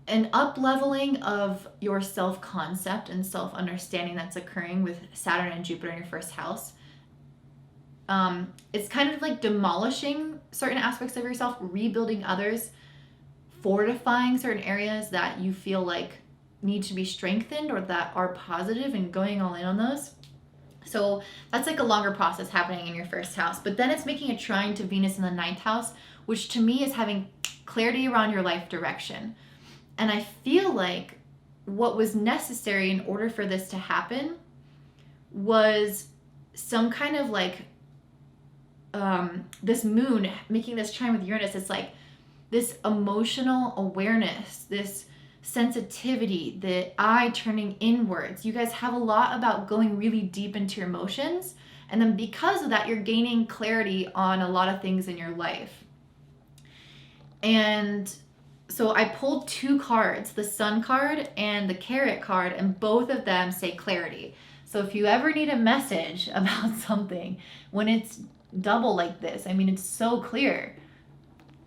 an up-leveling of your self-concept and self-understanding that's occurring with Saturn and Jupiter in your 1st house. It's kind of like demolishing certain aspects of yourself, rebuilding others, fortifying certain areas that you feel like need to be strengthened or that are positive, and going all in on those. So that's like a longer process happening in your 1st house. But then it's making a trine to Venus in the 9th house, which to me is having clarity around your life direction. And I feel like what was necessary in order for this to happen was some kind of like this moon making this trine with Uranus. It's like this emotional awareness, this sensitivity, the eye turning inwards. You guys have a lot about going really deep into your emotions. And then because of that, you're gaining clarity on a lot of things in your life. And so I pulled 2 cards, the Sun card and the Carrot card, and both of them say clarity. So if you ever need a message about something, when it's double like this, I mean, it's so clear.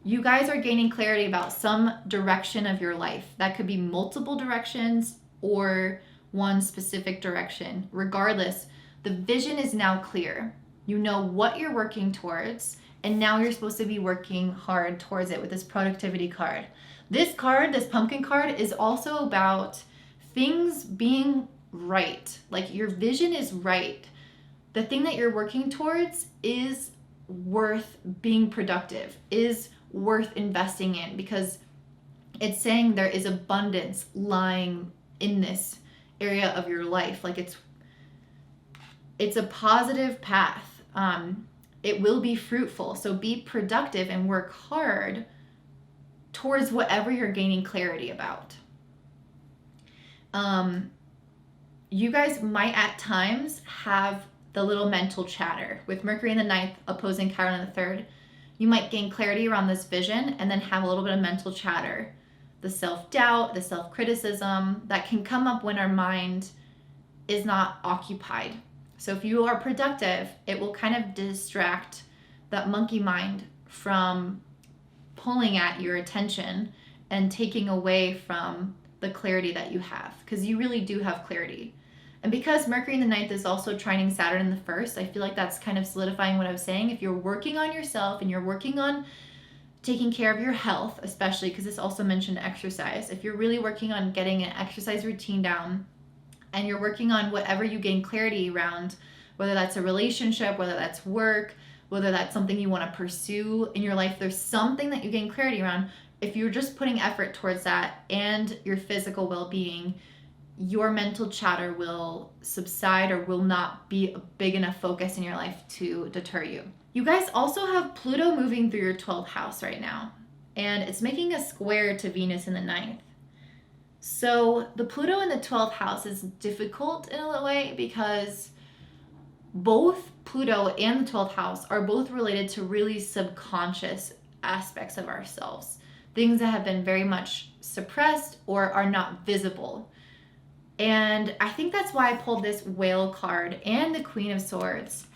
You guys are gaining clarity about some direction of your life. That could be multiple directions or one specific direction. Regardless, the vision is now clear. You know what you're working towards, and now you're supposed to be working hard towards it with this productivity card. This card, this pumpkin card, is also about things being right. Like your vision is right. The thing that you're working towards is worth being productive, is worth investing in, because it's saying there is abundance lying in this area of your life. Like it's a positive path. It will be fruitful. So be productive and work hard towards whatever you're gaining clarity about. You guys might at times have the little mental chatter with Mercury in the 9th opposing Chiron in the 3rd. You might gain clarity around this vision and then have a little bit of mental chatter the self-doubt, the self-criticism that can come up when our mind is not occupied. So if you are productive, it will kind of distract that monkey mind from pulling at your attention and taking away from the clarity that you have, because you really do have clarity. And because Mercury in the ninth is also trining Saturn in the first, I feel like that's kind of solidifying what I was saying. If you're working on yourself and you're working on taking care of your health, especially because this also mentioned exercise, if you're really working on getting an exercise routine down and you're working on whatever you gain clarity around, whether that's a relationship, whether that's work, whether that's something you want to pursue in your life, there's something that you gain clarity around. If you're just putting effort towards that and your physical well-being, your mental chatter will subside or will not be a big enough focus in your life to deter you. You guys also have Pluto moving through your 12th house right now, and it's making a square to Venus in the ninth. So the Pluto in the 12th house is difficult in a way because both Pluto and the 12th house are both related to really subconscious aspects of ourselves, things that have been very much suppressed or are not visible. And I think that's why I pulled this Whale card and the Queen of Swords.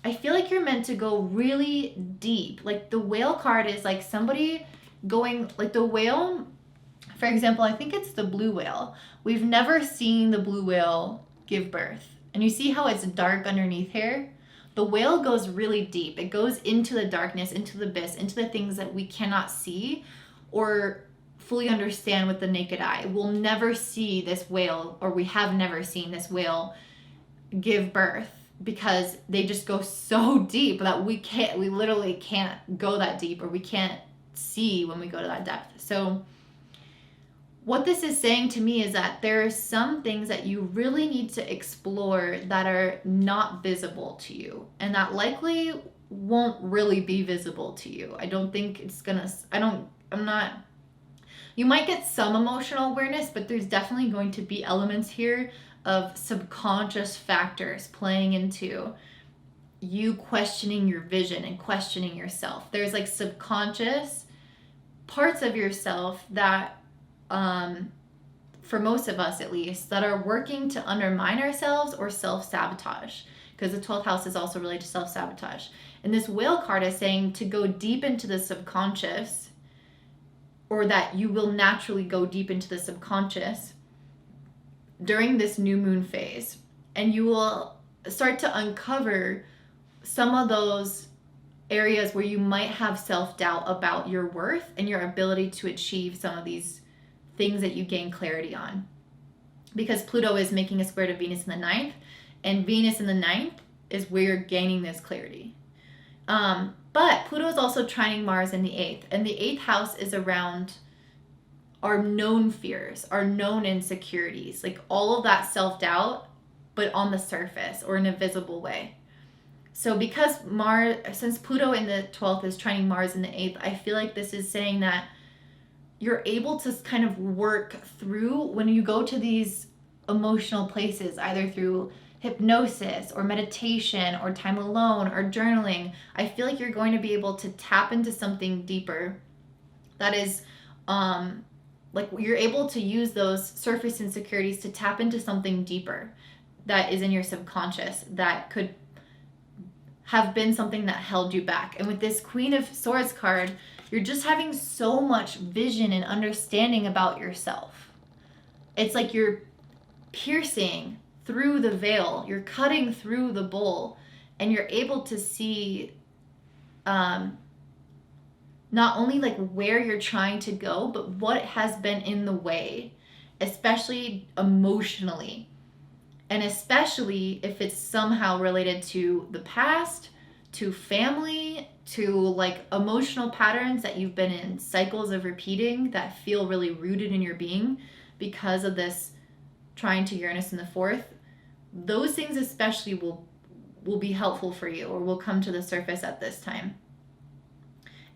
I feel like you're meant to go really deep. Like the Whale card is like somebody going, like the whale, for example, I think it's the blue whale. We've never seen the blue whale give birth. And you see how it's dark underneath here? The whale goes really deep. It goes into the darkness, into the abyss, into the things that we cannot see or fully understand with the naked eye. We'll never see this whale, or we have never seen this whale give birth because they just go so deep that we literally can't go that deep, or we can't see when we go to that depth. So what this is saying to me is that there are some things that you really need to explore that are not visible to you, and that likely won't really be visible to you. I don't think it's gonna, you might get some emotional awareness, but there's definitely going to be elements here of subconscious factors playing into you questioning your vision and questioning yourself. There's like subconscious parts of yourself that, for most of us at least, that are working to undermine ourselves or self-sabotage, because the 12th house is also related to self-sabotage. And this Whale card is saying to go deep into the subconscious, or that you will naturally go deep into the subconscious during this new moon phase. And you will start to uncover some of those areas where you might have self-doubt about your worth and your ability to achieve some of these things that you gain clarity on. Because Pluto is making a square to Venus in the ninth, and Venus in the ninth is where you're gaining this clarity. But Pluto is also trining Mars in the 8th, and the 8th house is around our known fears, our known insecurities, like all of that self-doubt, but on the surface or in a visible way. So because since Pluto in the 12th is trining Mars in the 8th, I feel like this is saying that you're able to kind of work through when you go to these emotional places, either through hypnosis or meditation or time alone or journaling. I feel like you're going to be able to tap into something deeper that is like you're able to use those surface insecurities to tap into something deeper that is in your subconscious that could have been something that held you back. And with this Queen of Swords card, you're just having so much vision and understanding about yourself. It's like you're piercing through the veil, you're cutting through the bowl, and you're able to see not only like where you're trying to go, but what has been in the way, especially emotionally. And especially if it's somehow related to the past, to family, to like emotional patterns that you've been in cycles of repeating that feel really rooted in your being because of this trine to Uranus in the 4th. Those things especially will be helpful for you, or will come to the surface at this time.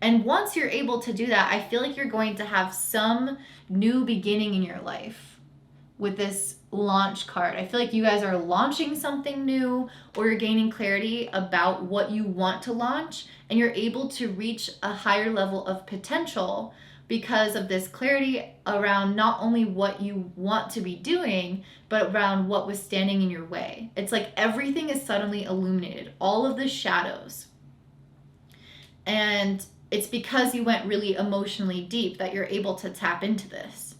And once you're able to do that, I feel like you're going to have some new beginning in your life with this launch card. I feel like you guys are launching something new, or you're gaining clarity about what you want to launch, and you're able to reach a higher level of potential because of this clarity around not only what you want to be doing, but around what was standing in your way. It's like everything is suddenly illuminated, all of the shadows. And it's because you went really emotionally deep that you're able to tap into this.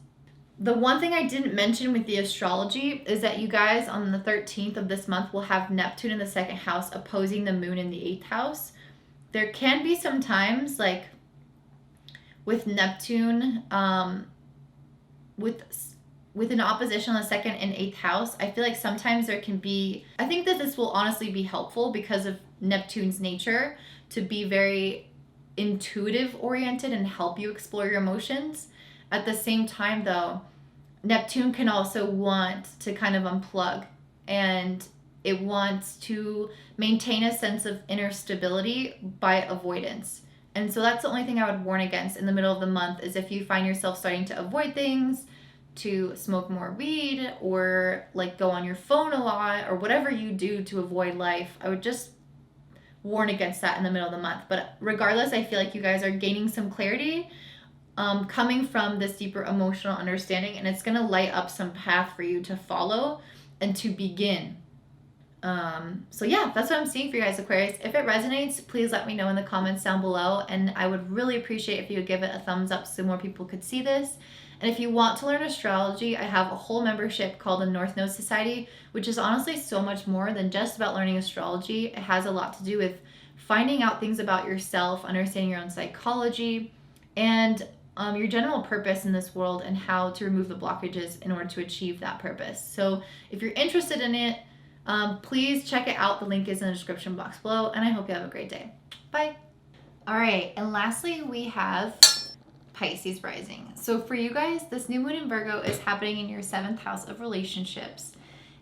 The one thing I didn't mention with the astrology is that you guys on the 13th of this month will have Neptune in the second house opposing the moon in the 8th house. There can be some times like with Neptune, with an opposition on the second and 8th house, I feel like sometimes there can be, I think that this will honestly be helpful because of Neptune's nature to be very intuitive oriented and help you explore your emotions. At the same time though, Neptune can also want to kind of unplug, and it wants to maintain a sense of inner stability by avoidance. And so that's the only thing I would warn against in the middle of the month, is if you find yourself starting to avoid things, to smoke more weed, or like go on your phone a lot, or whatever you do to avoid life, I would just warn against that in the middle of the month. But regardless, I feel like you guys are gaining some clarity coming from this deeper emotional understanding, and it's going to light up some path for you to follow and to begin. So yeah, that's what I'm seeing for you guys, Aquarius. If it resonates, please let me know in the comments down below, and I would really appreciate if you would give it a thumbs up so more people could see this. And if you want to learn astrology, I have a whole membership called the North Node Society, which is honestly so much more than just about learning astrology. It has a lot to do with finding out things about yourself, understanding your own psychology, and your general purpose in this world, and how to remove the blockages in order to achieve that purpose. So if you're interested in it, please check it out. The link is in the description box below, and I hope you have a great day. Bye. All right, and lastly, we have Pisces Rising. So for you guys, this new moon in Virgo is happening in your 7th house of relationships,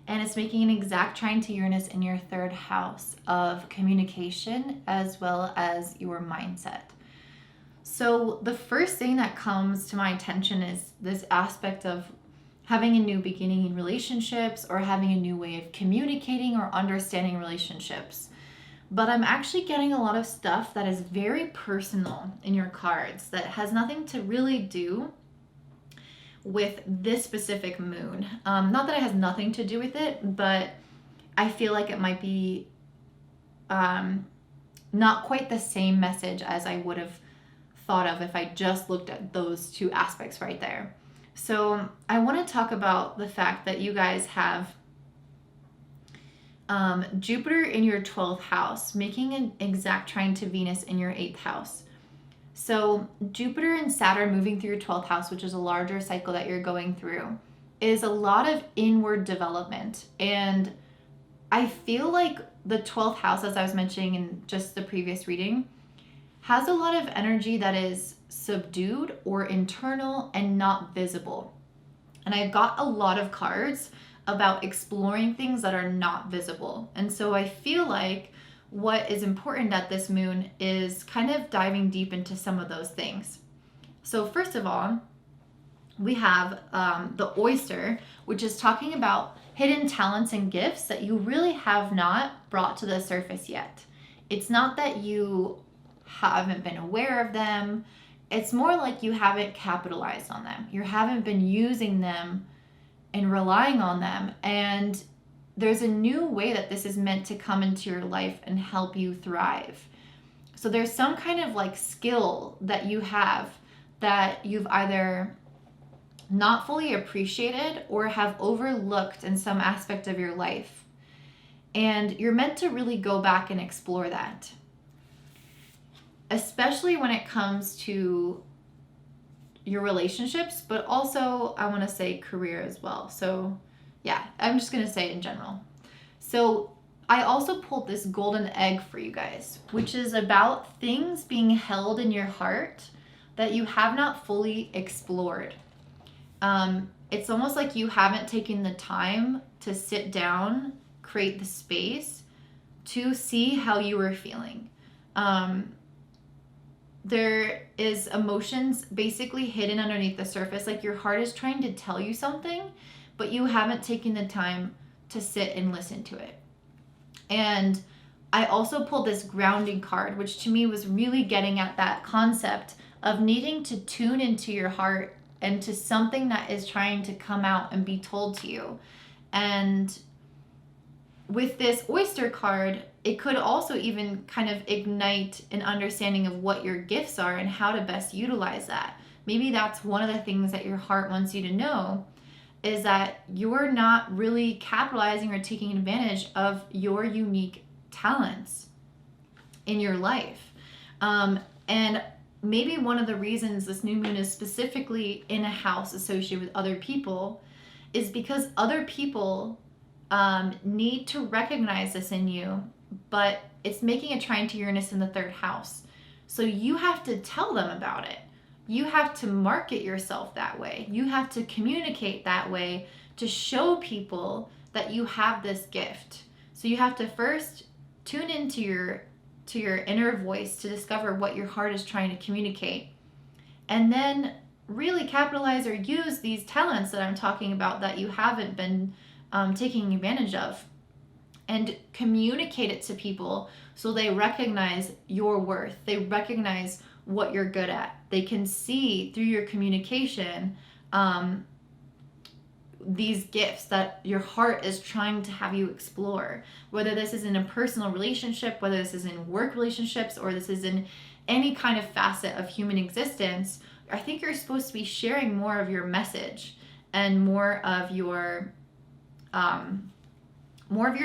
and it's making an exact trine to Uranus in your 3rd house of communication as well as your mindset. So the first thing that comes to my attention is this aspect of having a new beginning in relationships, or having a new way of communicating or understanding relationships. But I'm actually getting a lot of stuff that is very personal in your cards that has nothing to really do with this specific moon. Not that it has nothing to do with it, but I feel like it might be not quite the same message as I would have thought of if I just looked at those two aspects right there. So I want to talk about the fact that you guys have Jupiter in your 12th house, making an exact trine to Venus in your 8th house. So Jupiter and Saturn moving through your 12th house, which is a larger cycle that you're going through, is a lot of inward development. And I feel like the 12th house, as I was mentioning in just the previous reading, has a lot of energy that is subdued or internal and not visible. And I got a lot of cards about exploring things that are not visible. And so I feel like what is important at this moon is kind of diving deep into some of those things. So first of all, we have the oyster, which is talking about hidden talents and gifts that you really have not brought to the surface yet. It's not that you haven't been aware of them. It's more like you haven't capitalized on them. You haven't been using them and relying on them. And there's a new way that this is meant to come into your life and help you thrive. So there's some kind of like skill that you have that you've either not fully appreciated or have overlooked in some aspect of your life. And you're meant to really go back and explore that, especially when it comes to your relationships, but also I want to say career as well. So yeah, I'm just going to say it in general. So I also pulled this golden egg for you guys, which is about things being held in your heart that you have not fully explored. It's almost like you haven't taken the time to sit down, create the space to see how you were feeling. There is emotions basically hidden underneath the surface, like your heart is trying to tell you something, but you haven't taken the time to sit and listen to it. And I also pulled this grounding card, which to me was really getting at that concept of needing to tune into your heart and to something that is trying to come out and be told to you. And with this oyster card, it could also even kind of ignite an understanding of what your gifts are and how to best utilize that. Maybe that's one of the things that your heart wants you to know, is that you're not really capitalizing or taking advantage of your unique talents in your life. And maybe one of the reasons this new moon is specifically in a house associated with other people is because other people need to recognize this in you, but it's making a trine to Uranus in the 3rd house. So you have to tell them about it. You have to market yourself that way. You have to communicate that way to show people that you have this gift. So you have to first tune into your inner voice to discover what your heart is trying to communicate. And then really capitalize or use these talents that I'm talking about that you haven't been taking advantage of, and communicate it to people so they recognize your worth. They recognize what you're good at. They can see through your communication these gifts that your heart is trying to have you explore, whether this is in a personal relationship, whether this is in work relationships, or this is in any kind of facet of human existence. I think you're supposed to be sharing more of your message and more of your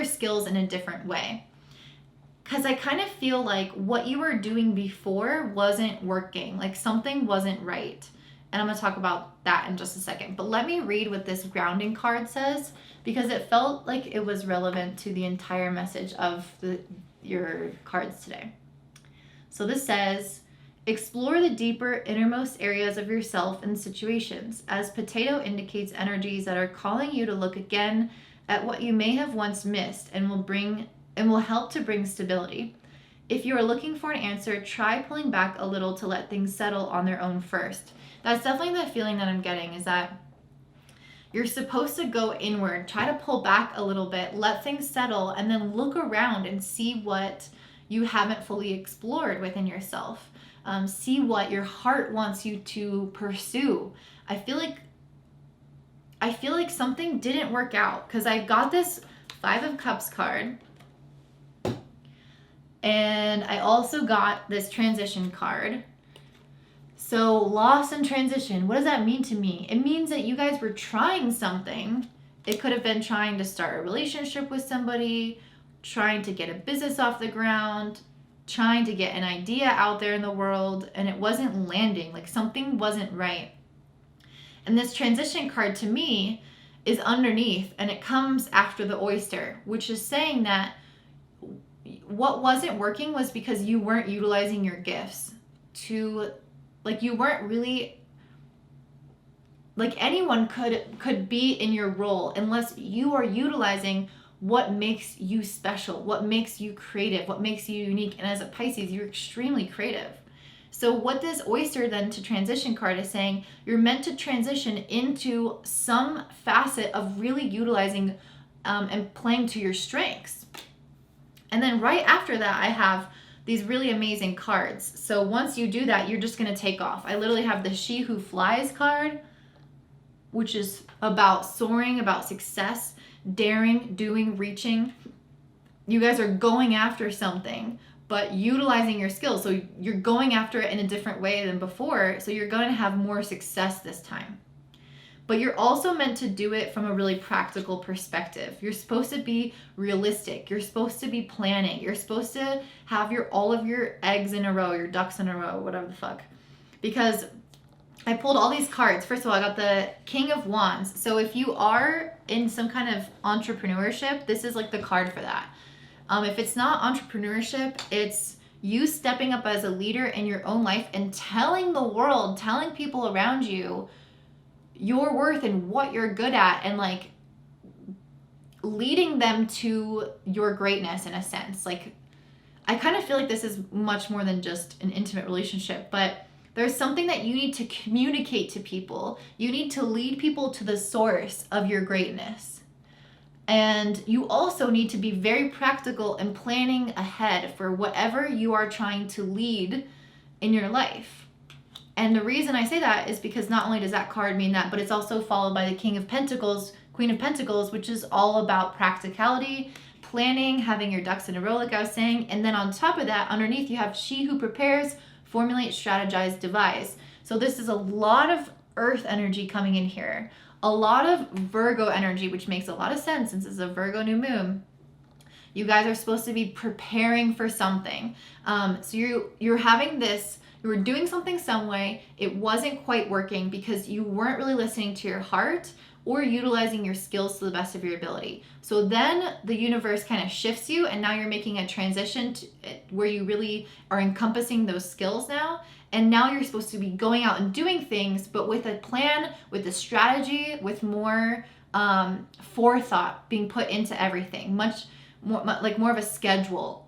skills in a different way. Because I kind of feel like what you were doing before wasn't working, like something wasn't right. And I'm going to talk about that in just a second. But let me read what this grounding card says, because it felt like it was relevant to the entire message of your cards today. So this says, explore the deeper innermost areas of yourself and situations, as potato indicates energies that are calling you to look again at what you may have once missed and will help to bring stability. If you are looking for an answer, try pulling back a little to let things settle on their own first. That's definitely the feeling that I'm getting, is that you're supposed to go inward, try to pull back a little bit, let things settle, and then look around and see what you haven't fully explored within yourself. See what your heart wants you to pursue. I feel like something didn't work out, because I got this 5 of Cups card, and I also got this transition card. So loss and transition, what does that mean to me? It means that you guys were trying something. It could have been trying to start a relationship with somebody, trying to get a business off the ground, trying to get an idea out there in the world, and it wasn't landing, like something wasn't right. And this transition card to me is underneath, and it comes after the oyster, which is saying that what wasn't working was because you weren't utilizing your gifts to, like, you weren't really, like, anyone could be in your role unless you are utilizing what makes you special, what makes you creative, what makes you unique. And as a Pisces, you're extremely creative. So what this oyster then to transition card is saying, you're meant to transition into some facet of really utilizing and playing to your strengths. And then right after that, I have these really amazing cards. So once you do that, you're just going to take off. I literally have the She Who Flies card, which is about soaring, about success, daring, doing, reaching. You guys are going after something, but utilizing your skills. So you're going after it in a different way than before. So you're going to have more success this time. But you're also meant to do it from a really practical perspective. You're supposed to be realistic. You're supposed to be planning. You're supposed to have all of your eggs in a row, your ducks in a row, whatever the fuck. Because I pulled all these cards. First of all, I got the King of Wands. So if you are in some kind of entrepreneurship, this is like the card for that. If it's not entrepreneurship, it's you stepping up as a leader in your own life and telling the world, telling people around you your worth and what you're good at, and like leading them to your greatness in a sense. Like, I kind of feel like this is much more than just an intimate relationship, but there's something that you need to communicate to people. You need to lead people to the source of your greatness. And you also need to be very practical and planning ahead for whatever you are trying to lead in your life. And the reason I say that is because not only does that card mean that, but it's also followed by the King of Pentacles, Queen of Pentacles, which is all about practicality, planning, having your ducks in a row, like I was saying. And then on top of that, underneath, you have she who prepares, formulate, strategize, devise. So this is a lot of earth energy coming in here. A lot of Virgo energy, which makes a lot of sense since it's a Virgo new moon. You guys are supposed to be preparing for something. So you're having this, you were doing something some way, it wasn't quite working because you weren't really listening to your heart or utilizing your skills to the best of your ability. So then the universe kind of shifts you, and now you're making a transition to where you really are encompassing those skills now. And now you're supposed to be going out and doing things, but with a plan, with a strategy, with more forethought being put into everything. Much more of a schedule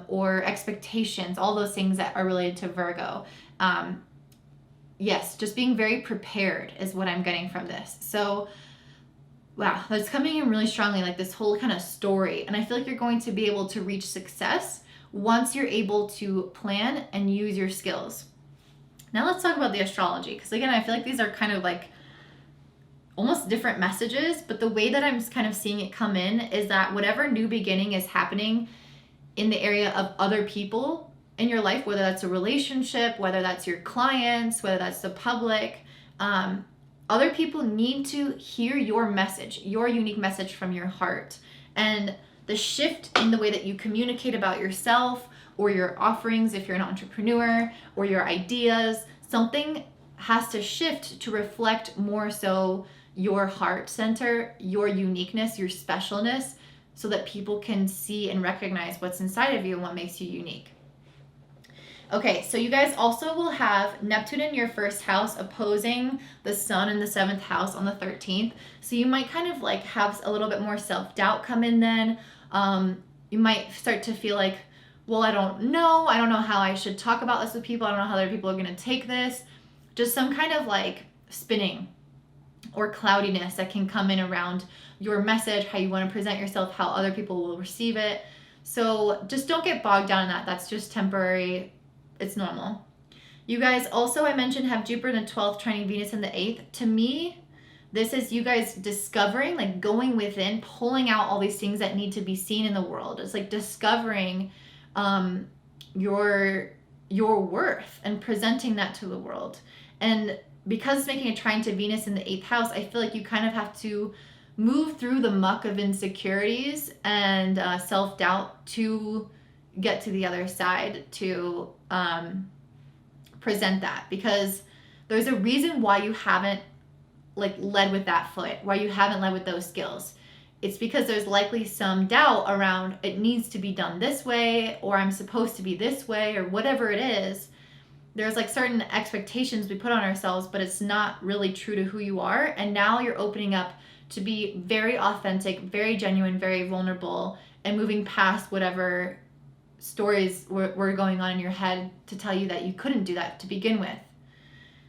or expectations, all those things that are related to Virgo. Yes, just being very prepared is what I'm getting from this. So, wow, that's coming in really strongly, like this whole kind of story. And I feel like you're going to be able to reach success once you're able to plan and use your skills. Now let's talk about the astrology, because again, I feel like these are kind of like almost different messages, but the way that I'm kind of seeing it come in is that whatever new beginning is happening in the area of other people in your life, whether that's a relationship, whether that's your clients, whether that's the public, other people need to hear your message, your unique message from your heart. And the shift in the way that you communicate about yourself or your offerings, if you're an entrepreneur, or your ideas, something has to shift to reflect more so your heart center, your uniqueness, your specialness, so that people can see and recognize what's inside of you and what makes you unique. Okay, so you guys also will have Neptune in your first house opposing the sun in the 7th house on the 13th. So you might kind of like have a little bit more self-doubt come in then. You might start to feel like, well, I don't know how I should talk about this with people. I don't know how other people are going to take this. Just some kind of like spinning or cloudiness that can come in around your message, how you want to present yourself, how other people will receive it. So just don't get bogged down in that. That's just temporary. It's normal. You guys also, I mentioned, have Jupiter in the 12th trining Venus in the 8th. To me, this is you guys discovering, like going within, pulling out all these things that need to be seen in the world. It's like discovering your worth and presenting that to the world. And because it's making a trine to Venus in the 8th house, I feel like you kind of have to move through the muck of insecurities and self-doubt to get to the other side to present that, because there's a reason why you haven't like led with that foot, why you haven't led with those skills. It's because there's likely some doubt around it needs to be done this way, or I'm supposed to be this way, or whatever it is. There's like certain expectations we put on ourselves, but it's not really true to who you are. And now you're opening up to be very authentic, very genuine, very vulnerable, and moving past whatever stories were going on in your head to tell you that you couldn't do that to begin with,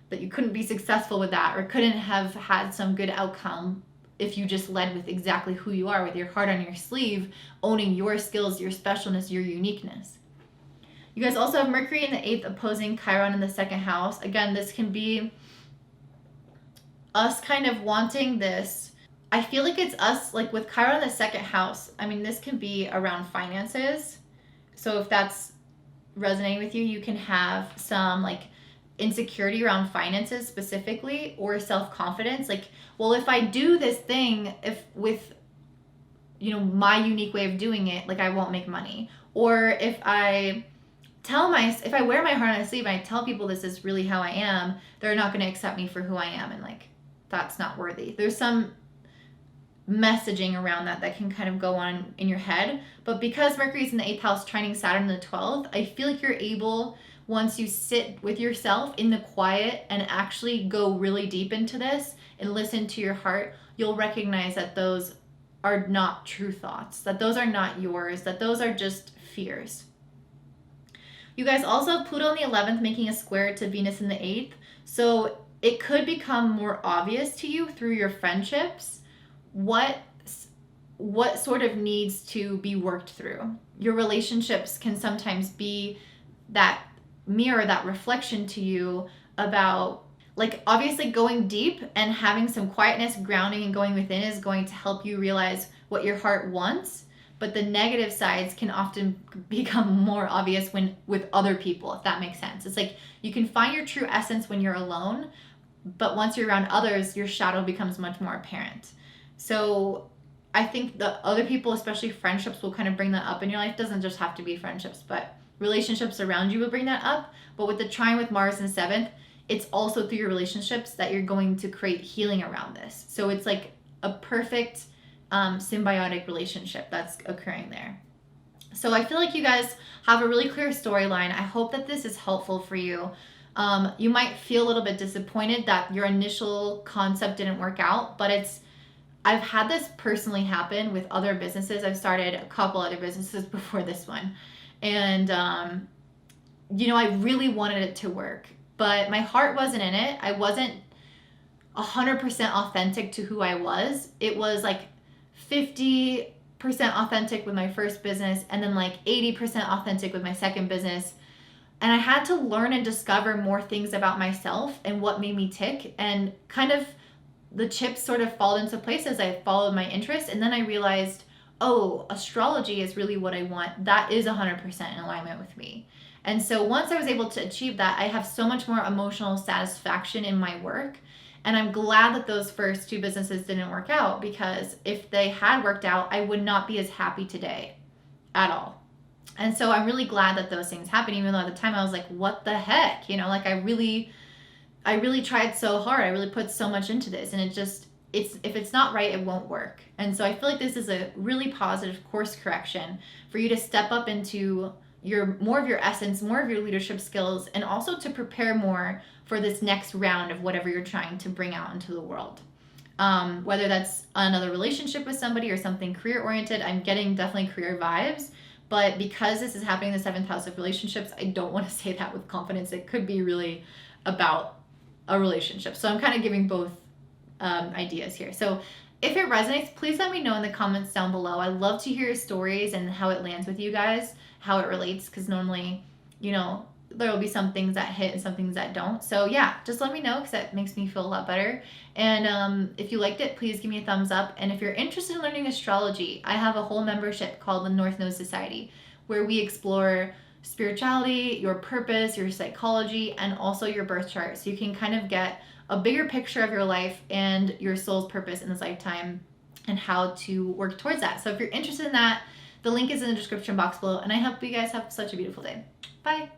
that you couldn't be successful with that, or couldn't have had some good outcome if you just led with exactly who you are, with your heart on your sleeve, owning your skills, your specialness, your uniqueness. You guys also have Mercury in the 8th opposing Chiron in the 2nd house. Again, this can be us kind of wanting this. I feel like it's us, like with Chiron in the 2nd house, I mean, this can be around finances. So if that's resonating with you, you can have some like insecurity around finances specifically, or self-confidence. Like, well, if I do this thing, if with, you know, my unique way of doing it, like I won't make money. Or if I wear my heart on my sleeve and I tell people this is really how I am, they're not going to accept me for who I am. And like, that's not worthy. There's some messaging around that can kind of go on in your head. But because Mercury's in the 8th house trining Saturn in the 12th, I feel like you're able, once you sit with yourself in the quiet and actually go really deep into this and listen to your heart, you'll recognize that those are not true thoughts, that those are not yours, that those are just fears. You guys also have Pluto in the 11th making a square to Venus in the 8th. So it could become more obvious to you through your friendships what sort of needs to be worked through. Your relationships can sometimes be that mirror, that reflection to you about, like, obviously going deep and having some quietness, grounding, and going within is going to help you realize what your heart wants. But the negative sides can often become more obvious when with other people, if that makes sense. It's like you can find your true essence when you're alone, but once you're around others, your shadow becomes much more apparent. So I think the other people, especially friendships, will kind of bring that up in your life. It doesn't just have to be friendships, but relationships around you will bring that up. But with the trine with Mars in 7th, it's also through your relationships that you're going to create healing around this. So it's like a perfect symbiotic relationship that's occurring there. So I feel like you guys have a really clear storyline. I hope that this is helpful for you. You might feel a little bit disappointed that your initial concept didn't work out, but I've had this personally happen with other businesses. I've started a couple other businesses before this one. And, I really wanted it to work, but my heart wasn't in it. I wasn't 100% authentic to who I was. It was like 50% authentic with my first business and then like 80% authentic with my second business. And I had to learn and discover more things about myself and what made me tick, and kind of the chips sort of fall into place as I followed my interests. And then I realized, oh, astrology is really what I want. That is 100% in alignment with me. And so once I was able to achieve that, I have so much more emotional satisfaction in my work. And I'm glad that those first two businesses didn't work out, because if they had worked out, I would not be as happy today at all. And so I'm really glad that those things happened, even though at the time I was like, what the heck? Like I really tried so hard. I really put so much into this, and if it's not right, it won't work. And so I feel like this is a really positive course correction for you to step up into more of your essence, more of your leadership skills, and also to prepare more for this next round of whatever you're trying to bring out into the world. Whether that's another relationship with somebody or something career oriented, I'm getting definitely career vibes. But because this is happening in the 7th house of relationships, I don't want to say that with confidence. It could be really about a relationship. So I'm kind of giving both ideas here. So if it resonates, please let me know in the comments down below. I love to hear your stories and how it lands with you guys, how it relates, because normally, there will be some things that hit and some things that don't. So yeah, just let me know, because that makes me feel a lot better. And if you liked it, please give me a thumbs up. And if you're interested in learning astrology, I have a whole membership called the North Node Society, where we explore spirituality, your purpose, your psychology, and also your birth chart. So you can kind of get a bigger picture of your life and your soul's purpose in this lifetime and how to work towards that. So if you're interested in that, the link is in the description box below. And I hope you guys have such a beautiful day. Bye.